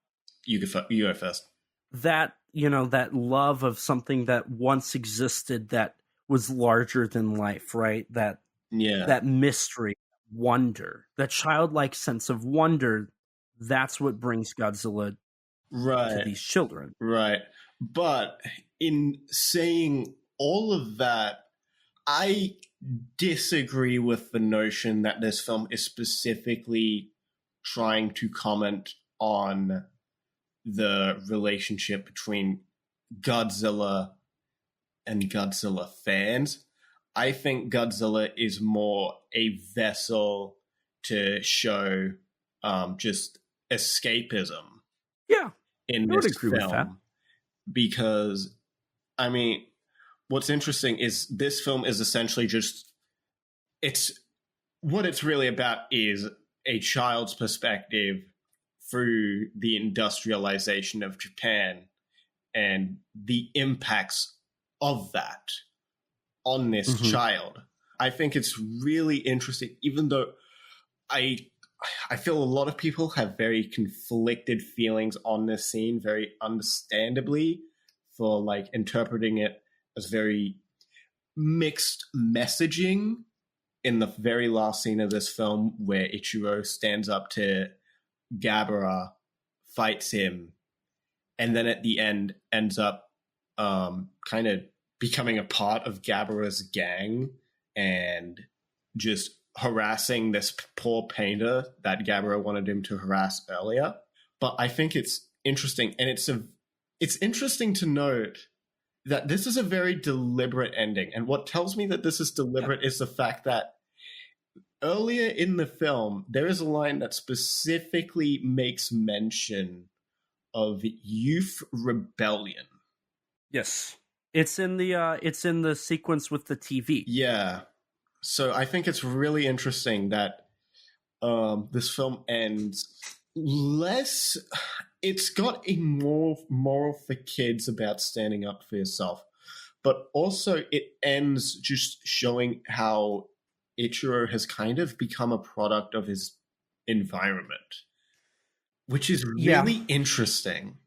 you go first. That, you know, that love of something that once existed that was larger than life, right? That mystery, wonder, that childlike sense of wonder, that's what brings Godzilla to these children. Right. But in saying all of that, I disagree with the notion that this film is specifically trying to comment on the relationship between Godzilla and Godzilla fans. I think Godzilla is more a vessel to show just escapism. Yeah, in I would this agree with that. film. Because, I mean, what's interesting is this film is essentially just, what it's really about is a child's perspective through the industrialization of Japan and the impacts of that on this child. I think it's really interesting, even though I feel a lot of people have very conflicted feelings on this scene, very understandably, for like interpreting it as very mixed messaging in the very last scene of this film where Ichiro stands up to Gamera, fights him, and then at the end ends up kind of becoming a part of Gamera's gang and just harassing this poor painter that Gamera wanted him to harass earlier. But I think it's interesting, and it's interesting to note that this is a very deliberate ending. And what tells me that this is deliberate is the fact that earlier in the film, there is a line that specifically makes mention of youth rebellion. Yes. It's in the sequence with the TV. Yeah. So I think it's really interesting that this film ends less. It's got a more moral for kids about standing up for yourself, but also it ends just showing how Ichiro has kind of become a product of his environment, which is really interesting.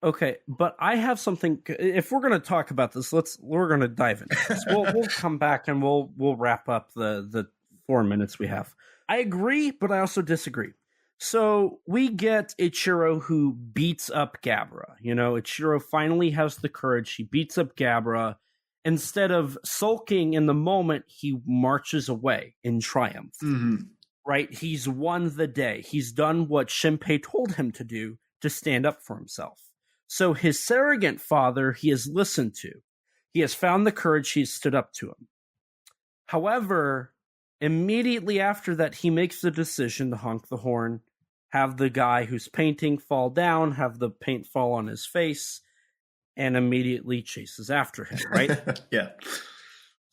Okay, but I have something. If we're going to talk about this, we're going to dive into this. We'll come back and we'll wrap up the 4 minutes we have. I agree, but I also disagree. So we get Ichiro who beats up Gamera. You know, Ichiro finally has the courage. He beats up Gamera. Instead of sulking in the moment, he marches away in triumph. Right? He's won the day. He's done what Shinpei told him to do to stand up for himself. So his surrogate father, he has listened to. He has found the courage. He's stood up to him. However, immediately after that, he makes the decision to honk the horn, have the guy who's painting fall down, have the paint fall on his face, and immediately chases after him, right? Yeah.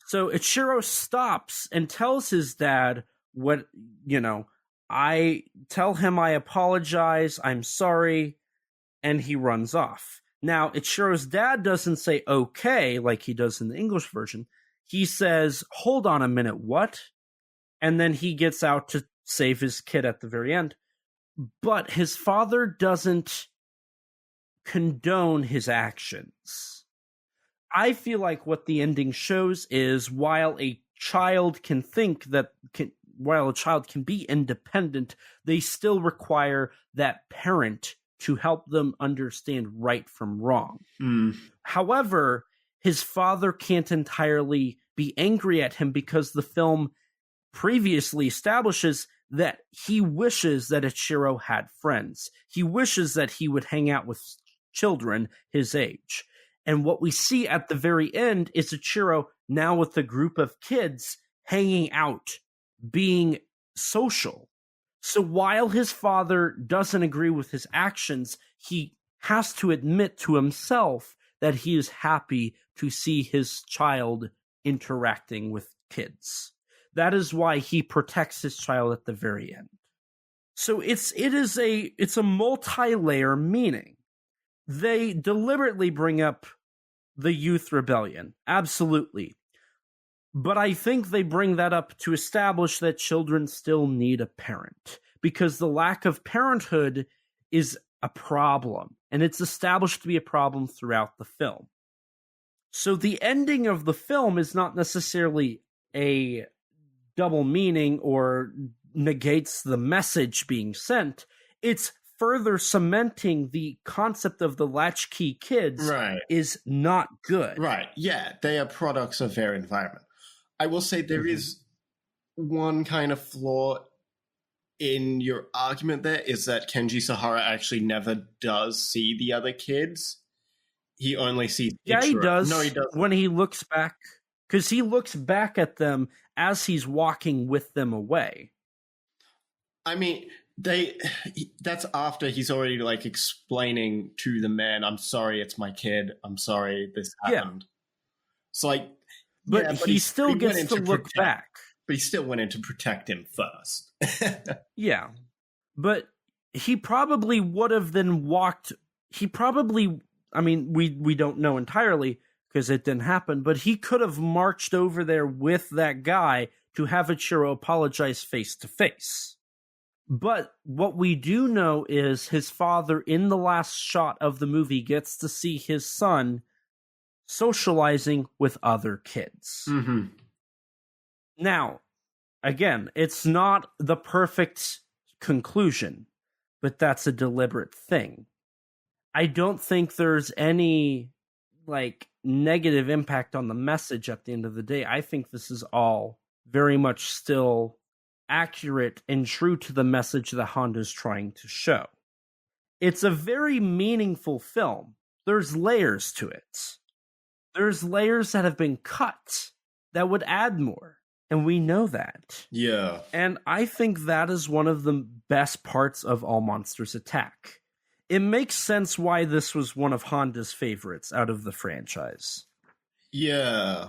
So Ichiro stops and tells his dad I tell him I apologize, I'm sorry, and he runs off. Now, Ichiro's dad doesn't say okay like he does in the English version. He says, hold on a minute, what? And then he gets out to save his kid at the very end. But his father doesn't condone his actions. I feel like what the ending shows is while a child can be independent, they still require that parent to help them understand right from wrong. However, his father can't entirely be angry at him because the film previously establishes that he wishes that Ichiro had friends. He wishes that he would hang out with children his age. And what we see at the very end is Ichiro now with a group of kids hanging out, being social. So while his father doesn't agree with his actions, he has to admit to himself that he is happy to see his child interacting with kids. That is why he protects his child at the very end. So it's a multi-layer meaning. They deliberately bring up the youth rebellion, absolutely. But I think they bring that up to establish that children still need a parent, because the lack of parenthood is a problem, and it's established to be a problem throughout the film. So the ending of the film is not necessarily a double meaning or negates the message being sent. It's further cementing the concept of the latchkey kids is not good. Right, yeah, they are products of their environment. I will say there is one kind of flaw in your argument there, is that Kenji Sahara actually never does see the other kids. He only sees Ichiro. He does. No, he doesn't. When he looks back, because he looks back at them as he's walking with them away. I mean, that's after he's already like explaining to the man, I'm sorry, it's my kid. I'm sorry this happened. Yeah. So like, but he still gets to look back. But he still went in to protect him first. Yeah. But he probably would have then walked. He probably, I mean, we don't know entirely because it didn't happen, but he could have marched over there with that guy to have Ichiro apologize face to face. But what we do know is his father, in the last shot of the movie, gets to see his son socializing with other kids. Mm-hmm. Now, again, it's not the perfect conclusion, but that's a deliberate thing. I don't think there's any, like, negative impact on the message at the end of the day. I think this is all very much still accurate and true to the message that Honda's trying to show. It's a very meaningful film. There's layers to it. There's layers that have been cut that would add more. And we know that. Yeah. And I think that is one of the best parts of All Monsters Attack. It makes sense why this was one of Honda's favorites out of the franchise. Yeah.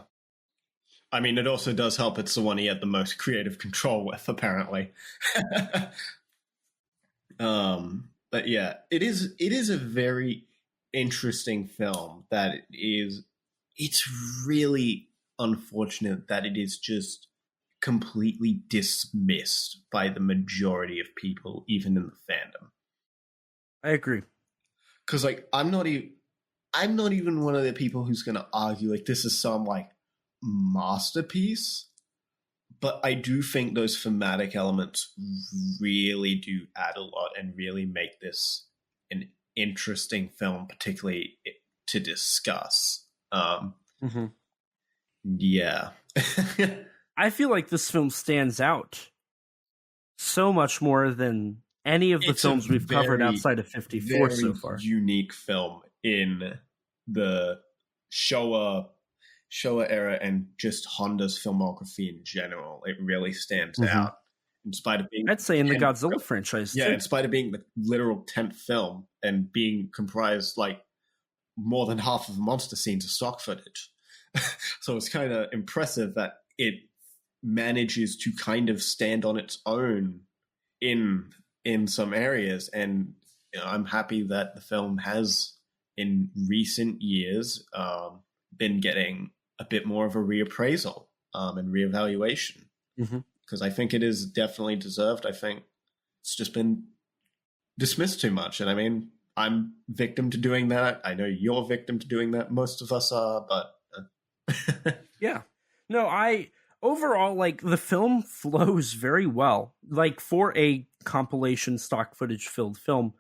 I mean, it also does help it's the one he had the most creative control with, apparently. But yeah, it is a very interesting film that it's really unfortunate that it is just completely dismissed by the majority of people, even in the fandom. I agree. Because, like, I'm not even one of the people who's going to argue, like, this is some, like, masterpiece. But I do think those thematic elements really do add a lot and really make this an interesting film, particularly to discuss. Yeah. I feel like this film stands out so much more than any of the films we've covered outside of 54 so far. Unique film in the Showa era and just Honda's filmography in general. It really stands out. In spite of being, I'd say, in the Godzilla franchise, yeah, too. in spite of being the literal 10th film and being comprised, like, more than half of the monster scenes are stock footage. So it's kind of impressive that it manages to kind of stand on its own in some areas. And I'm happy that the film has, in recent years, been getting a bit more of a reappraisal and reevaluation. Because I think it is definitely deserved. I think it's just been dismissed too much. And I mean, I'm victim to doing that. I know you're victim to doing that. Most of us are, but... Yeah. No, overall, like, the film flows very well. Like, for a compilation stock footage filled film,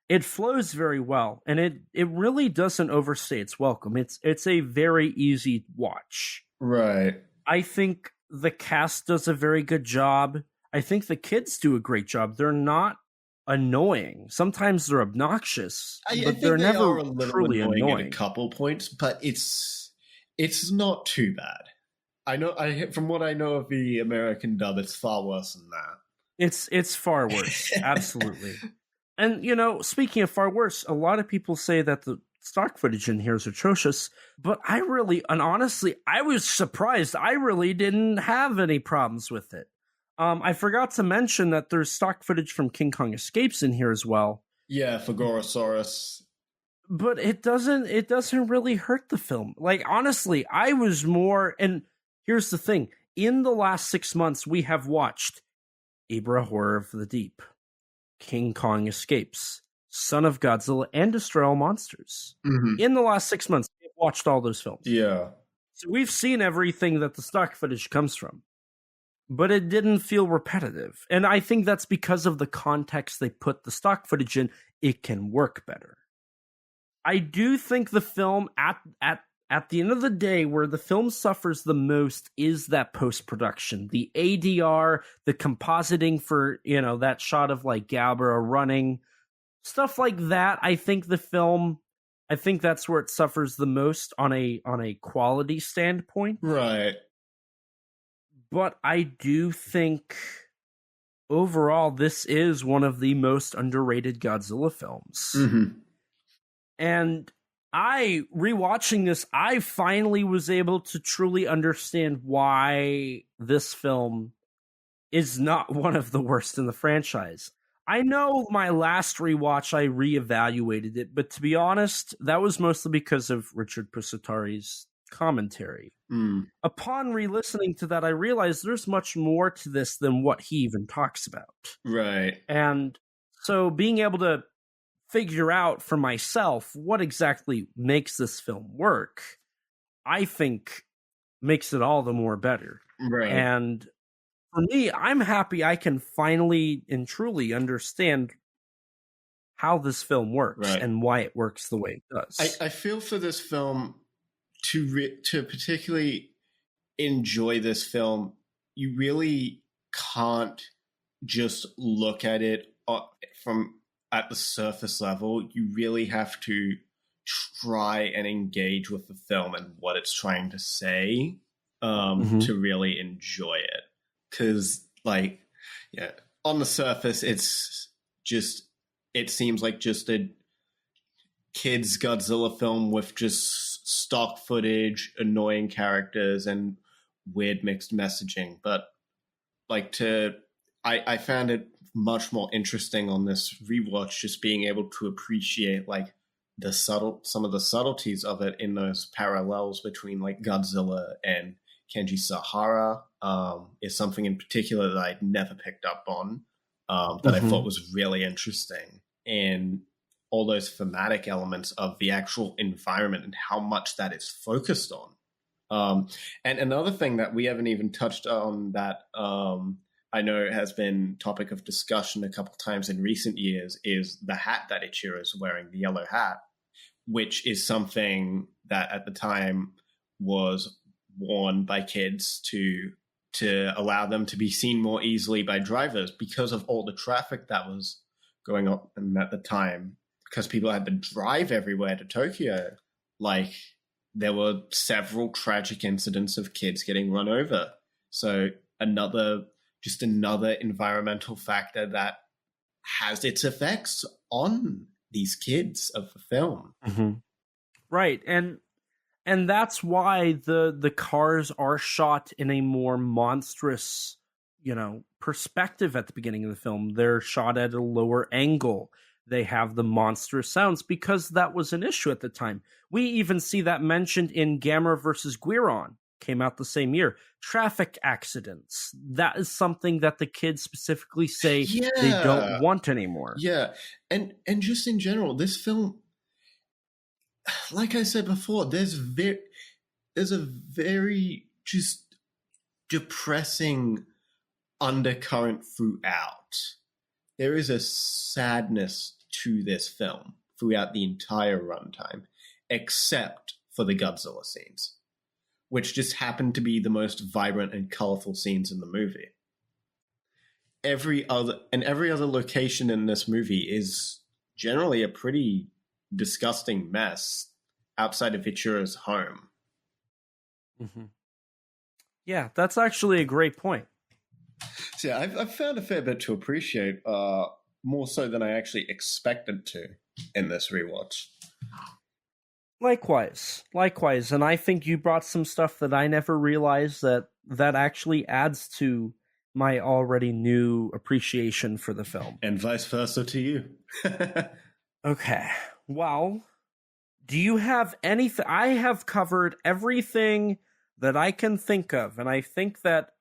it flows very well, and it really doesn't overstay its welcome. It's a very easy watch. Right. I think the cast does a very good job. I think the kids do a great job. They're not annoying. Sometimes they're obnoxious, I but think they're they never are a little truly annoying annoying. at a couple points, but it's not too bad. From what I know of the American dub, it's far worse than that. It's far worse, absolutely. And, you know, speaking of far worse, a lot of people say that the stock footage in here is atrocious, but honestly, I was surprised. I really didn't have any problems with it. I forgot to mention that there's stock footage from King Kong Escapes in here as well. Yeah, for Gorosaurus. But it doesn't really hurt the film. Like, honestly, I was more, and here's the thing. In the last 6 months, we have watched Ibra Horror of the Deep, King Kong Escapes, Son of Godzilla, and Destroy All Monsters. Mm-hmm. In the last 6 months, we've watched all those films. Yeah. So we've seen everything that the stock footage comes from. But it didn't feel repetitive. And I think that's because of the context they put the stock footage in. It can work better. I do think the film, at the end of the day, where the film suffers the most is that post-production. The ADR, the compositing for, you know, that shot of, like, Gamera running, stuff like that. I think that's where it suffers the most on a quality standpoint. Right. But I do think overall this is one of the most underrated Godzilla films. Mm-hmm. And rewatching this, I finally was able to truly understand why this film is not one of the worst in the franchise. I know my last rewatch, I reevaluated it, but to be honest, that was mostly because of Richard Pusatari's commentary. Upon re-listening to that, I realized there's much more to this than what he even talks about. Right. And so being able to figure out for myself what exactly makes this film work, I think makes it all the more better. Right. And for me, I'm happy I can finally and truly understand how this film works and why it works the way it does. I feel for this film, to particularly enjoy this film, you really can't just look at it from at the surface level. You really have to try and engage with the film and what it's trying to say to really enjoy it. Because, like, yeah, on the surface, it seems like just a kids Godzilla film with just stock footage, annoying characters, and weird mixed messaging. But I found it much more interesting on this rewatch, just being able to appreciate like some of the subtleties of it in those parallels between like Godzilla and Kenji Sahara is something in particular that I'd never picked up on that I thought was really interesting. And all those thematic elements of the actual environment and how much that is focused on. And another thing that we haven't even touched on that I know has been topic of discussion a couple times in recent years is the hat that Ichiro is wearing, the yellow hat, which is something that at the time was worn by kids to allow them to be seen more easily by drivers because of all the traffic that was going on at the time. Because people had to drive everywhere to Tokyo. Like, there were several tragic incidents of kids getting run over. So another environmental factor that has its effects on these kids of the film. Right. And that's why the cars are shot in a more monstrous, perspective at the beginning of the film. They're shot at a lower angle. They have the monstrous sounds because that was an issue at the time. We even see that mentioned in Gamera versus Guiron, came out the same year. Traffic accidents. That is something that the kids specifically say they don't want anymore. Yeah. And just in general, this film, like I said before, there's a very just depressing undercurrent throughout. There is a sadness to this film throughout the entire runtime, except for the Godzilla scenes, which just happen to be the most vibrant and colorful scenes in the movie. every other location in this movie is generally a pretty disgusting mess outside of Ichiro's home. Mm-hmm. Yeah, that's actually a great point. So yeah, I've found a fair bit to appreciate, more so than I actually expected to in this rewatch. Likewise, and I think you brought some stuff that I never realized that actually adds to my already new appreciation for the film. And vice versa to you. Okay, well, do you have anything? I have covered everything that I can think of, and I think that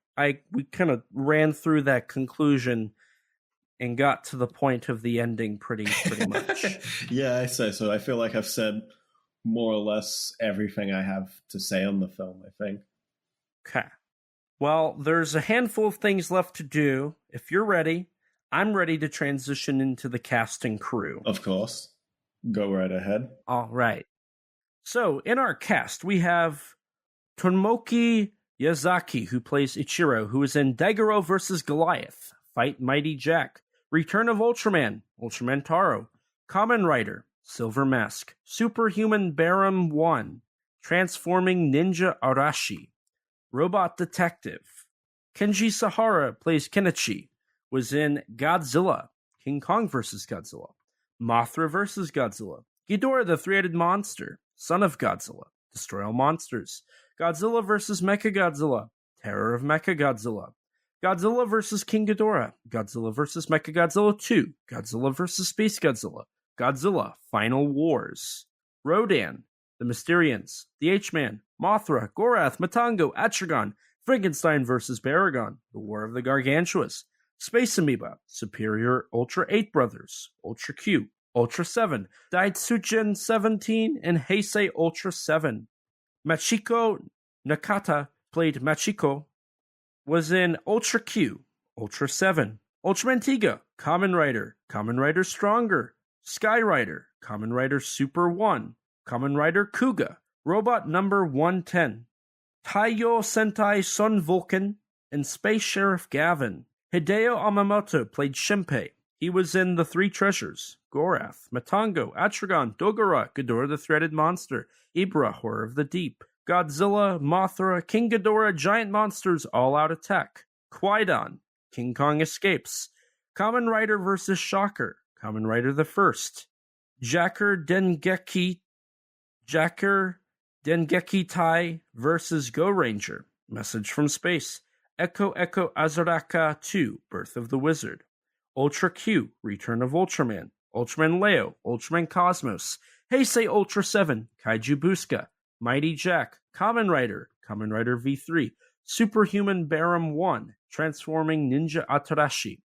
we kind of ran through that conclusion and got to the point of the ending pretty much. Yeah, I say so. I feel like I've said more or less everything I have to say on the film, I think. Okay. Well, there's a handful of things left to do. If you're ready, I'm ready to transition into the cast and crew. Of course. Go right ahead. All right. So, in our cast, we have Tomoki Yazaki, who plays Ichiro, who is in Daigoro vs. Goliath, Fight Mighty Jack, Return of Ultraman, Ultraman Taro, Kamen Rider, Silver Mask, Superhuman Barum 1, Transforming Ninja Arashi, Robot Detective. Kenji Sahara plays Kenichi, was in Godzilla, King Kong vs. Godzilla, Mothra vs. Godzilla, Ghidorah the Three-Headed Monster, Son of Godzilla, Destroy All Monsters, Godzilla vs. Mechagodzilla, Terror of Mechagodzilla, Godzilla vs. King Ghidorah, Godzilla vs. Mechagodzilla 2, Godzilla vs. Space Godzilla, Godzilla Final Wars, Rodan, The Mysterians, The H-Man, Mothra, Gorath, Matango, Atragon, Frankenstein vs. Baragon, The War of the Gargantuas, Space Amoeba, Superior Ultra 8 Brothers, Ultra Q, Ultra 7, Daitsuken 17, and Heisei Ultra 7. Machiko Nakata played Machiko, was in Ultra Q, Ultra 7, Ultraman Tiga, Kamen Rider Stronger, Sky Rider, Kamen Rider Super 1, Kamen Rider Kuga, Robot Number 110, Taiyo Sentai Sun Vulcan, and Space Sheriff Gavin. Hideo Amamoto played Shinpei. He was in The Three Treasures, Gorath, Matango, Atragon, Dogora, Ghidorah the Threaded Monster, Ibra, Horror of the Deep, Godzilla, Mothra, King Ghidorah, Giant Monsters, All Out Attack, Kwaidan, King Kong Escapes, Kamen Rider vs. Shocker, Kamen Rider the First, Jacker Dengeki Tai vs. Go Ranger, Message from Space, Echo Azaraka 2, Birth of the Wizard, Ultra Q, Return of Ultraman, Ultraman Leo, Ultraman Cosmos, Heisei Ultra 7, Kaiju Busca, Mighty Jack, Kamen Rider V3, Superhuman Barum 1, Transforming Ninja Atarashi,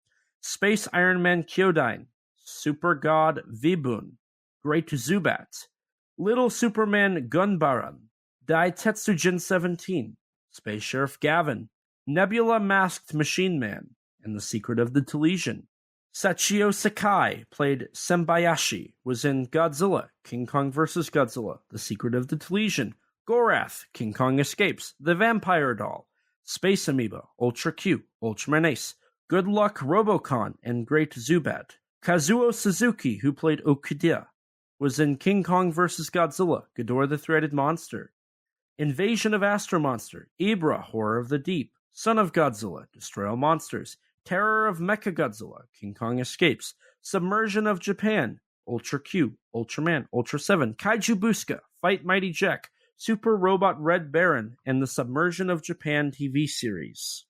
Space Iron Man Kyodine, Super God Vibun, Great Zubat, Little Superman Gunbaran, Dai Tetsujin 17, Space Sheriff Gavin, Nebula Masked Machine Man, and The Secret of the Telesian. Sachio Sakai played Sembayashi, was in Godzilla, King Kong vs. Godzilla, The Secret of the Telesian, Gorath, King Kong Escapes, The Vampire Doll, Space Amoeba, Ultra Q, Ultraman Ace, Good Luck Robocon, and Great Zubat. Kazuo Suzuki, who played Okuda, was in King Kong vs. Godzilla, Ghidorah the Three-Headed Monster, Invasion of Astro Monster, Ibra, Horror of the Deep, Son of Godzilla, Destroy All Monsters, Terror of Mechagodzilla, King Kong Escapes, Submersion of Japan, Ultra Q, Ultraman, Ultra 7, Kaiju Busca, Fight Mighty Jack, Super Robot Red Baron, and the Submersion of Japan TV series.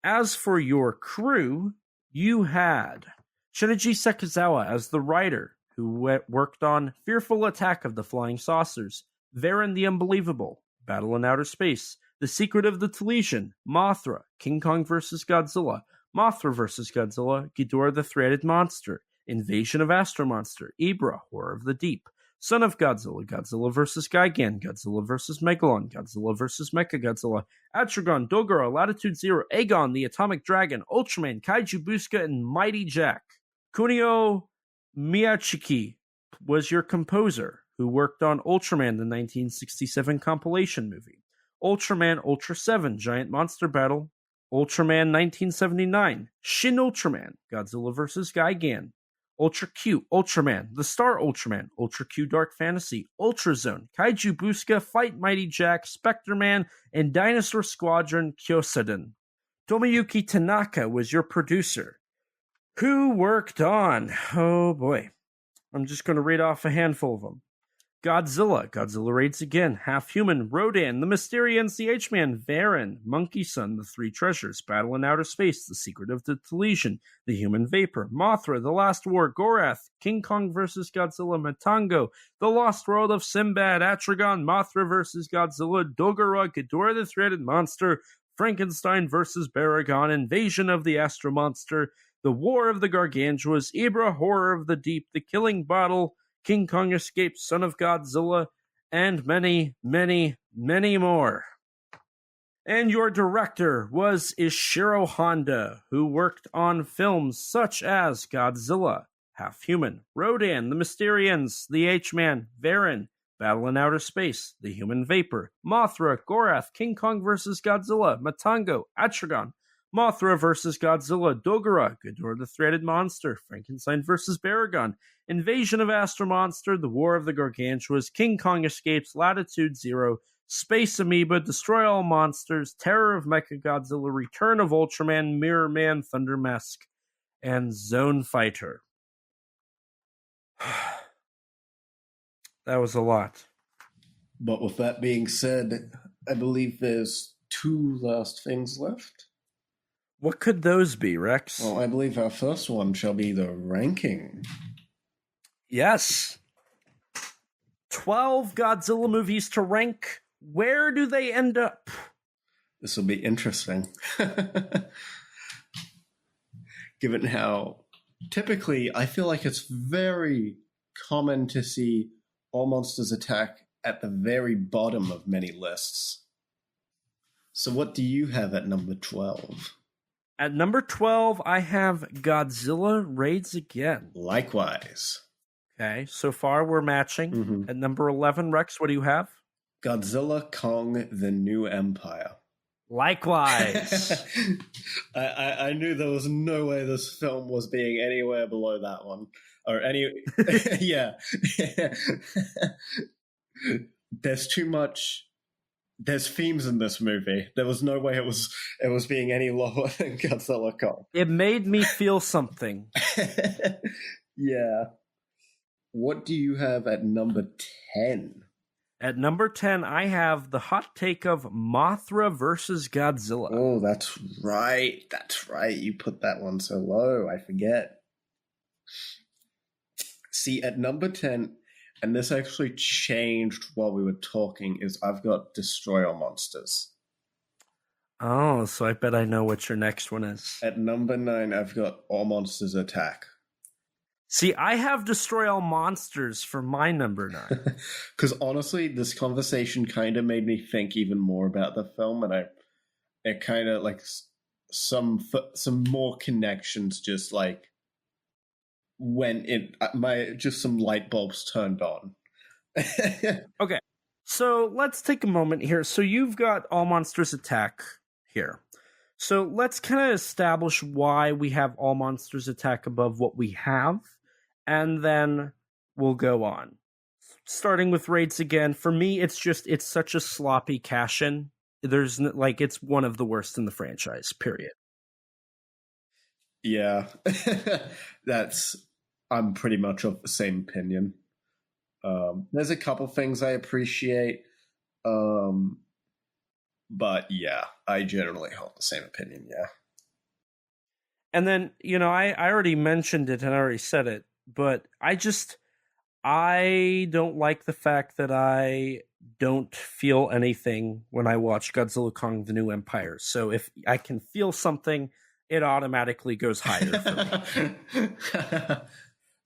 As for your crew, you had Shinichi Sekizawa as the writer, who worked on Fearful Attack of the Flying Saucers, Varen the Unbelievable, Battle in Outer Space, The Secret of the Telesian, Mothra, King Kong vs. Godzilla, Mothra vs. Godzilla, Ghidorah the Three-Headed Monster, Invasion of Astro Monster, Ibra, Horror of the Deep, Son of Godzilla, Godzilla vs. Gigan, Godzilla vs. Megalon, Godzilla vs. Mechagodzilla, Atragon, Dogora, Latitude Zero, Aegon, the Atomic Dragon, Ultraman, Kaiju Busca, and Mighty Jack. Kunio Miyachiki was your composer, who worked on Ultraman, the 1967 compilation movie, Ultraman Ultra 7, Giant Monster Battle, Ultraman 1979, Shin Ultraman, Godzilla vs. Gigan, Ultra Q, Ultraman, The Star Ultraman, Ultra Q Dark Fantasy, Ultra Zone, Kaiju Busca, Fight Mighty Jack, Spectre Man, and Dinosaur Squadron Kyosaden. Tomoyuki Tanaka was your producer. Who worked on? Oh boy. I'm just going to read off a handful of them. Godzilla, Godzilla Raids Again, Half Human, Rodan, The Mysterians, The H-Man, Varan, Monkey Son, The Three Treasures, Battle in Outer Space, The Secret of the Talesian, The Human Vapor, Mothra, The Last War, Gorath, King Kong vs. Godzilla, Matango, The Lost World of Sinbad, Atragon, Mothra vs. Godzilla, Dogora, Ghidorah the Threaded Monster, Frankenstein vs. Baragon, Invasion of the Astro Monster, The War of the Gargantuas, Ibra, Horror of the Deep, The Killing Bottle, King Kong Escape, Son of Godzilla, and many, many, many more. And your director was Ishiro Honda, who worked on films such as Godzilla, Half Human, Rodan, The Mysterians, The H-Man, Varan, Battle in Outer Space, The Human Vapor, Mothra, Gorath, King Kong vs. Godzilla, Matango, Atragon, Mothra vs. Godzilla, Dogora, Ghidorah the Threaded Monster, Frankenstein vs. Baragon, Invasion of Astro Monster, The War of the Gargantuas, King Kong Escapes, Latitude Zero, Space Amoeba, Destroy All Monsters, Terror of Mechagodzilla, Return of Ultraman, Mirror Man, Thunder Mask, and Zone Fighter. That was a lot. But with that being said, I believe there's two last things left. What could those be, Rex? Well, I believe our first one shall be the ranking. Yes. 12 Godzilla movies to rank. Where do they end up? This will be interesting. Given how typically I feel like it's very common to see All Monsters Attack at the very bottom of many lists. So what do you have at number 12? At number 12, I have Godzilla Raids Again. Likewise. Okay, so far we're matching. Mm-hmm. At number 11, Rex, what do you have? Godzilla Kong, The New Empire. Likewise. I knew there was no way this film was being anywhere below that one. Or any... yeah. There's too much... There's themes in this movie. There was no way it was being any lower than Godzilla Kong. It made me feel something. Yeah. What do you have at number 10? At number 10, I have the hot take of Mothra versus Godzilla. Oh, that's right. That's right. You put that one so low. I forget. See, at number 10... And this actually changed while we were talking, is I've got Destroy All Monsters. Oh, so I bet I know what your next one is. At number 9, I've got All Monsters Attack. See, I have Destroy All Monsters for my number 9. Because honestly, this conversation kind of made me think even more about the film, and it kind of like some more connections just like when just some light bulbs turned on. Okay, so let's take a moment here. So you've got All Monsters Attack here. So let's kind of establish why we have All Monsters Attack above what we have, and then we'll go on. Starting with Raids Again, for me, it's such a sloppy cash-in. There's it's one of the worst in the franchise, period. Yeah, I'm pretty much of the same opinion. There's a couple things I appreciate, but yeah, I generally hold the same opinion, yeah. And then, I already mentioned it and I already said it, but I don't like the fact that I don't feel anything when I watch Godzilla Kong: The New Empire. So if I can feel something, it automatically goes higher for me.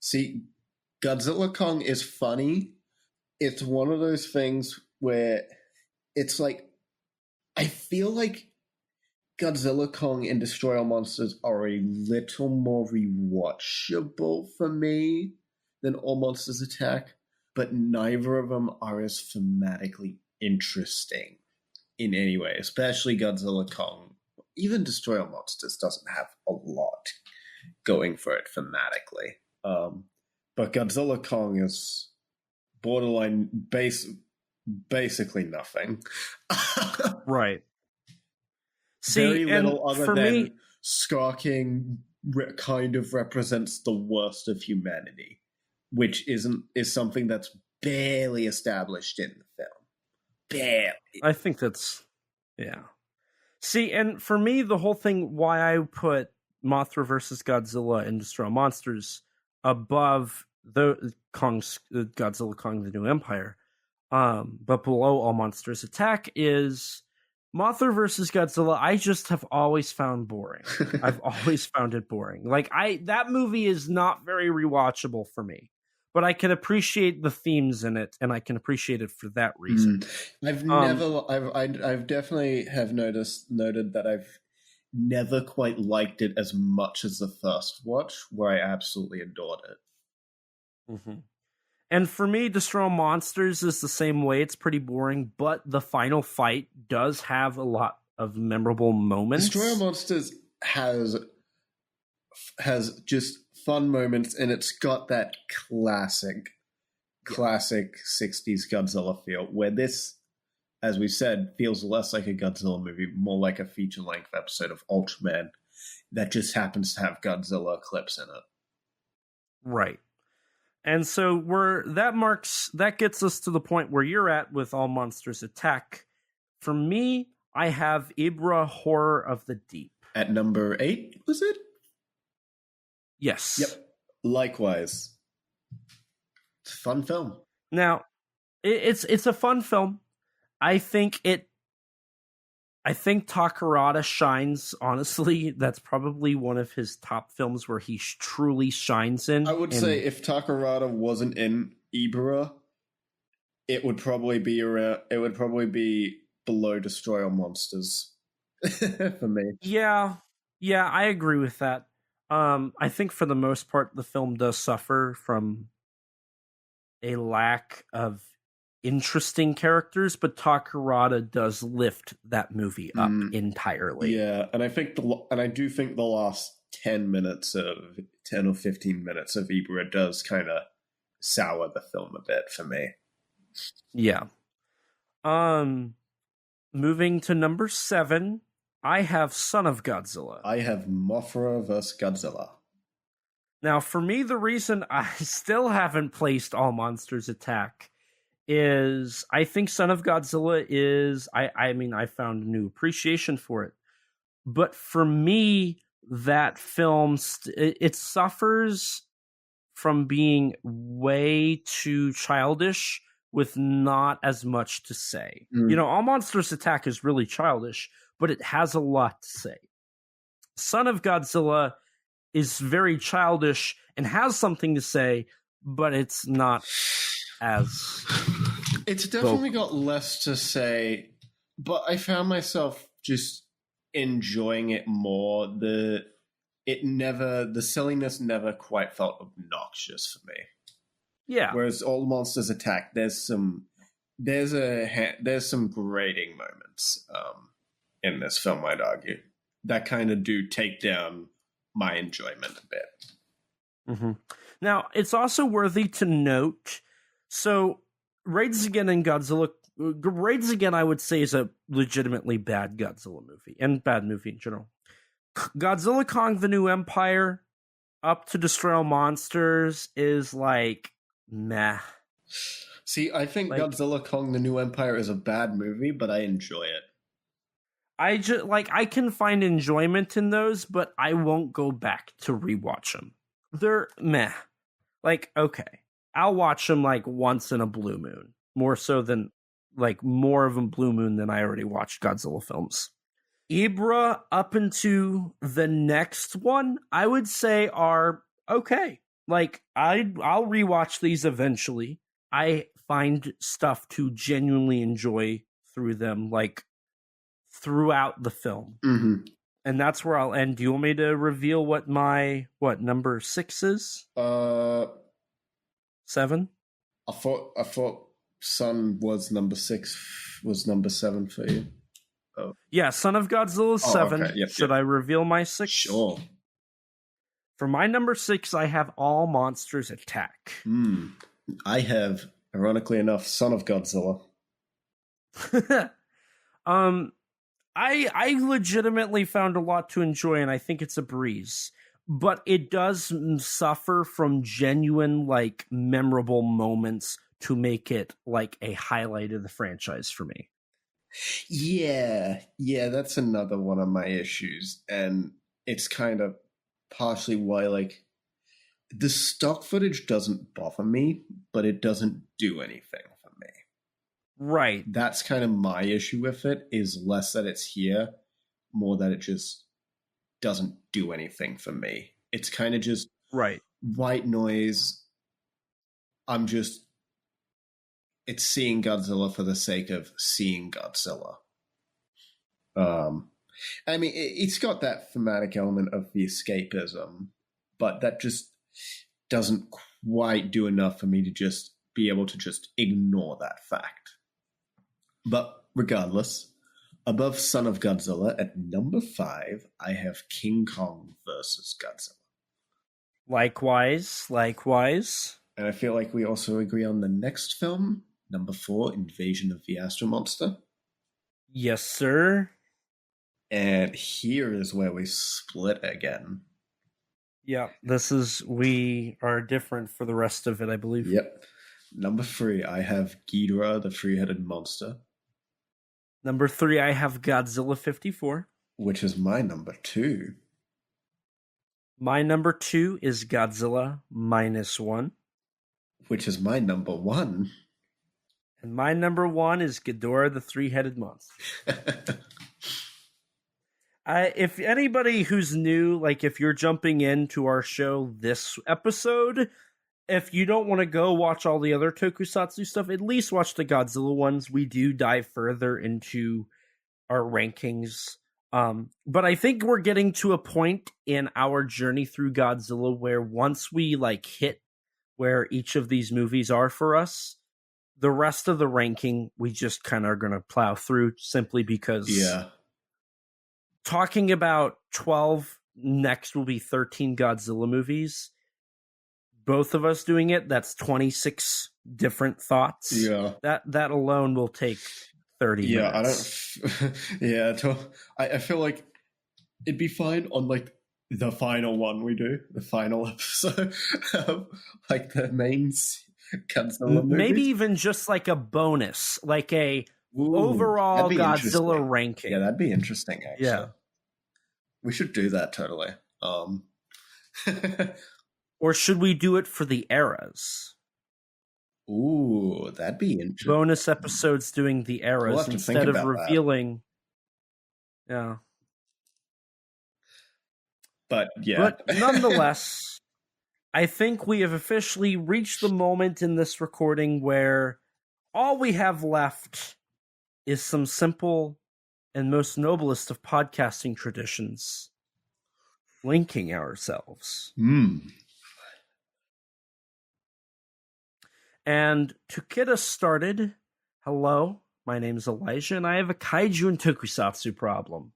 See, Godzilla Kong is funny. It's one of those things where it's like, I feel like Godzilla Kong and Destroy All Monsters are a little more rewatchable for me than All Monsters Attack, but neither of them are as thematically interesting in any way, especially Godzilla Kong. even Destroy All Monsters doesn't have a lot going for it thematically. But Godzilla Kong is borderline basically nothing. Right. Very See, little and other for than me, Scar King kind of represents the worst of humanity, which is something that's barely established in the film. Barely. I think that's, yeah. See, and for me, the whole thing, why I put Mothra versus Godzilla and Destroy All Monsters above the Godzilla Kong the New Empire, but below All Monsters Attack is Mothra versus Godzilla. I just have always found boring. I've always found it boring. Like that movie is not very rewatchable for me, but I can appreciate the themes in it, and I can appreciate it for that reason. I've definitely have noted that I've never quite liked it as much as the first watch, where I absolutely adored it. Mm-hmm. And for me, Destroy All Monsters is the same way. It's pretty boring, but the final fight does have a lot of memorable moments. Destroy All Monsters has just fun moments, and it's got that classic 60s Godzilla feel, where this, as we said, feels less like a Godzilla movie, more like a feature-length episode of Ultraman that just happens to have Godzilla clips in it. Right. And so that gets us to the point where you're at with All Monsters Attack. For me, I have Ibra Horror of the Deep. At number 8, was it? Yes. Yep. Likewise. It's a fun film. Now, it's a fun film. I think Takarada shines, honestly. That's probably one of his top films where he truly shines in. I would say if Takarada wasn't in Ibra, it would probably be below Destroy All Monsters for me. Yeah, I agree with that. I think for the most part, the film does suffer from a lack of interesting characters, but Takarada does lift that movie up entirely. Yeah, and I do think the last 10 or 15 minutes of Ibra does kind of sour the film a bit for me. Yeah. Moving to number 7, I have Son of Godzilla. I have Mothra vs. Godzilla. Now, for me, the reason I still haven't placed All Monsters Attack is I think Son of Godzilla is, I mean, I found a new appreciation for it. But for me, that film, it suffers from being way too childish with not as much to say. You know, All Monsters Attack is really childish, but it has a lot to say. Son of Godzilla is very childish and has something to say, but it's not as... It's definitely got less to say, but I found myself just enjoying it more. The silliness never quite felt obnoxious for me. Yeah. Whereas All Monsters Attack, there's some grating moments in this film, I'd argue, that kind of do take down my enjoyment a bit. Mm-hmm. Now, it's also worthy to note, so Raids Again and Godzilla, Raids Again, I would say, is a legitimately bad Godzilla movie, and bad movie in general. Godzilla Kong the New Empire, up to Destroy All Monsters, is like, meh. See, I think Godzilla Kong the New Empire is a bad movie, but I enjoy it. I can find enjoyment in those, but I won't go back to rewatch them. They're meh. Like, okay, I'll watch them like once in a blue moon, more so than like more of a blue moon than I already watched Godzilla films. Ibra up into the next one, I would say are okay. Like I'll rewatch these eventually. I find stuff to genuinely enjoy through them, like throughout the film. Mm-hmm. And that's where I'll end. Do you want me to reveal what my number 6 is? 7? I thought Sun was number 6, was number 7 for you. Yeah, Son of Godzilla is 7. Okay. Yep, Should I reveal my 6? Sure. For my number 6, I have All Monsters Attack. I have, ironically enough, Son of Godzilla. I legitimately found a lot to enjoy, and I think it's a breeze. But it does suffer from genuine, like, memorable moments to make it, like, a highlight of the franchise for me. Yeah, that's another one of my issues. And it's kind of partially why, like, the stock footage doesn't bother me, but it doesn't do anything for me. Right. That's kind of my issue with it, is less that it's here, more that it just doesn't do anything for me. It's kind of just right white noise. It's seeing Godzilla for the sake of seeing Godzilla. I mean, it's got that thematic element of the escapism, but that just doesn't quite do enough for me to just be able to just ignore that fact. But regardless, above Son of Godzilla, at number 5, I have King Kong versus Godzilla. Likewise. And I feel like we also agree on the next film, number 4, Invasion of the Astro Monster. Yes, sir. And here is where we split again. Yeah, we are different for the rest of it, I believe. Yep. Number 3, I have Ghidorah, the three-headed monster. Number 3, I have Godzilla 54. Which is my number 2. My number 2 is Godzilla -1. Which is my number 1. And my number 1 is Ghidorah, the three-headed monster. If anybody who's new, like if you're jumping into our show this episode, if you don't want to go watch all the other Tokusatsu stuff, at least watch the Godzilla ones. We do dive further into our rankings. But I think we're getting to a point in our journey through Godzilla where once we like hit where each of these movies are for us, the rest of the ranking, we just kind of are going to plow through simply because talking about 12, next will be 13 Godzilla movies. Both of us doing it, that's 26 different thoughts. Yeah. That alone will take 30 minutes. I feel like it'd be fine on like the final one we do, the final episode of like the main Godzilla movies. Maybe even just like a bonus, like a overall Godzilla ranking. Yeah, that'd be interesting, actually. Yeah. We should do that totally. Or should we do it for the eras? Ooh, that'd be interesting. Bonus episodes doing the eras instead of revealing. That. Yeah. But yeah. But nonetheless, I think we have officially reached the moment in this recording where all we have left is some simple and most noblest of podcasting traditions, linking ourselves. And to get us started, hello, my name is Elijah, and I have a Kaiju and Tokusatsu problem.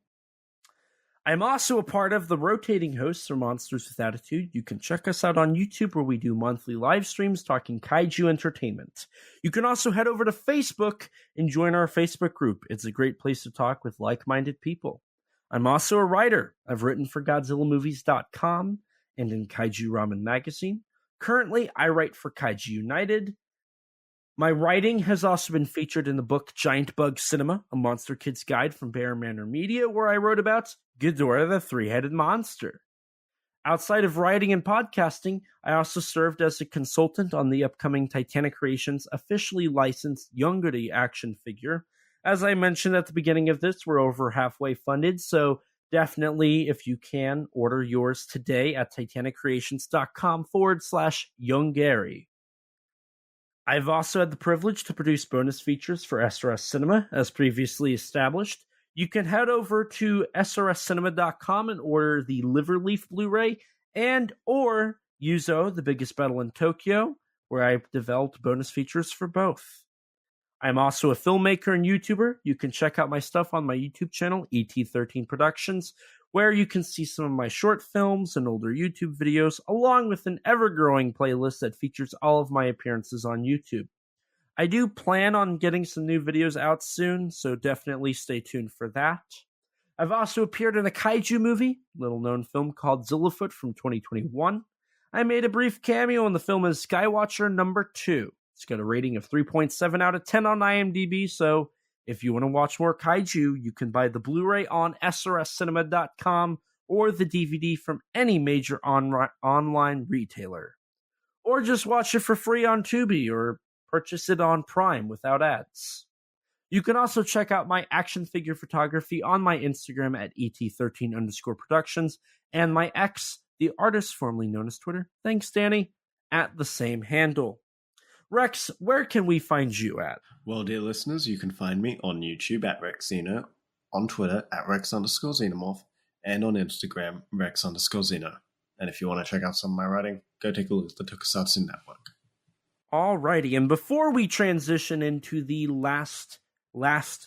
I'm also a part of the rotating hosts for Monsters with Attitude. You can check us out on YouTube where we do monthly live streams talking Kaiju entertainment. You can also head over to Facebook and join our Facebook group. It's a great place to talk with like-minded people. I'm also a writer. I've written for GodzillaMovies.com and in Kaiju Ramen Magazine. Currently, I write for Kaiju United. My writing has also been featured in the book Giant Bug Cinema, a Monster Kid's Guide from Bear Manor Media, where I wrote about Ghidorah the Three-Headed Monster. Outside of writing and podcasting, I also served as a consultant on the upcoming Titanic Creations officially licensed Yonguri action figure. As I mentioned at the beginning of this, we're over halfway funded, so definitely, if you can, order yours today at titaniccreations.com/Yongari. I've also had the privilege to produce bonus features for SRS Cinema, as previously established. You can head over to srscinema.com and order the Liverleaf Blu-ray or Yuzo, the Biggest Battle in Tokyo, where I've developed bonus features for both. I'm also a filmmaker and YouTuber. You can check out my stuff on my YouTube channel, ET13 Productions, where you can see some of my short films and older YouTube videos, along with an ever-growing playlist that features all of my appearances on YouTube. I do plan on getting some new videos out soon, so definitely stay tuned for that. I've also appeared in a kaiju movie, little-known film called Zillafoot from 2021. I made a brief cameo in the film as Skywatcher number 2. It's got a rating of 3.7 out of 10 on IMDb, so if you want to watch more kaiju, you can buy the Blu-ray on srscinema.com or the DVD from any major online retailer. Or just watch it for free on Tubi or purchase it on Prime without ads. You can also check out my action figure photography on my Instagram at ET13_productions and my ex, the artist formerly known as Twitter, thanks Danny, at the same handle. Rex, where can we find you at? Well, dear listeners, you can find me on YouTube at RexXeno, on Twitter at Rex_Xenomorph, and on Instagram, Rex_Xeno. And if you want to check out some of my writing, go take a look at the Tokusatsu Network. Alrighty, and before we transition into the last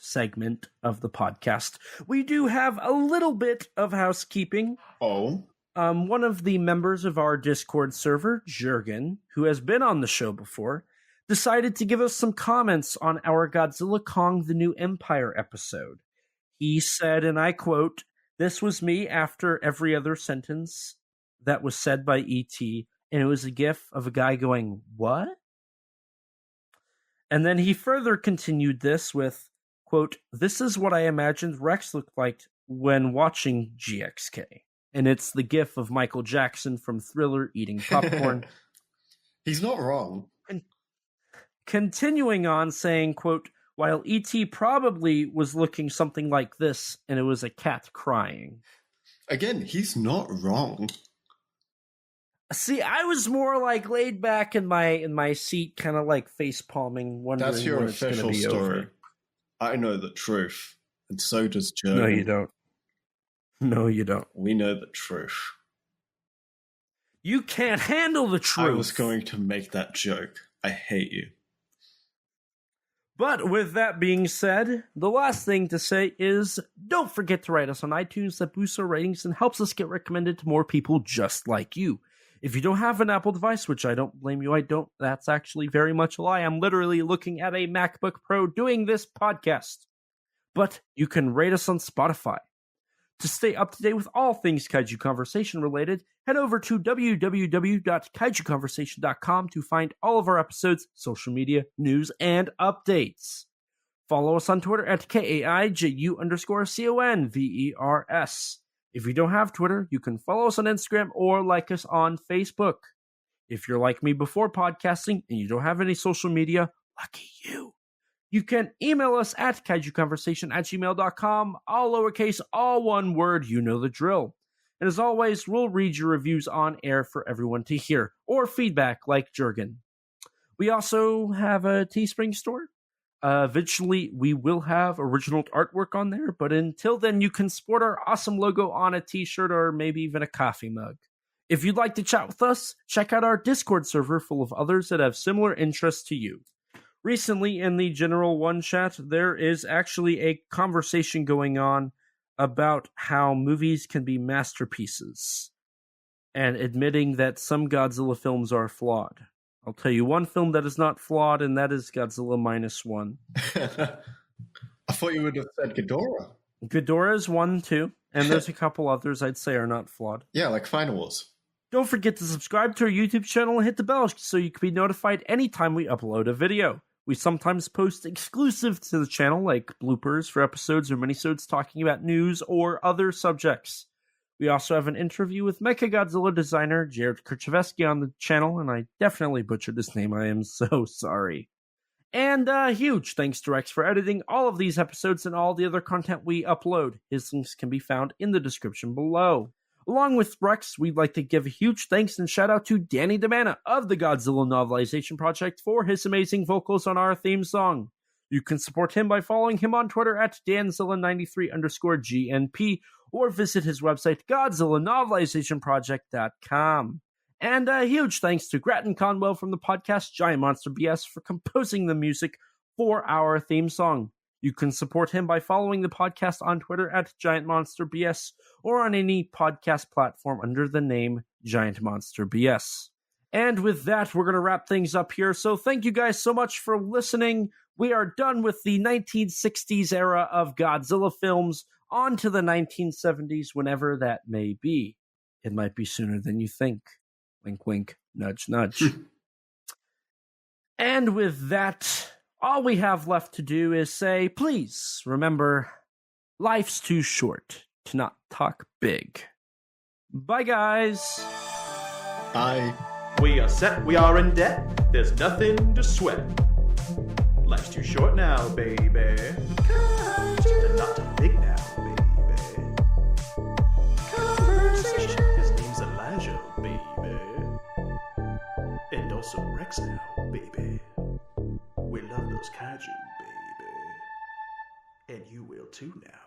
segment of the podcast, we do have a little bit of housekeeping. Oh? One of the members of our Discord server, Jurgen, who has been on the show before, decided to give us some comments on our Godzilla Kong the New Empire episode. He said, and I quote, "This was me after every other sentence that was said by E.T., and it was a gif of a guy going, 'What?' And then he further continued this with, quote, 'This is what I imagined Rex looked like when watching GXK.' And it's the gif of Michael Jackson from Thriller eating popcorn." He's not wrong. And continuing on saying, quote, "While E.T. probably was looking something like this, and it was a cat crying." Again, he's not wrong. See, I was more like laid back in my seat, kind of like face palming, wondering That's your when it's official gonna be story. over. I know the truth, and so does Joe. No, you don't. No, you don't. We know the truth. You can't handle the truth. I was going to make that joke. I hate you. But with that being said, the last thing to say is don't forget to write us on iTunes. That boosts our ratings and helps us get recommended to more people just like you. If you don't have an Apple device, which I don't blame you, I don't, that's actually very much a lie. I'm literally looking at a MacBook Pro doing this podcast. But you can rate us on Spotify. To stay up to date with all things Kaiju Conversation related, head over to www.kaijuconversation.com to find all of our episodes, social media, news, and updates. Follow us on Twitter at KAIJU_CONVERS. If you don't have Twitter, you can follow us on Instagram or like us on Facebook. If you're like me before podcasting and you don't have any social media, lucky you. You can email us at kaijuconversation@gmail.com, all lowercase, all one word, you know the drill. And as always, we'll read your reviews on air for everyone to hear, or feedback like Jurgen. We also have a Teespring store. Eventually, we will have original artwork on there, but until then, you can sport our awesome logo on a t-shirt or maybe even a coffee mug. If you'd like to chat with us, check out our Discord server full of others that have similar interests to you. Recently, in the General One chat, there is actually a conversation going on about how movies can be masterpieces, and admitting that some Godzilla films are flawed. I'll tell you one film that is not flawed, and that is Godzilla -1. I thought you would have said Ghidorah. Ghidorah is one, too, and there's a couple others I'd say are not flawed. Yeah, like Final Wars. Don't forget to subscribe to our YouTube channel and hit the bell so you can be notified anytime we upload a video. We sometimes post exclusive to the channel, like bloopers for episodes or minisodes talking about news or other subjects. We also have an interview with Mechagodzilla designer Jared Kerchevsky on the channel, and I definitely butchered his name. I am so sorry. And huge thanks to Rex for editing all of these episodes and all the other content we upload. His links can be found in the description below. Along with Rex, we'd like to give a huge thanks and shout out to Danny DiManna of the Godzilla Novelization Project for his amazing vocals on our theme song. You can support him by following him on Twitter at danzilla93_GNP or visit his website GodzillaNovelizationProject.com. And a huge thanks to Grattan Conwell from the podcast Giant Monster BS for composing the music for our theme song. You can support him by following the podcast on Twitter at GiantMonsterBS or on any podcast platform under the name Giant Monster BS. And with that, we're going to wrap things up here. So thank you guys so much for listening. We are done with the 1960s era of Godzilla films. On to the 1970s, whenever that may be. It might be sooner than you think. Wink, wink, nudge, nudge. And with that, all we have left to do is say, please remember, life's too short to not talk big. Bye, guys. Bye. We are set, we are in debt, there's nothing to sweat. Life's too short now, baby. To not too big now, baby. Conversation. His name's Elijah, baby. And also Rex now, baby. We love those kaiju, baby. And you will too now.